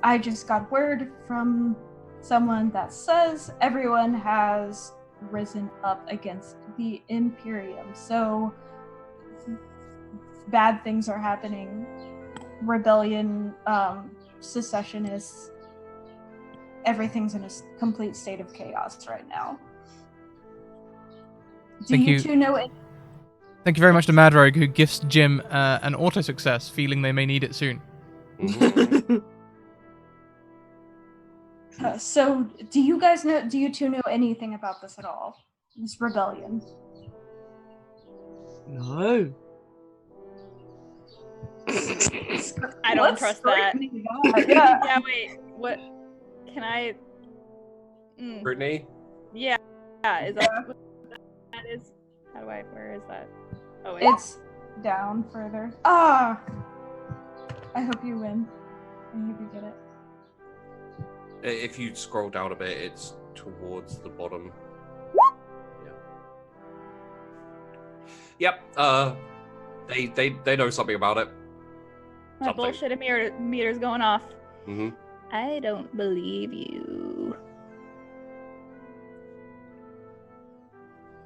I just got word from someone that says everyone has risen up against the Imperium. So bad things are happening. Rebellion, secessionists, everything's in a complete state of chaos right now. Do you two know it? Thank you very much to Mad Rogue, who gifts Jim an auto success, feeling they may need it soon. So, do you two know anything about this at all? This rebellion? No. I don't trust that. Yeah. Yeah, wait. What? Can I? Brittany? Yeah. Is that what that is? How do I? Where is that? Oh, wait. It's down further. I hope you win. I hope you get it. If you scroll down a bit, it's towards the bottom. Yeah. Yep. They know something about it. My bullshit meter's going off. Mm-hmm. I don't believe you.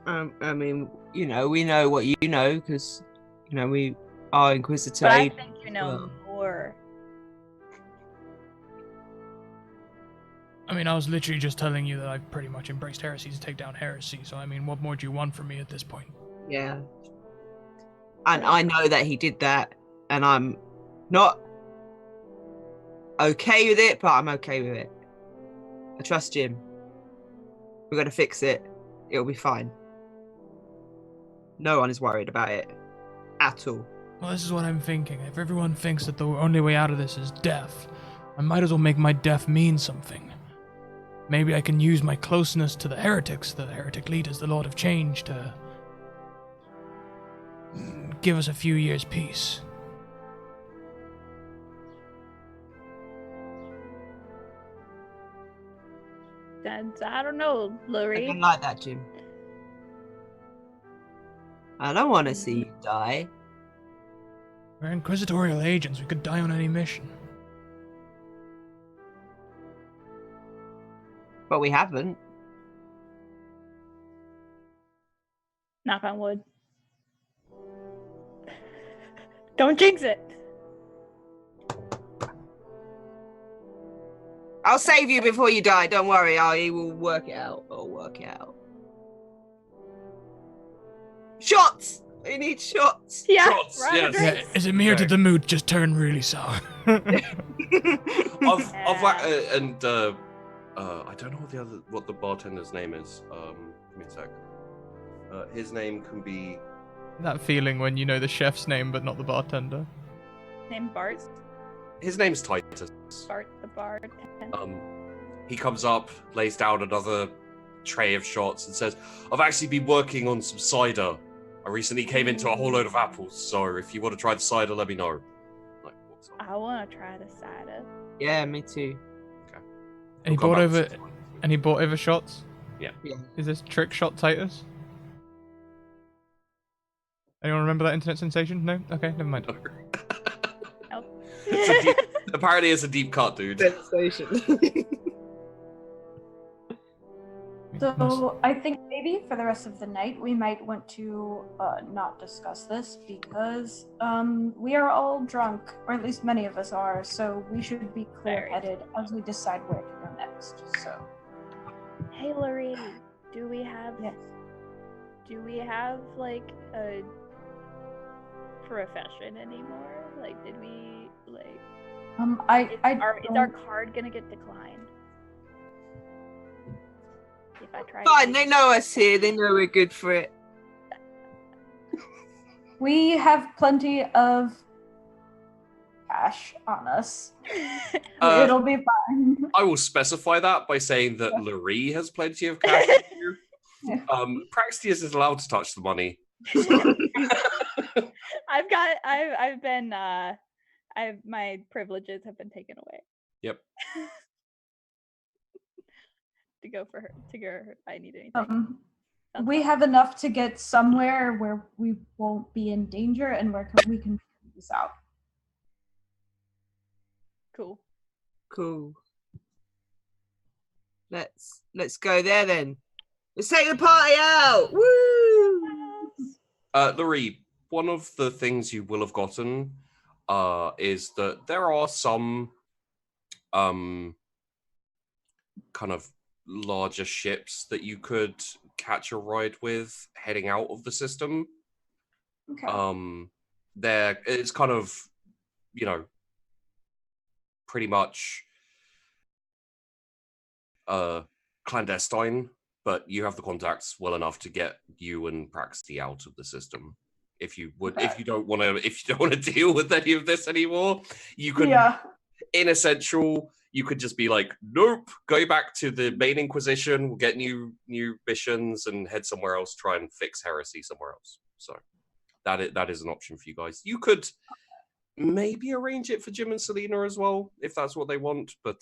I mean, we know what you know because, we are Inquisitor. But I think you know more. I mean, I was literally just telling you that I've pretty much embraced Heresy to take down Heresy, so I mean, what more do you want from me at this point? Yeah. And I know that he did that, and I'm not okay with it, but I'm okay with it. I trust Jim. We're going to fix it. It'll be fine. No one is worried about it. At all. Well, this is what I'm thinking. If everyone thinks that the only way out of this is death, I might as well make my death mean something. Maybe I can use my closeness to the heretics, the heretic leaders, the Lord of Change, to give us a few years' peace. I don't know, Laurie. I don't like that, Jim. I don't want to see you die. We're inquisitorial agents. We could die on any mission. But we haven't. Knock on wood. Don't jinx it. I'll save you before you die. Don't worry. I will work it out. I'll work it out. Shots! We need shots. Yeah. Shots, yes. Yeah, is it me or did the mood just turn really sour? I don't know what the bartender's name is. Give me a sec. His name can be That feeling when you know the chef's name but not the bartender. Name Bart. his name's Titus. Bart the Bard. He comes up, lays down another tray of shots, and says, "I've actually been working on some cider. I recently came into a whole load of apples, so if you want to try the cider, let me know." Like, what's up? I want to try the cider. Yeah, me too. Okay. And he We'll come bought back over. to And he bought over shots. Yeah. Is this trick shot Titus? Anyone remember that internet sensation? No. Okay, never mind. Nope. Apparently, it's a deep cut, dude. Sensation. So I think maybe for the rest of the night we might want to not discuss this because we are all drunk, or at least many of us are. So we should be clear-headed as we decide where to go next. So. Hey, Lorraine, do we have like a profession anymore? Like, did we like? Is our card gonna get declined? If I try. Fine, they know us here. They know we're good for it. We have plenty of cash on us. It'll be fine. I will specify that by saying that Laree has plenty of cash on you. Praxteus is allowed to touch the money. My privileges have been taken away. Yep. to go for her, I need anything. We have enough to get somewhere where we won't be in danger and where we can figure this out. Cool. Let's go there then. Let's take the party out. Woo! Laree, one of the things you will have gotten is that there are some kind of larger ships that you could catch a ride with heading out of the system. Okay. It's kind of, pretty much clandestine, but you have the contacts well enough to get you and Praxty out of the system. If you don't want to deal with any of this anymore, you could, in Essential, you could just be like, nope, go back to the main Inquisition, we'll get new missions and head somewhere else, try and fix Heresy somewhere else. So that is an option for you guys. You could maybe arrange it for Jim and Selena as well, if that's what they want, but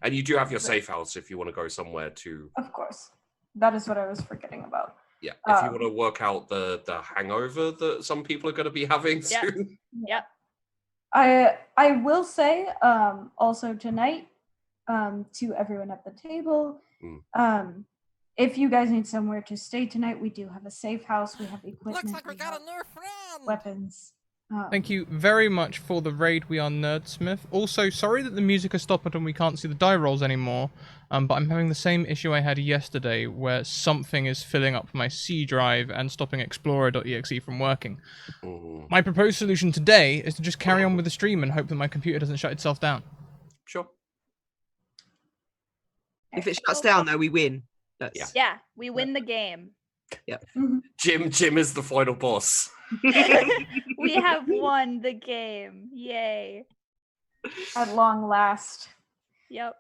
and you do have your safe house if you want to go somewhere to. Of course. That is what I was forgetting about. Yeah, if you want to work out the hangover that some people are going to be having soon. Yep. I will say also tonight to everyone at the table, if you guys need somewhere to stay tonight, we do have a safe house. We have equipment. Looks like we got a new friend. Weapons. Thank you very much for the raid. We are Nerdsmith. Also, sorry that the music has stopped and we can't see the die rolls anymore, but I'm having the same issue I had yesterday where something is filling up my C drive and stopping Explorer.exe from working. My proposed solution today is to just carry on with the stream and hope that my computer doesn't shut itself down. Sure. If it shuts down, though, we win. Yeah, we win the game. Yep. Jim is the final boss. We have won the game. Yay. At long last. Yep.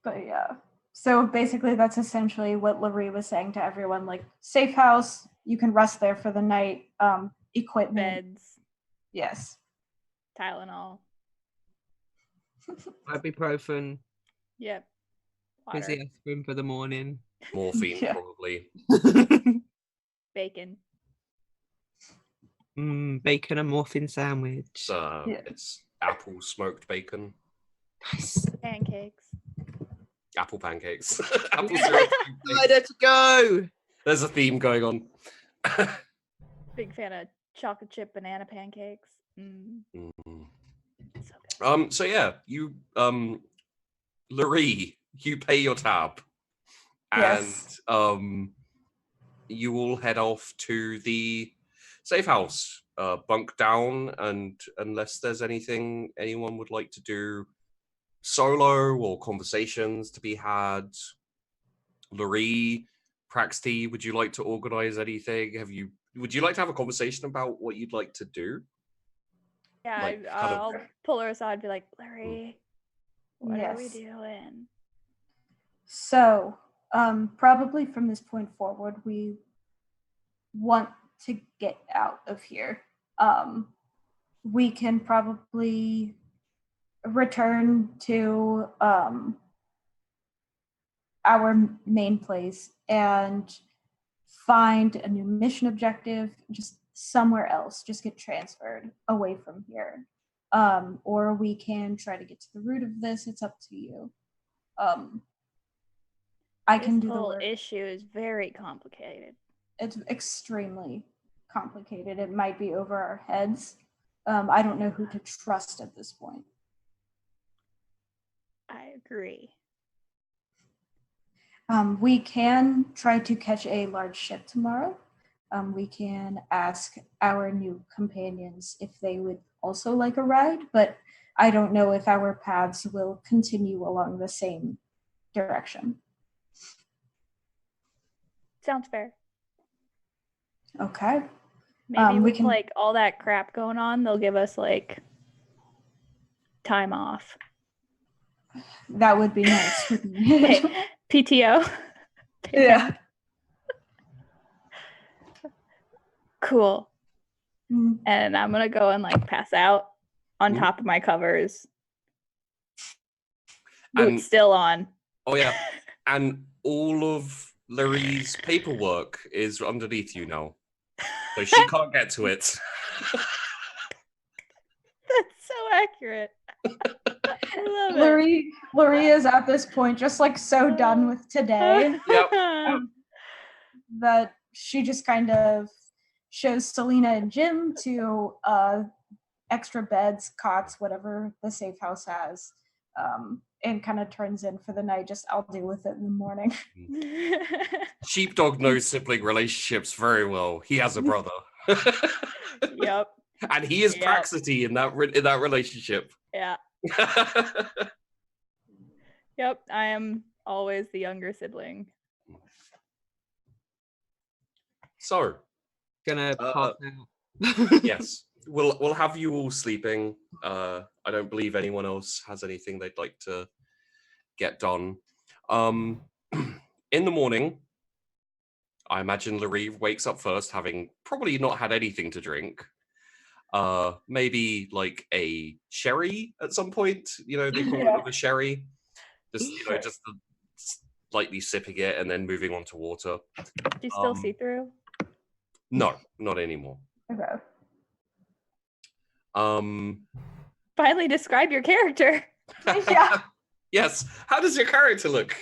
But yeah. So basically that's essentially what Laree was saying to everyone, like safe house, you can rest there for the night, equipment. Beds. Yes. Tylenol. Ibuprofen. Yep. Fizzy aspirin for the morning. Morphine, probably. Bacon. Bacon and muffin sandwich. It's apple smoked bacon. Nice. Pancakes. Apple pancakes. Apple syrup. Let's go. There's a theme going on. Big fan of chocolate chip banana pancakes. So good. So yeah, you Laree, you pay your tab. Yes. And you will head off to the safe house, bunk down, and unless there's anything anyone would like to do solo or conversations to be had, Laree, Praxty, would you like to organize anything? Would you like to have a conversation about what you'd like to do? Yeah, I'll pull her aside and be like, Laree, what are we doing? So, probably from this point forward, we want to get out of here. We can probably return to our main place and find a new mission objective just somewhere else, just get transferred away from here. Or we can try to get to the root of this. It's up to you. I can do the work. This whole issue is very complicated. It's extremely complicated. It might be over our heads. I don't know who to trust at this point. I agree. We can try to catch a large ship tomorrow. We can ask our new companions if they would also like a ride, but I don't know if our paths will continue along the same direction. Sounds fair. Okay. Maybe we with can- like all that crap going on, they'll give us like time off. That would be nice. wouldn't it? PTO. Yeah. Cool. Mm. And I'm gonna go and like pass out on Mm. top of my covers. And- Boots still on. Oh yeah, and all of Larry's paperwork is underneath you now, so she can't get to it. That's so accurate. I love it. Laurie is at this point just like so done with today Yep. that she just kind of shows Selena and Jim to extra beds, cots, whatever the safe house has, and kind of turns in for the night. Just I'll deal with it in the morning. Sheepdog knows sibling relationships very well. He has a brother. Yep. And he is Yep. Praxity in that relationship. Yeah. Yep. I am always the younger sibling. So, Gonna pass out. yes, we'll have you all sleeping. I don't believe anyone else has anything they'd like to get done. In the morning, I imagine Larry wakes up first, having probably not had anything to drink. Maybe like a sherry at some point. You know, the equivalent of a sherry. Just just slightly sipping it and then moving on to water. Do you still see through? No, not anymore. Okay. Finally describe your character. Yeah. Yes. How does your character look?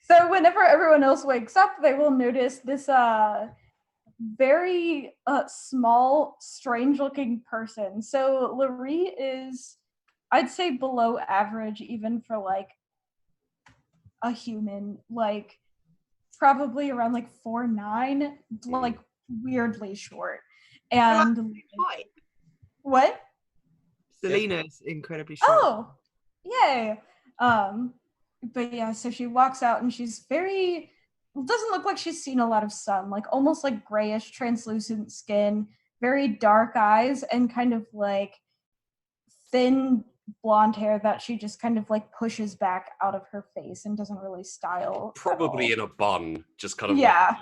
So whenever everyone else wakes up, they will notice this very small, strange-looking person. So Larry is, I'd say, below average, even for like a human. Like probably around like 4'9", like weirdly short. And Hi. what? Selena's incredibly short. Oh, yay. But yeah, so she walks out and she's very, doesn't look like she's seen a lot of sun, like almost like grayish, translucent skin, very dark eyes, and kind of like thin blonde hair that she just kind of like pushes back out of her face and doesn't really style. Probably in a bun, just kind of Yeah.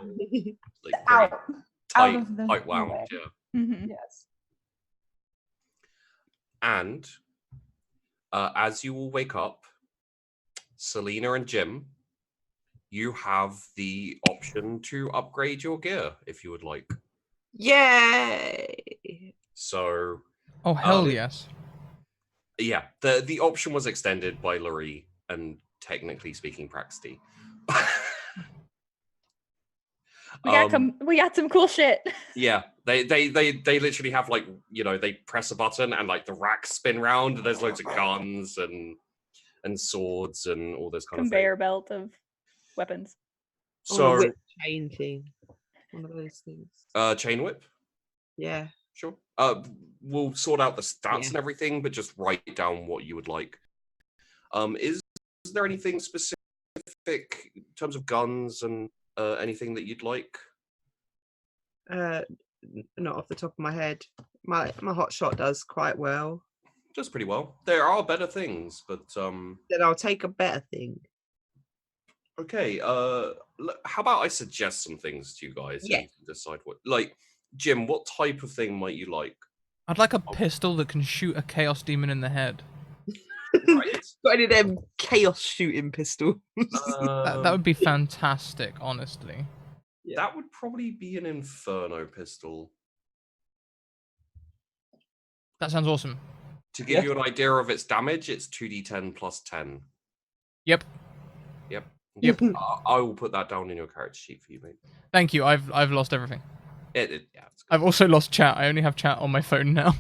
like out tight, of the tight wound, way. yeah. Mm-hmm. Yes. And as you all wake up, Selena and Jim, you have the option to upgrade your gear if you would like. Yay! So, Oh, hell yes. yeah, the option was extended by Laurie and technically speaking, Praxty. We got some cool shit. Yeah, they literally have like, you know, they press a button and like the racks spin round and there's loads of guns and swords and all this kind Conveyor of thing. belt of weapons. On a So whip chain thing. One of those things. chain whip, Yeah. sure. We'll sort out the stats Yeah. and everything, but just write down what you would like. Is there anything specific in terms of guns and anything that you'd like? Not off the top of my head. My hot shot does quite well. Does pretty well. There are better things, but Then I'll take a better thing. okay. How about I suggest some things to you guys? Yeah. And you can decide what. Like, Jim, what type of thing might you like? I'd like a pistol that can shoot a chaos demon in the head. Right. Got any of them chaos shooting pistols? That would be fantastic, honestly. That would probably be an Inferno pistol. That sounds awesome. To give you an idea of its damage, it's 2d10 plus 10. Yep. Yep. Yep. I will put that down in your character sheet for you, mate. Thank you. I've lost everything. Yeah, it's good. I've also lost chat. I only have chat on my phone now.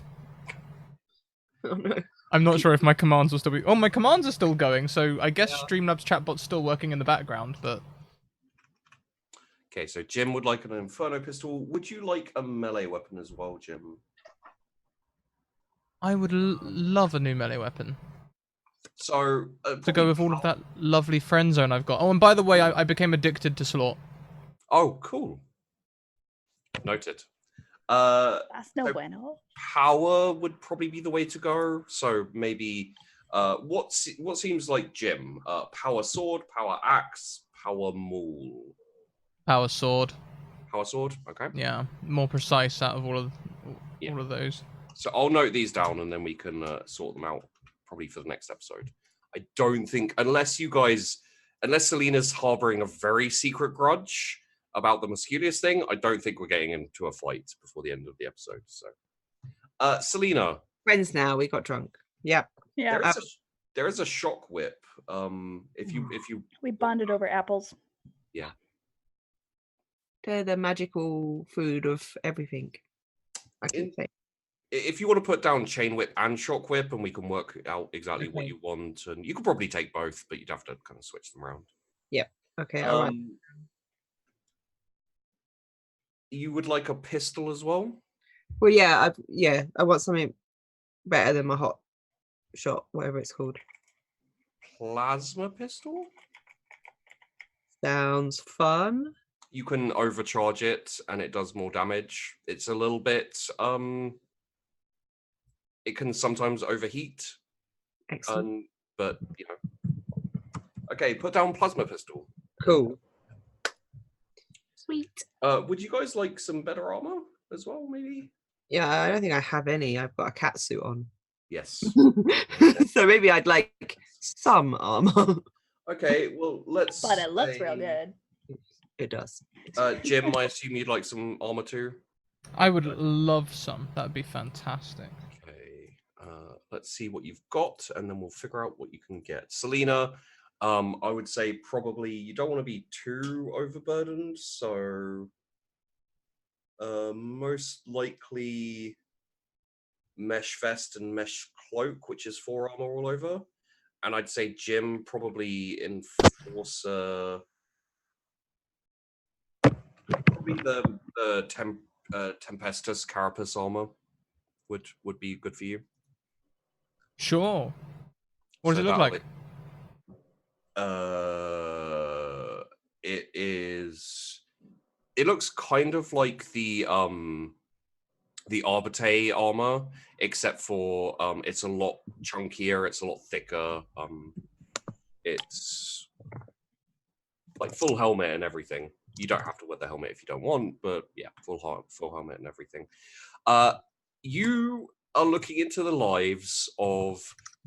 Oh no. I'm not sure if my commands will still be. Oh, my commands are still going, so I guess Streamlabs chatbot's still working in the background, but. Okay, so Jim would like an Inferno pistol. Would you like a melee weapon as well, Jim? I would love a new melee weapon. So To go with all of that lovely friend zone I've got. Oh, and by the way, I became addicted to Slort. Oh, cool. Noted. That's no so bueno. Power would probably be the way to go. So maybe what seems like Jim? Power sword, power axe, power maul. Power sword. Power sword. Okay. Yeah, more precise out of all of those. So I'll note these down, and then we can sort them out probably for the next episode. I don't think, unless Selena's harboring a very secret grudge about the Musculius thing, I don't think we're getting into a fight before the end of the episode. So, Selena. Friends now. We got drunk. Yep. Yeah. There is a shock whip. If you We bonded over apples. Yeah. They're the magical food of everything. I can say. If you want to put down chain whip and shock whip, and we can work out exactly what you want, and you could probably take both, but you'd have to kind of switch them around. Yep. Okay. All right. You would like a pistol as well? Well, yeah. I want something better than my hot shot, whatever it's called. Plasma pistol? Sounds fun. You can overcharge it, and it does more damage. It's a little bit it can sometimes overheat. Excellent. But okay, put down plasma pistol. Cool. Sweet. Would you guys like some better armor as well, maybe? Yeah, I don't think I have any. I've got a cat suit on. Yes. So maybe I'd like some armor. Okay, well, let's. But it looks real good. It does. Jim, I assume you'd like some armor too? I would love some. That'd be fantastic. Okay. Let's see what you've got, and then we'll figure out what you can get. Selena, I would say probably you don't want to be too overburdened, so most likely mesh vest and mesh cloak, which is 4 armor all over. And I'd say Jim probably enforcer. Probably the Tempestus Carapace armor would be good for you. Sure. What does it look like? It looks kind of like the Arbite armor, except for it's a lot chunkier, it's a lot thicker. It's like full helmet and everything. You don't have to wear the helmet if you don't want, but yeah, full helmet and everything. You are looking into the lives of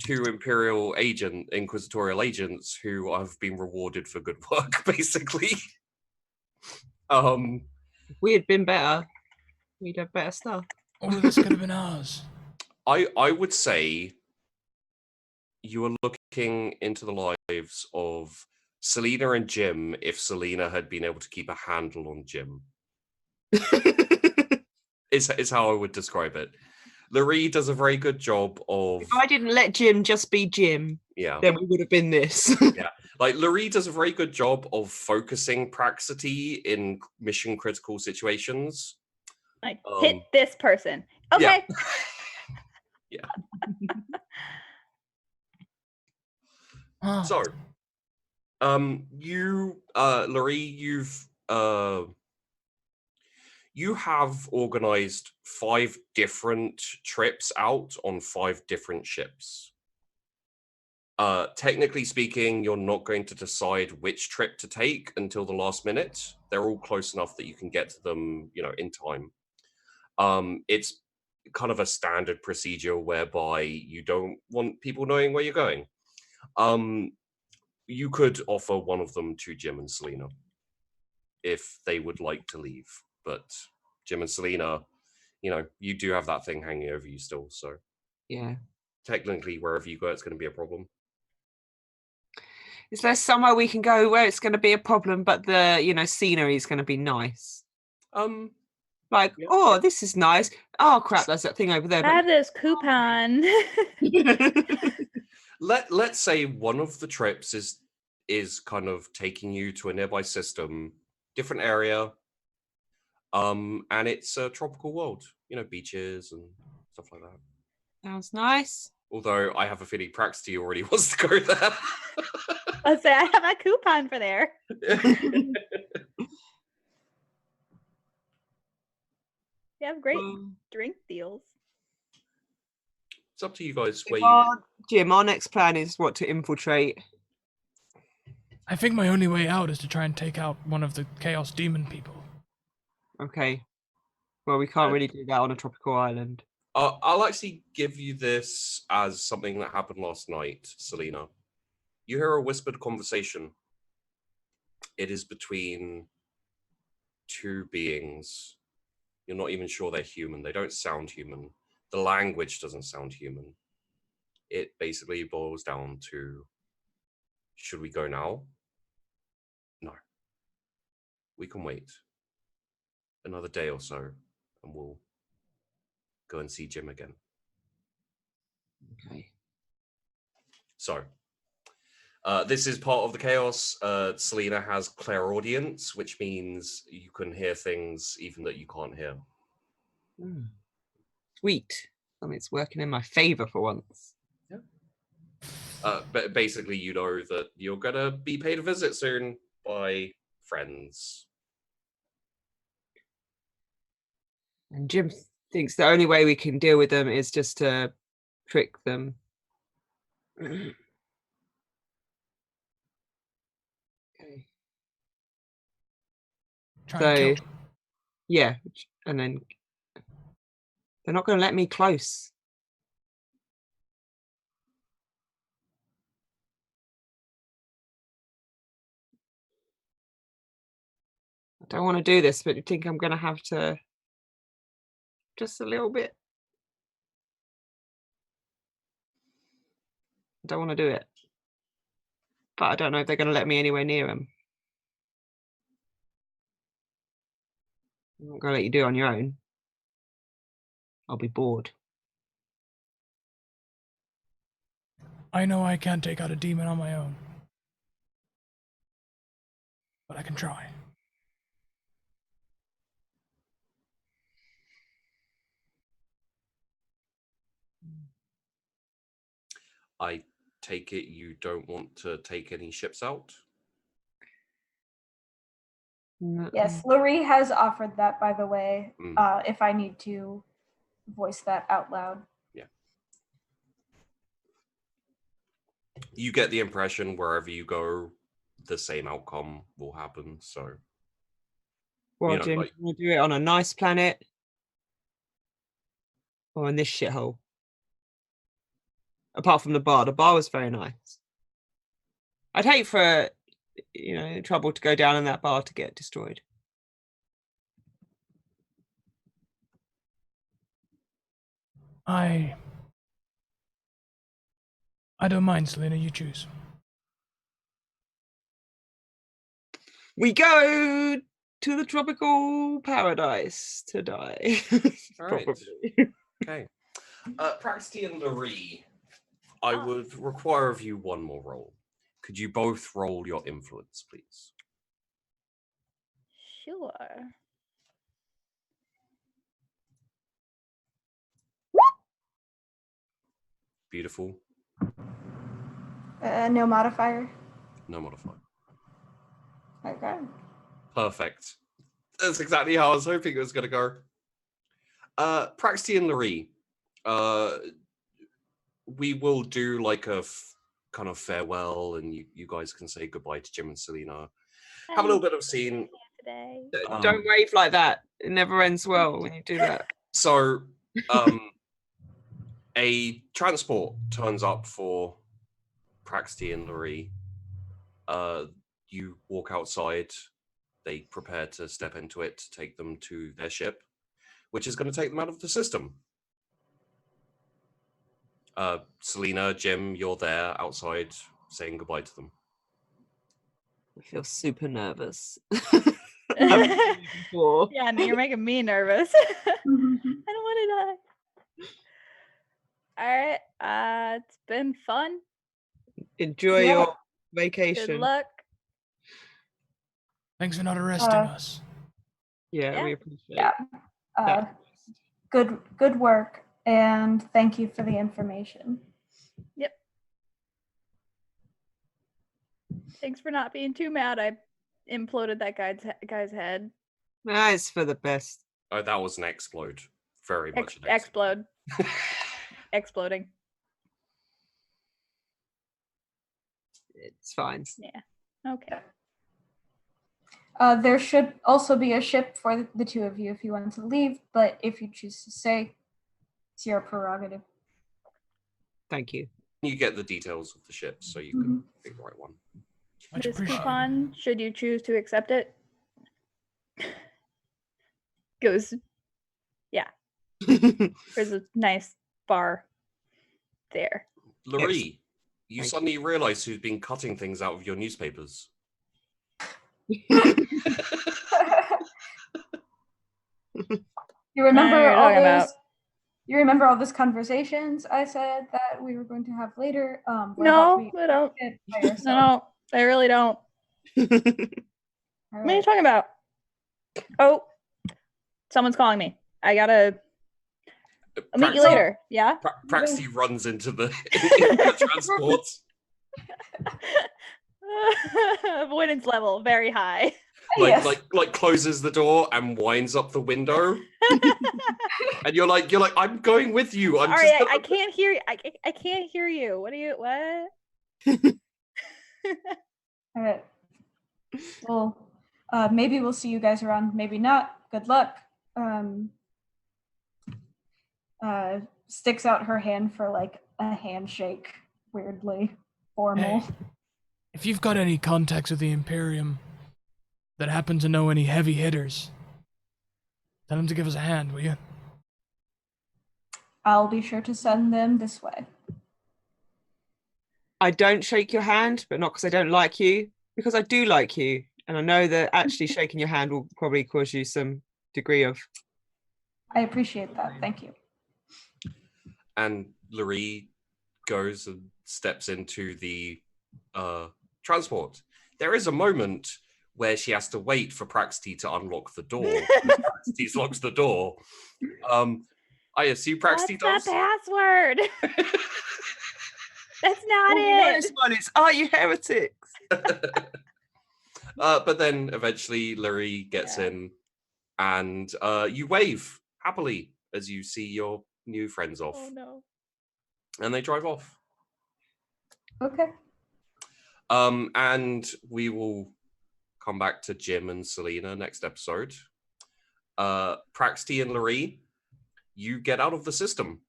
2 inquisitorial agents who have been rewarded for good work, basically. If we had been better, we'd have better stuff. All of this could have been ours. I would say you are looking into the lives of Selena and Jim if Selena had been able to keep a handle on Jim. is how I would describe it. Larry does a very good job of... If I didn't let Jim just be Jim, then we would have been this. Yeah. Like, Larry does a very good job of focusing Praxity in mission critical situations. Like, hit this person. Okay. Yeah. So, Larry, you have organized 5 different trips out on 5 different ships. Technically speaking, you're not going to decide which trip to take until the last minute. They're all close enough that you can get to them, in time. It's kind of a standard procedure whereby you don't want people knowing where you're going. You could offer one of them to Jim and Selena if they would like to leave, but Jim and Selena, you do have that thing hanging over you still, so yeah, technically wherever you go, it's going to be a problem. Is there somewhere we can go where it's going to be a problem, but the scenery is going to be nice? This is nice. Oh crap, there's that thing over there. I have this coupon. Let's say one of the trips is kind of taking you to a nearby system, different area, and it's a tropical world, beaches and stuff like that. Sounds nice. Although I have a feeling Praxity already wants to go there. I'll say I have a coupon for there. We have great drink deals. It's up to you guys where you... Jim, our next plan is what to infiltrate. I think my only way out is to try and take out one of the Chaos Demon people. Okay. Well, we can't really do that on a tropical island. I'll actually give you this as something that happened last night, Selena. You hear a whispered conversation. It is between two beings. You're not even sure they're human. They don't sound human. The language doesn't sound human. It basically boils down to, should we go now? No. We can wait another day or so, and we'll go and see Jim again. Okay. So, this is part of the chaos. Selena has clairaudience, which means you can hear things even that you can't hear. Sweet. I mean, it's working in my favor for once. But basically, you know that you're gonna be paid a visit soon by friends. And Jim thinks the only way we can deal with them is just to trick them. Okay. Try and kill them. Yeah, and then they're not going to let me close. I don't want to do this, but I think I'm going to have to just a little bit. I don't want to do it. But I don't know if they're going to let me anywhere near them. I'm not going to let you do it on your own. I'll be bored. I know I can't take out a demon on my own. But I can try. I take it you don't want to take any ships out? Yes, Laurie has offered that, by the way, if I need to voice that out loud. Yeah. You get the impression wherever you go, the same outcome will happen, so... Well, Jim, you want to do it on a nice planet? Or in this shithole? Apart from the bar. The bar was very nice. I'd hate for, trouble to go down in that bar to get destroyed. I don't mind, Selena, you choose. We go to the tropical paradise to die. All right. Probably. Okay. Praxty and Laree, I would require of you one more roll. Could you both roll your influence, please? Sure. Beautiful. No modifier. No modifier. Okay. Perfect. That's exactly how I was hoping it was going to go. Praxty and Laree, we will do like a kind of farewell, and you guys can say goodbye to Jim and Selena. Have a little bit of scene. Today. Don't wave like that. It never ends well when you do that. So, a transport turns up for Praxty and Laree. You walk outside. They prepare to step into it to take them to their ship, which is going to take them out of the system. Selena, Jim, you're there outside saying goodbye to them. I feel super nervous. Yeah, no, you're making me nervous. I don't want to die. All right, it's been fun. Enjoy your vacation. Good luck. Thanks for not arresting us. Yeah, we appreciate it. Good work, and thank you for the information. Yep. Thanks for not being too mad. I imploded that guy's head. It's for the best. Oh, that was an explode. Very much an Explode. Exploding. It's fine. Yeah. Okay. There should also be a ship for the two of you if you want to leave, but if you choose to stay, it's your prerogative. Thank you. You get the details of the ship, so you can pick the right one. Much This appreciated. coupon, should you choose to accept it, goes. Yeah. There's a nice bar there. Laurie, you Thank suddenly realize who's been cutting things out of your newspapers. You remember you're all talking those? about- You remember all those conversations I said that we were going to have later? where No, we I don't. did by yourself? No, I really don't. All What are you right. talking about? Oh, someone's calling me. I gotta. I'll meet you later. Yeah. Praxty runs into the, into the transport. Avoidance level very high. Yes. Like closes the door and winds up the window. And you're like, I'm going with you. I'm All just right, gonna... I can't hear you. I can't hear you. What? All right. Well, maybe we'll see you guys around. Maybe not. Good luck. Sticks out her hand for like a handshake, weirdly formal. Hey, if you've got any contacts with the Imperium that happen to know any heavy hitters, tell them to give us a hand, will you? I'll be sure to send them this way. I don't shake your hand, but not because I don't like you, because I do like you. And I know that actually shaking your hand will probably cause you some degree of... I appreciate that. Thank you. And Laurie goes and steps into the transport. There is a moment where she has to wait for Praxty to unlock the door. Praxty locks the door. I assume Praxty What's does. the password? That's not This it. one is, are you heretics? But then eventually Laurie gets in, and you wave happily as you see your new friends off. Oh no. And they drive off. Okay. And we will come back to Jim and Selena next episode. Praxty and Laurie, you get out of the system.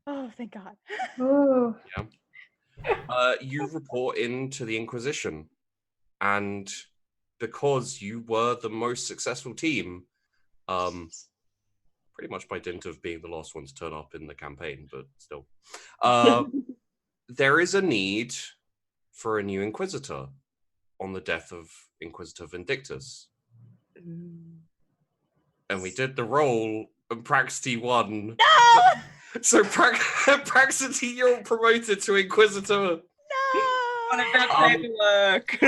Oh, thank God. Ooh. You report into the Inquisition, and because you were the most successful team, pretty much by dint of being the last one to turn up in the campaign, but still, there is a need for a new Inquisitor on the death of Inquisitor Vindictus. And we did the roll, and Praxty won. No! So Praxity, you're promoted to Inquisitor. What about paperwork?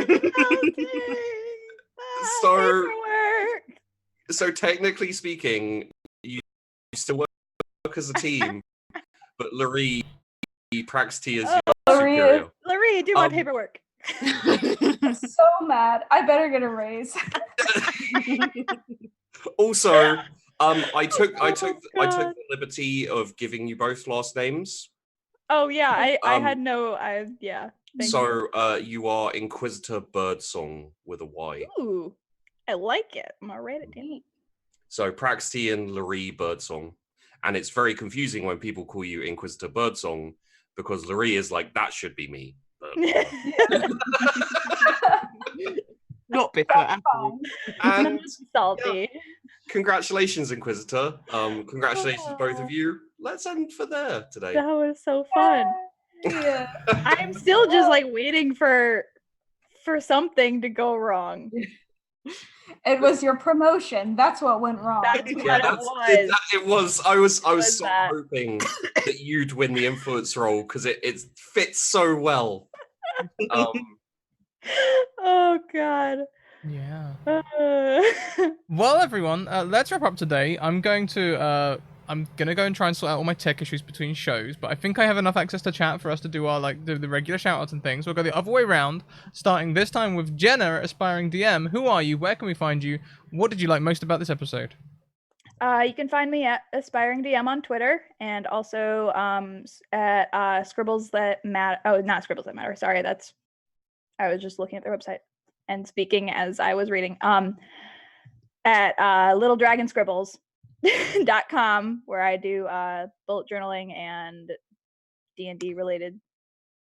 So- Paperwork. So technically speaking, you still work as a team, but Laurie, Praxty is your Laurie is- superior. Laurie, do my Um, paperwork. I'm so mad. I better get a raise. Also, I took Oh, the liberty of giving you both last names. Oh yeah, I Um, had no. Yeah. Thank So you are Inquisitor Birdsong with a Y. you. Ooh, I like it. I'm gonna write it down. So Praxty and Laurie Birdsong. And it's very confusing when people call you Inquisitor Birdsong because Laurie is like, that should be me. But, Not bitter at all. and Salty. congratulations, Inquisitor. Congratulations, both of you. Let's end for there today. That was so fun. Yeah. I'm still just like waiting for something to go wrong. It was your promotion. That's what went wrong. That's Yeah, what it was. it was. I was Was so that. hoping that you'd win the influence role because it fits so well. Oh God. Yeah. Uh, Well, everyone, let's wrap up today. I'm gonna go and try and sort out all my tech issues between shows, but I think I have enough access to chat for us to do our the regular shoutouts and things. We'll go the other way around, starting this time with Jenna, aspiring DM. Who are you? Where can we find you? What did you like most about this episode? You can find me at Aspiring DM on Twitter, and also at Scribbles That Matter. Oh, not Scribbles That Matter. Sorry, I was just looking at their website and speaking as I was reading. At littledragonscribbles.com, where I do bullet journaling and D&D related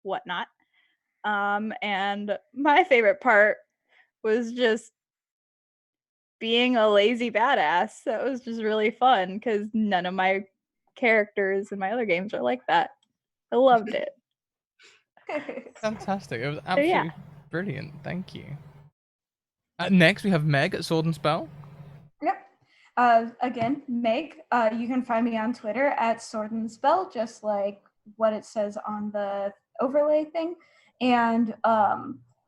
whatnot. And my favorite part was just being a lazy badass. That was just really fun because none of my characters in my other games are like that. I loved it. Fantastic. It was absolutely brilliant. Thank you. Next, we have Meg at Sword and Spell. Yep. Again, Meg. You can find me on Twitter at Sword and Spell, just like what it says on the overlay thing. And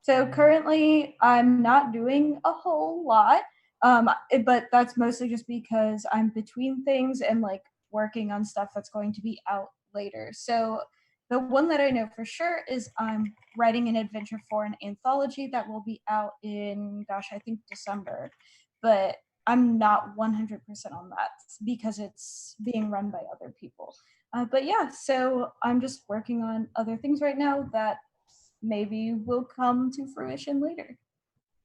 so currently, I'm not doing a whole lot. But that's mostly just because I'm between things and like working on stuff that's going to be out later. So the one that I know for sure is I'm writing an adventure for an anthology that will be out in, I think December. But I'm not 100% on that because it's being run by other people. But yeah, so I'm just working on other things right now that maybe will come to fruition later.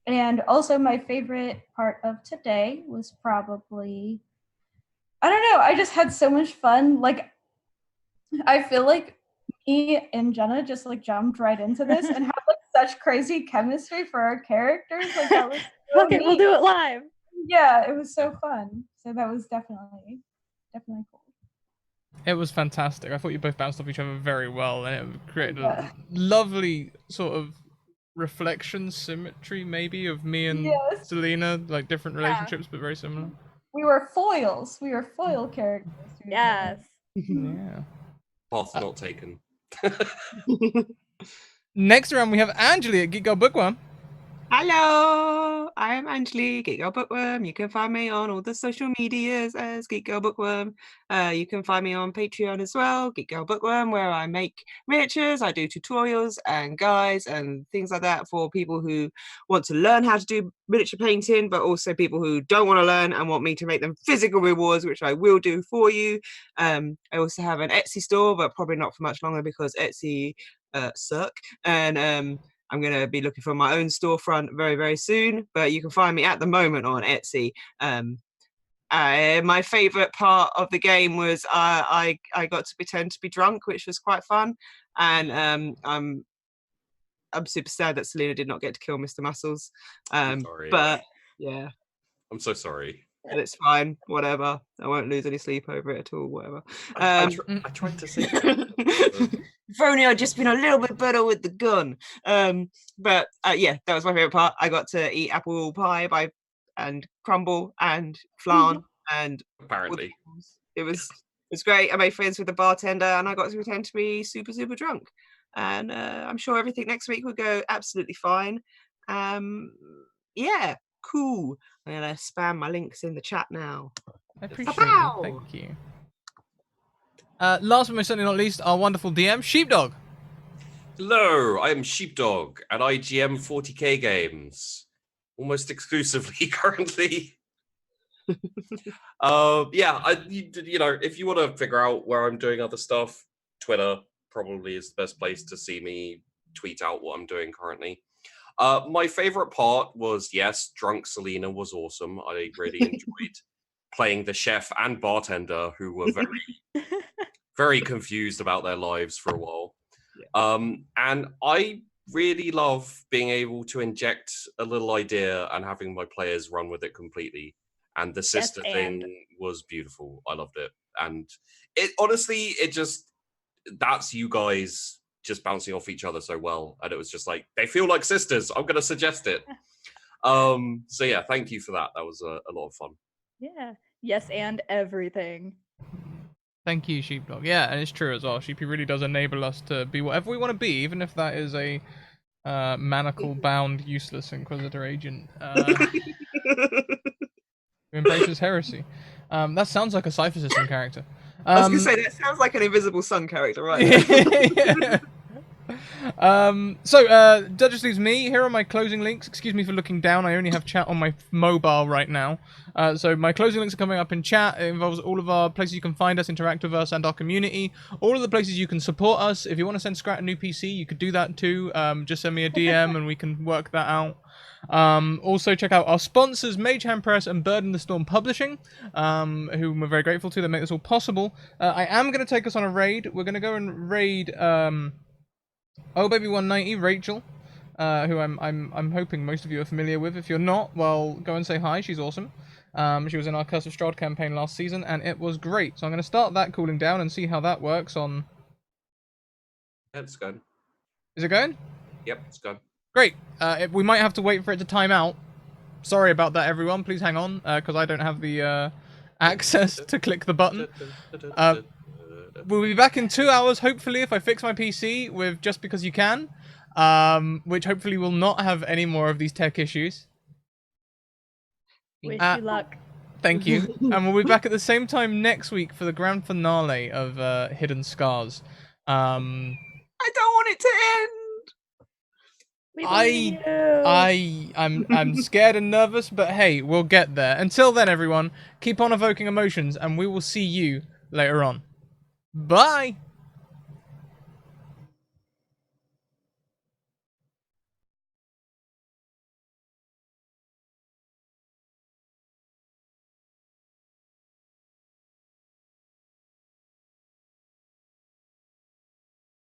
And also my favorite part of today was probably, I don't know, I just had so much fun. Like, I feel like me and Jenna just like jumped right into this and had like such crazy chemistry for our characters. Like that was so Okay, neat. we'll do it live. Yeah, it was so fun. So that was definitely cool. It was fantastic. I thought you both bounced off each other very well, and it created a lovely sort of reflection symmetry, maybe, of me and Selena, like different relationships, but very similar. We were foils. We were foil characters. Yes. Yeah. Path not taken. Next round, we have Angeli at Geek Girl Bookworm. Hello, I am Angeli, Geek Girl Bookworm. You can find me on all the social medias as Geek Girl Bookworm. You can find me on Patreon as well, Geek Girl Bookworm, where I make miniatures, I do tutorials and guides and things like that for people who want to learn how to do miniature painting, but also people who don't want to learn and want me to make them physical rewards, which I will do for you. I also have an Etsy store, but probably not for much longer because Etsy suck. And I'm going to be looking for my own storefront very, very soon, but you can find me at the moment on Etsy. My favorite part of the game was I got to pretend to be drunk, which was quite fun. And I'm super sad that Selena did not get to kill Mr. Muscles. Sorry. But yeah. I'm so sorry. And it's fine, whatever. I won't lose any sleep over it at all, whatever. I tried to say if only I'd just been a little bit better with the gun. But yeah, that was my favorite part. I got to eat apple pie and crumble and flan and apparently it was great. I made friends with the bartender and I got to pretend to be super, super drunk. And I'm sure everything next week will go absolutely fine. Yeah, cool. I'm gonna spam my links in the chat now. I appreciate it. Thank you. Last but most certainly not least, our wonderful DM, Sheepdog. Hello, I am Sheepdog, and I GM 40k games, almost exclusively currently. You know, if you want to figure out where I'm doing other stuff, Twitter probably is the best place to see me tweet out what I'm doing currently. My favorite part was, yes, Drunk Selena was awesome. I really enjoyed playing the chef and bartender who were very, very confused about their lives for a while. And I really love being able to inject a little idea and having my players run with it completely. And the sister thing was beautiful. I loved it. And it honestly, that's you guys just bouncing off each other so well, and it was just like they feel like sisters. I'm gonna suggest it. So yeah, thank you for that. That was a lot of fun. Yeah. Yes, and everything. Thank you, Sheepdog. Yeah, and it's true as well. Sheepy really does enable us to be whatever we want to be, even if that is a manacle-bound, useless Inquisitor agent. Who embraces heresy. That sounds like a Cypher System character. I was gonna say that sounds like an Invisible Sun character, right? Yeah. That just leaves me. Here are my closing links. Excuse me for looking down. I only have chat on my mobile right now. So my closing links are coming up in chat. It involves all of our places you can find us, interact with us, and our community. All of the places you can support us. If you want to send Scrat a new PC, you could do that too. Just send me a DM and we can work that out. Also check out our sponsors, Mage Hand Press and Bird in the Storm Publishing, whom we're very grateful to. They make this all possible. I am going to take us on a raid. We're going to go and raid Oh Baby 190, Rachel, who I'm hoping most of you are familiar with. If you're not, well, go and say hi. She's awesome. She was in our Curse of Strahd campaign last season, and it was great. So I'm going to start that cooling down and see how that works on... It's gone. Is it going? Yep, it's gone. Great. We might have to wait for it to time out. Sorry about that, everyone. Please hang on, because I don't have the access to click the button. We'll be back in 2 hours, hopefully, if I fix my PC with Just Because You Can, which hopefully will not have any more of these tech issues. Wish you luck. Thank you. And we'll be back at the same time next week for the grand finale of Hidden Scars. I don't want it to end. I'm scared and nervous, but hey, we'll get there. Until then, everyone, keep on evoking emotions, and we will see you later on. Bye!